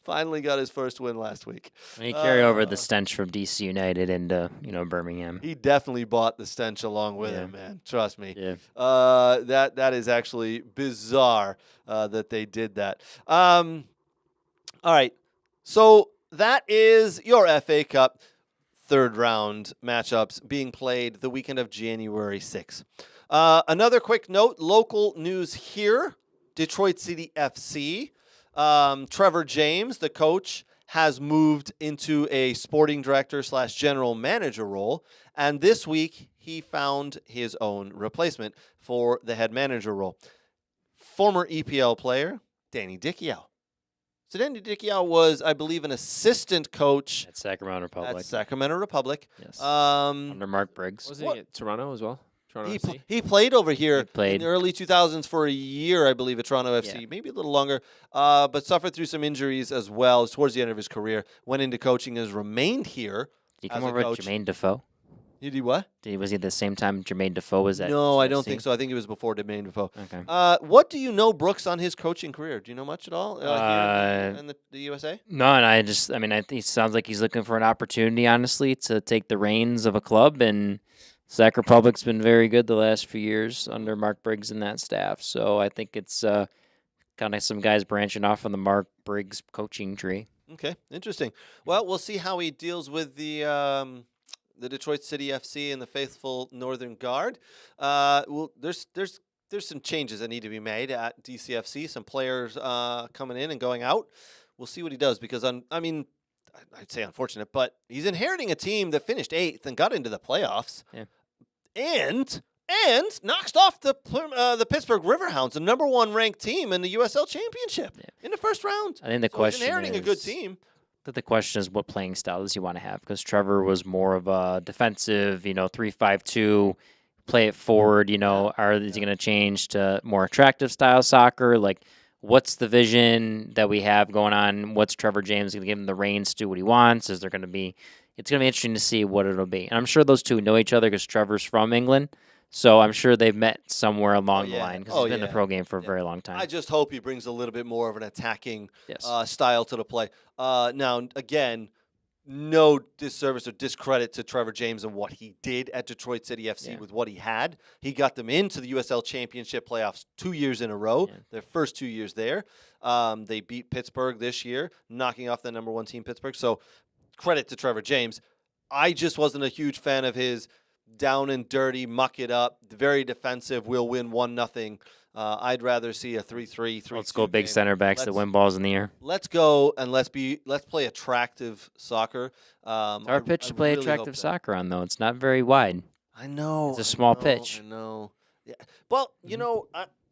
Finally got his first win last week.
And he carry over the stench from DC United into Birmingham.
He definitely bought the stench along with
Yeah.
him, man. Trust me.
Yeah.
That is actually bizarre that they did that. All right. So that is your FA Cup third round matchups being played the weekend of January 6th. Another quick note, local news here, Detroit City FC. Trevor James, the coach, has moved into a sporting director / general manager role. And this week, he found his own replacement for the head manager role. Former EPL player, Danny Dichiau. So Danny Dichiau was, I believe, an assistant coach
At Sacramento Republic.
at Sacramento Republic.
Yes.
Um,
Under Mark Briggs.
Wasn't he at Toronto as well? Toronto
he,
FC?
he played over here
He played.
in the early 2000s for a year, I believe, at Toronto FC.
Yeah.
Maybe a little longer, but suffered through some injuries as well towards the end of his career. Went into coaching and has remained here.
Did he
as
come
a
over with
coach.
Jermaine Defoe?
You do what?
Was he at the same time Jermaine Defoe was at
No, I don't
TFC?
think so. I think it was before Jermaine Defoe.
Okay.
What do you know, Brooks, on his coaching career? Do you know much at all here in the USA?
No, and I think it sounds like he's looking for an opportunity, honestly, to take the reins of a club and Sac Republic's been very good the last few years under Mark Briggs and that staff. So I think it's kind of some guys branching off on the Mark Briggs coaching tree.
Okay, interesting. Well, we'll see how he deals with the Detroit City FC and the faithful Northern Guard. Well, there's some changes that need to be made at DCFC. Some players coming in and going out. We'll see what he does because I'd say unfortunate, but he's inheriting a team that finished 8th and got into the playoffs, and knocked off the Pittsburgh Riverhounds, the number 1 ranked team in the USL Championship in the first round.
I think the question
he's inheriting
is,
a good team.
The question is what playing style does he want to have? Because Trevor was more of a defensive, 3-5-2, play it forward. Is he going to change to more attractive style soccer? Like, what's the vision that we have going on? What's Trevor James going to give him the reins to do what he wants? Is there going to be? It's going to be interesting to see what it'll be. And I'm sure those two know each other because Trevor's from England. So I'm sure they've met somewhere along the line because he's been in the pro game for a very long time.
I just hope he brings a little bit more of an attacking style to the play. Now, again, no disservice or discredit to Trevor James and what he did at Detroit City FC with what he had. He got them into the USL Championship playoffs 2 years in a row, their first 2 years there. They beat Pittsburgh this year, knocking off the number 1 team, Pittsburgh. So credit to Trevor James. I just wasn't a huge fan of his down and dirty, muck it up, very defensive, we'll win 1-0. I'd rather see a 3-3, 3-2.
Let's go big center backs that win balls in the air.
Let's go and let's play attractive soccer.
Our pitch to play attractive soccer on, though. It's not very wide.
I know.
It's a small pitch.
I know. Yeah. Well,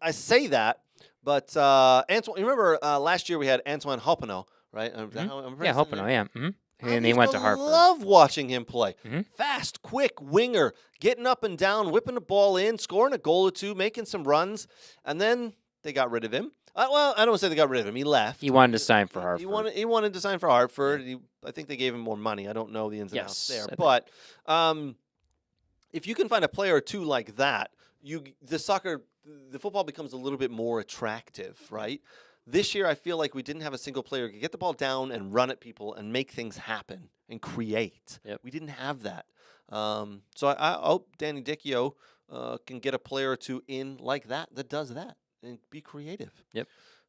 I say that, but Antoine, you remember last year we had Antoine Hoppeneau, right?
Hoppeneau, yeah. Mm-hmm. And he went to Hartford.
I love watching him play. Fast, quick, winger, getting up and down, whipping the ball in, scoring a goal or two, making some runs, and then they got rid of him. Well, I don't want to say they got rid of him. He left.
He wanted to sign for Hartford.
He wanted to sign for Hartford. I think they gave him more money. I don't know the ins and outs there. But if you can find a player or two like that, the football becomes a little bit more attractive, right? This year, I feel like we didn't have a single player who could get the ball down and run at people and make things happen and create. We didn't have that. So I hope Danny Dichio can get a player or two in like that does that and be creative.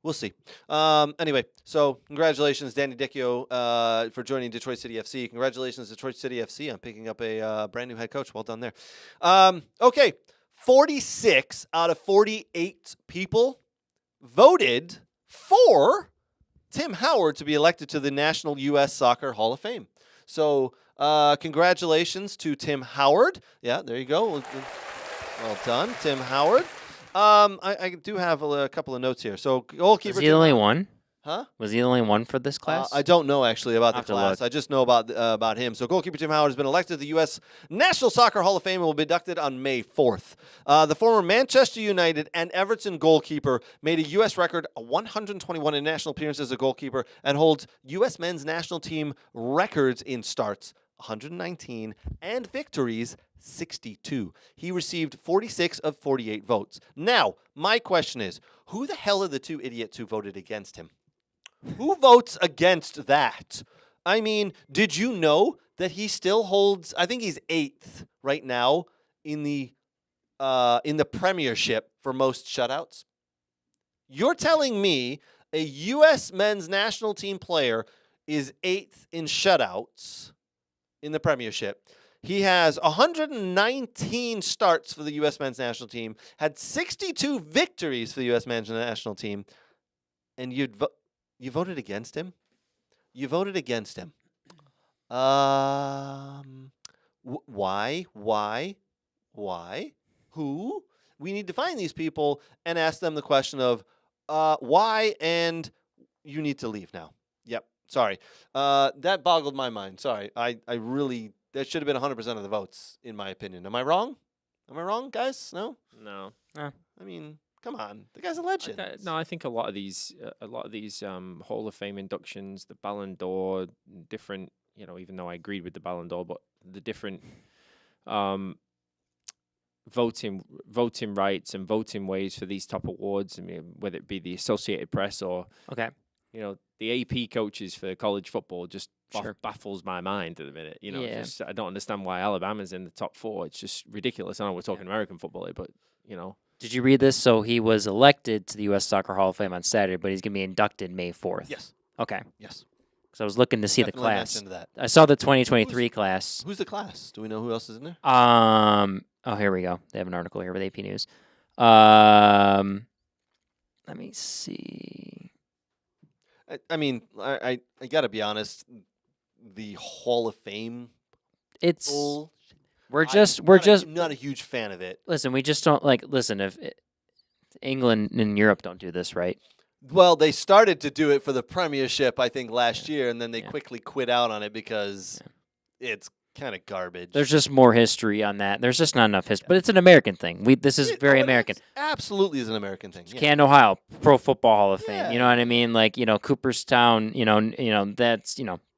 We'll see. Anyway, so congratulations, Danny Dichio, for joining Detroit City FC. Congratulations, Detroit City FC, on picking up a brand new head coach. Well done there. Okay, 46 out of 48 people voted for Tim Howard to be elected to the National U.S. Soccer Hall of Fame. So congratulations to Tim Howard. Yeah, there you go. Well done, Tim Howard. I do have a couple of notes here. So goalkeeper.
Was he the only one?
Huh?
Was he the only one for this class?
I don't know actually about the class. I just know about him. So goalkeeper Tim Howard has been elected to the U.S. National Soccer Hall of Fame and will be inducted on May 4th. The former Manchester United and Everton goalkeeper made a U.S. record 121 in national appearances as a goalkeeper and holds U.S. men's national team records in starts 119 and victories 62. He received 46 of 48 votes. Now, my question is, who the hell are the two idiots who voted against him? Who votes against that? I mean, did you know that he still holds, I think he's 8th right now in the Premiership for most shutouts? You're telling me a U.S. men's national team player is 8th in shutouts in the Premiership. He has 119 starts for the U.S. men's national team, had 62 victories for the U.S. men's national team, and you voted against him? You voted against him. Why? Who? We need to find these people and ask them the question of why, and you need to leave now. Yep. Sorry. That boggled my mind. Sorry. I really, that should have been 100% of the votes, in my opinion. Am I wrong? Am I wrong, guys? No?
No.
I mean, come on. The guy's a legend.
I think a lot of these Hall of Fame inductions, the Ballon d'Or, different, even though I agreed with the Ballon d'Or, but the different voting rights and voting ways for these top awards, I mean, whether it be the Associated Press or the AP coaches for college football just
Sure.
baffles my mind at the minute.
Yeah.
I don't understand why Alabama's in the top 4. It's just ridiculous. I know we're talking American football here, but
Did you read this? So he was elected to the U.S. Soccer Hall of Fame on Saturday, but he's going to be inducted May 4th.
Yes.
Okay.
Yes.
Because I was looking to see the
Definitely
class.
mentioned that.
I saw the 2023 class.
Who's the class? Do we know who else is in there?
Oh, here we go. They have an article here with AP News. Let me see.
I mean, I got to be honest. The Hall of Fame.
It's
Bull.
we're
I'm
just
not a huge fan of it.
listen. We just don't listen. If England and Europe don't do this right,
Well, they started to do it for the Premiership, I think, last year, and then they
Yeah.
quickly quit out on it because it's kind of garbage.
there's just more history on that. There's just not enough history. But it's an American thing. This is very American.
Absolutely is an American thing. Yeah.
Canton, Ohio, Pro Football Hall of Fame.
Yeah.
You know what I mean? Like, Cooperstown,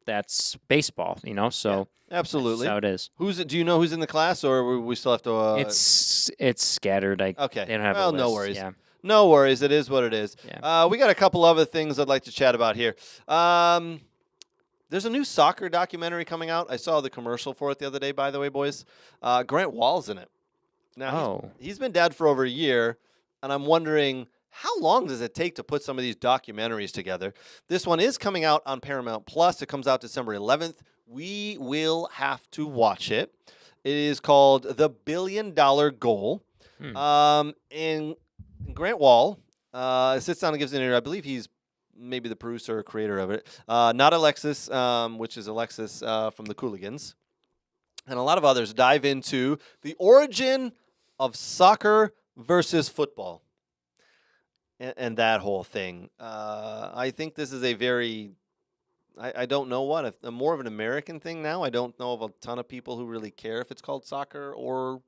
that's baseball, so
Absolutely.
that's how it is.
Do you know who's in the class, or we still have to?
It's scattered.
Okay.
They don't have
Well,
a list.
no worries.
Yeah.
No worries. It is what it is.
Yeah.
We got a couple other things I'd like to chat about here. There's a new soccer documentary coming out. I saw the commercial for it the other day, by the way, boys. Grant Wall's in it. Now, he's been dead for over a year, and I'm wondering, how long does it take to put some of these documentaries together? This one is coming out on Paramount Plus. It comes out December 11th. We will have to watch it. It is called The $1 Billion Goal. And Grant Wall sits down and gives an interview. I believe he's maybe the producer or creator of it. Not Alexis, which is Alexis from the Cooligans. And a lot of others dive into the origin of soccer versus football and that whole thing. I think this is a very, I don't know what, more of an American thing now. I don't know of a ton of people who really care if it's called soccer or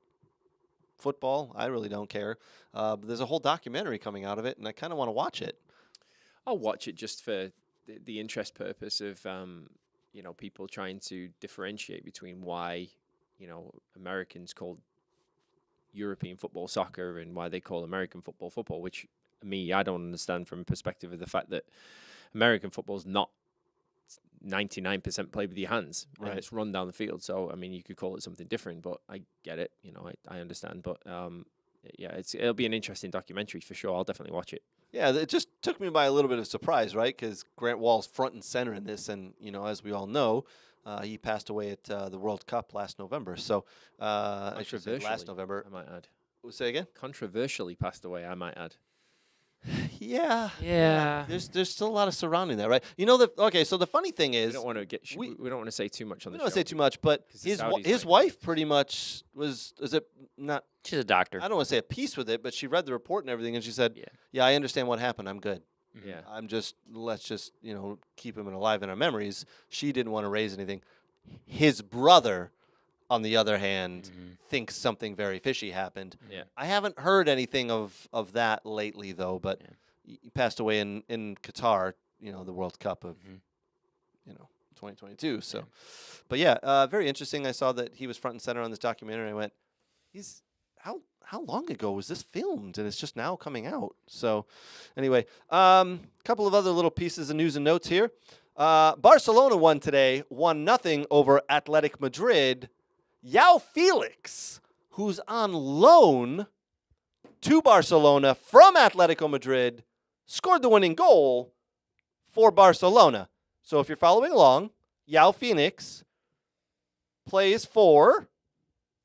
football. I really don't care. But there's a whole documentary coming out of it, and I kind of want to watch it.
I'll watch it just for the interest purpose of people trying to differentiate between why Americans call European football soccer and why they call American football, which I don't understand from a perspective of the fact that American football is not 99% played with your hands, right? And it's run down the field. So I mean, you could call it something different, but I get it. I understand. But it'll be an interesting documentary for sure. I'll definitely watch it.
Yeah, it just took me by a little bit of surprise, right? Because Grant Wall's front and center in this, and as we all know, he passed away at the World Cup last November. So I should say last November.
I might add.
Say again?
Controversially passed away, I might add.
Yeah.
Yeah.
There's still a lot of surrounding that, right? Okay, so the funny thing is,
We don't want to get. We don't want to say too much on
we
the
don't
show.
say too much, but
'Cause the
his
Saudis might-
wife pretty much is it not?
She's a doctor.
I don't want to say at peace with it, but she read the report and everything, and she said, "Yeah, I understand what happened. I'm good.
Yeah.
Let's just keep him alive in our memories." She didn't want to raise anything. His brother, on the other hand, thinks something very fishy happened.
Yeah.
I haven't heard anything of that lately, though. But he passed away in Qatar, the World Cup of 2022. So, but yeah, very interesting. I saw that he was front and center on this documentary. I went, how long ago was this filmed? And it's just now coming out. So, anyway, couple of other little pieces of news and notes here. Barcelona won today, 1-0 over Athletic Madrid. João Felix, who's on loan to Barcelona from Atletico Madrid, scored the winning goal for Barcelona. So if you're following along, João Felix plays for,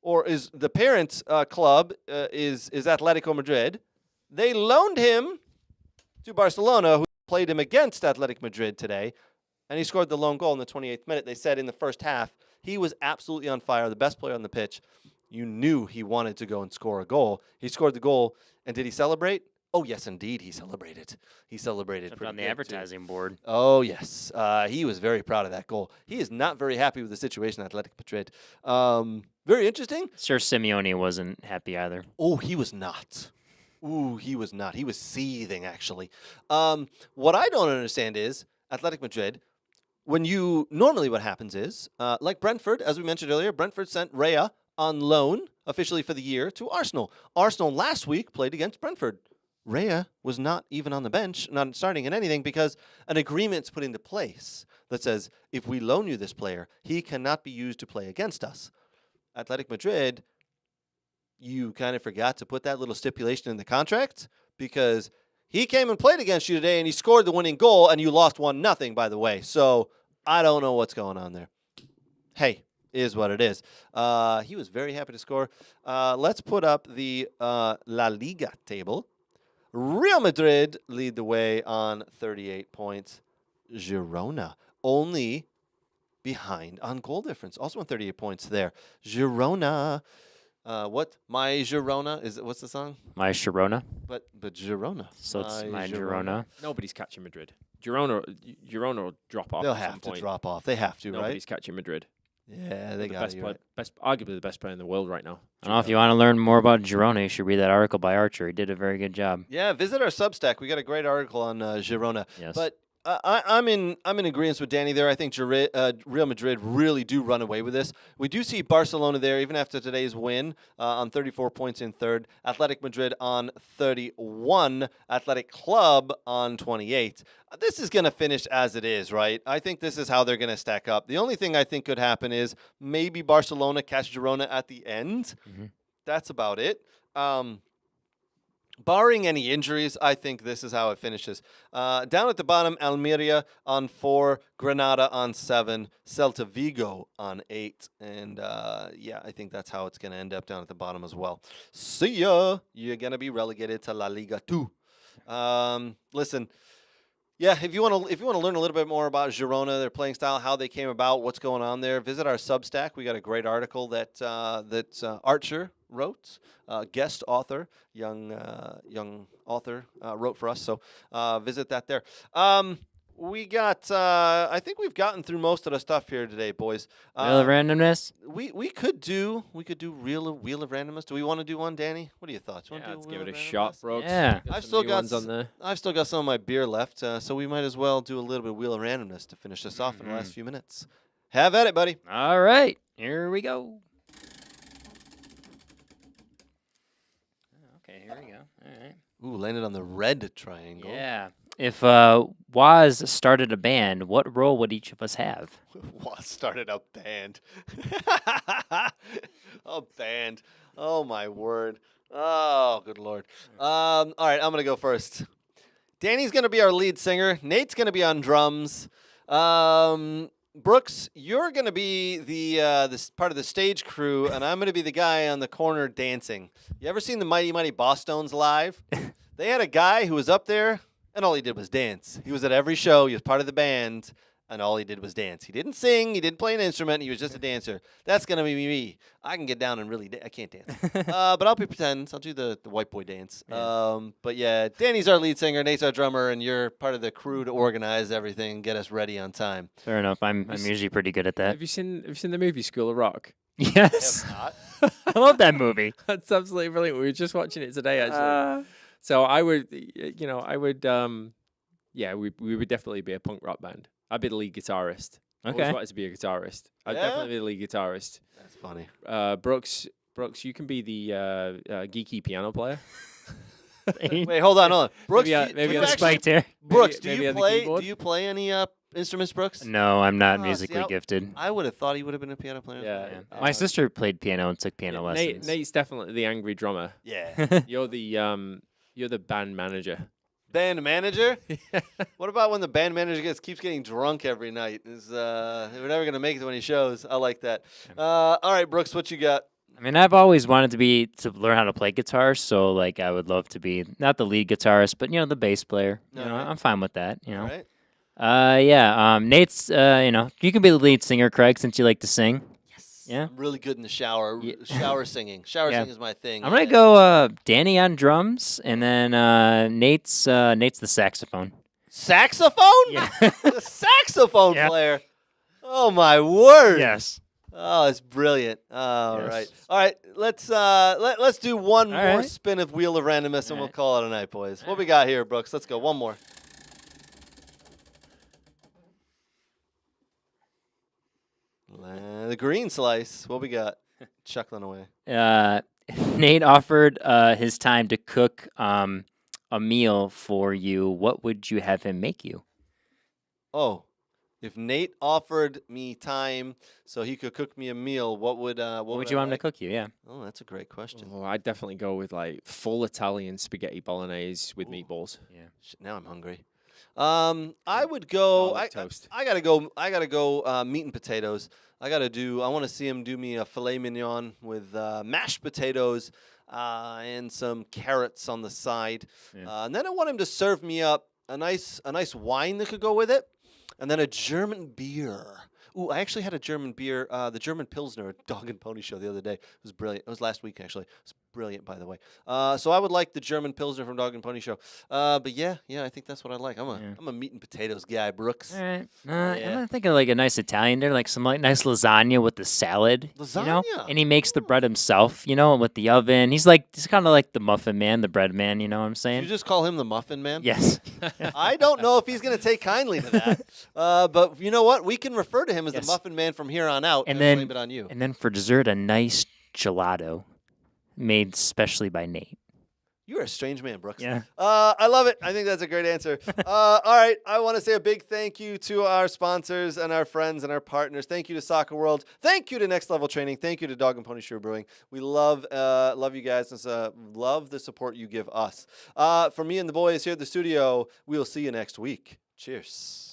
or is the parent club is Atletico Madrid. They loaned him to Barcelona, who played him against Athletic Madrid today, and he scored the lone goal in the 28th minute. They said in the first half he was absolutely on fire, the best player on the pitch. You knew he wanted to go and score a goal. He scored the goal, and did he celebrate? Oh, yes, indeed, he celebrated. He celebrated
Jumped
pretty
on the
good,
advertising board.
Oh, yes. He was very proud of that goal. He is not very happy with the situation at Athletic Madrid. Very interesting.
Sure, Simeone wasn't happy either.
Oh, he was not. Ooh, he was not. He was seething, actually. What I don't understand is, Athletic Madrid, normally what happens is, like Brentford, as we mentioned earlier, Brentford sent Raya on loan, officially for the year, to Arsenal. Arsenal last week played against Brentford. Rhea was not even on the bench, not starting in anything, because an agreement's put into place that says if we loan you this player, he cannot be used to play against us. Athletic Madrid, you kind of forgot to put that little stipulation in the contract because he came and played against you today and he scored the winning goal and you lost 1-0, by the way. So I don't know what's going on there. Hey, is what it is. He was very happy to score. Let's put up the La Liga table. Real Madrid lead the way on 38 points. Girona only behind on goal difference, also on 38 points there. Girona, what? My Girona is it? What's the song?
My Sharona.
But Girona.
So it's my Girona.
Nobody's catching Madrid. Girona will drop off.
They'll
at some
have to
point.
drop off. They have to,
Nobody's
right?
catching Madrid.
Yeah, they
The
got it.
arguably the best player in the world right now.
I don't know if you want to learn more about Girona, you should read that article by Archer. He did a very good job.
Yeah, visit our Substack. We got a great article on Girona.
Yes.
But I'm in agreement with Danny there. I think Real Madrid really do run away with this. We do see Barcelona there, even after today's win, on 34 points in third. Athletic Madrid on 31. Athletic Club on 28. This is going to finish as it is, right? I think this is how they're going to stack up. The only thing I think could happen is maybe Barcelona catch Girona at the end.
Mm-hmm.
That's about it. Barring any injuries, I think this is how it finishes. Down at the bottom, Almeria on 4, Granada on 7, Celta Vigo on 8. And, I think that's how it's going to end up down at the bottom as well. See ya! You're going to be relegated to La Liga 2. Listen, if you want to learn a little bit more about Girona, their playing style, how they came about, what's going on there, visit our Substack. We got a great article that Archer wrote, guest author, young author wrote for us. So visit that there. We got. I think we've gotten through most of the stuff here today, boys.
Wheel of randomness?
We could do wheel of randomness. Do we want to do one, Danny? What are your thoughts?
Yeah, let's give it a shot, bro.
Yeah.
I've
some
still
new
got
ones on there.
I've still got some of my beer left, so we might as well do a little bit of wheel of randomness to finish this off in the last few minutes. Have at it, buddy.
All right. Here we go. Okay, here we go. All right.
Ooh, landed on the red triangle.
Yeah. If Waz started a band, what role would each of us have?
What started a band? A band. Oh my word. Oh, good lord. All right, I'm gonna go first. Danny's gonna be our lead singer. Nate's gonna be on drums. Brooks, you're gonna be the this part of the stage crew, and I'm gonna be the guy on the corner dancing. You ever seen the Mighty Mighty Bosstones live? They had a guy who was up there, and all he did was dance. He was at every show. He was part of the band, and all he did was dance. He didn't sing. He didn't play an instrument. He was just a dancer. That's going to be me. I can get down and really I can't dance. But I'll pretend. I'll do the white boy dance.
Yeah.
But yeah, Danny's our lead singer. Nate's our drummer, and you're part of the crew to organize everything and get us ready on time.
Fair enough. I'm usually pretty good at that.
Have you seen the movie School of Rock?
Yes.
Not.
I love that movie.
That's absolutely brilliant. We were just watching it today, actually. So I would, we would definitely be a punk rock band. I'd be the lead guitarist. I always
Okay.
wanted to be a guitarist. I'd
Yeah?
definitely be the lead guitarist.
That's funny.
Brooks, you can be the geeky piano player.
Wait, hold on. Brooks,
Maybe
do you
on the
actually-
Spiked here.
Brooks,
maybe
do
on the
you
keyboard?
play any instruments, Brooks?
No, I'm not
Oh,
musically
see,
gifted.
I would have thought he would have been a piano player.
Yeah.
Yeah. My sister played piano and took piano lessons.
Nate's definitely the angry drummer.
Yeah.
You're the band manager.
Band manager? What about when the band manager keeps getting drunk every night? We're never gonna make it when he shows. I like that. All right, Brooks, what you got?
I mean, I've always wanted to learn how to play guitar, so like I would love to be not the lead guitarist, but the bass player.
Alright.
I'm fine with that.
All right.
Nate's. You can be the lead singer, Craig, since you like to sing. Yeah.
I'm really good in the shower.
Yeah.
Shower singing. Shower
Yeah.
singing is my thing.
I'm gonna go Danny on drums, and then Nate's the saxophone.
Saxophone?
Yeah.
The saxophone
Yeah.
player. Oh my word.
Yes.
Oh, it's brilliant. All
Yes.
right. All right. Let's do one
All
more
right.
spin of Wheel of Randomness, and
All
we'll
right.
call it a night, boys. What we got here, Brooks? Let's go. One more. The green slice. What we got? Chuckling away.
Nate offered his time to cook a meal for you, what would you have him make you?
Oh, if Nate offered me time so he could cook me a meal, what would
What would
I
you want him to
like?
cook you? Yeah.
Oh, that's a great question.
Oh, I'd definitely go with like full Italian spaghetti bolognese with meatballs.
Yeah.
Shit, now I'm hungry. I would go.
Garlic toast.
I gotta go. I gotta go. Meat and potatoes. I want to see him do me a filet mignon with mashed potatoes and some carrots on the side.
Yeah.
And then I want him to serve me up a nice wine that could go with it, and then a German beer. Ooh, I actually had a German beer, the German Pilsner at Dog and Pony Show the other day. It was brilliant. It was last week, actually. It was brilliant, by the way. So I would like the German Pilsner from Dog and Pony Show. But yeah, I think that's what I like. I'm a meat and potatoes guy, Brooks.
All right.
Yeah.
I'm thinking like a nice Italian dinner, like some like nice lasagna with the salad. You know?
Lasagna?
And he makes the bread himself, you know, with the oven. He's kind of like the muffin man, the bread man. You know what I'm
You
saying?
just call him the Muffin Man?
Yes.
I don't know if he's going to take kindly to that. But you know what? We can refer to him as
Yes.
the Muffin Man from here on out
And
and
then-
blame it on you.
And then for dessert, a nice gelato made specially by Nate.
You're a strange man, Brooks.
Yeah.
I love it. I think that's a great answer. All right. I want to say a big thank you to our sponsors and our friends and our partners. Thank you to Soccer World. Thank you to Next Level Training. Thank you to Dog and Pony Show Brewing. We love you guys. Love the support you give us. For me and the boys here at the studio, we'll see you next week. Cheers.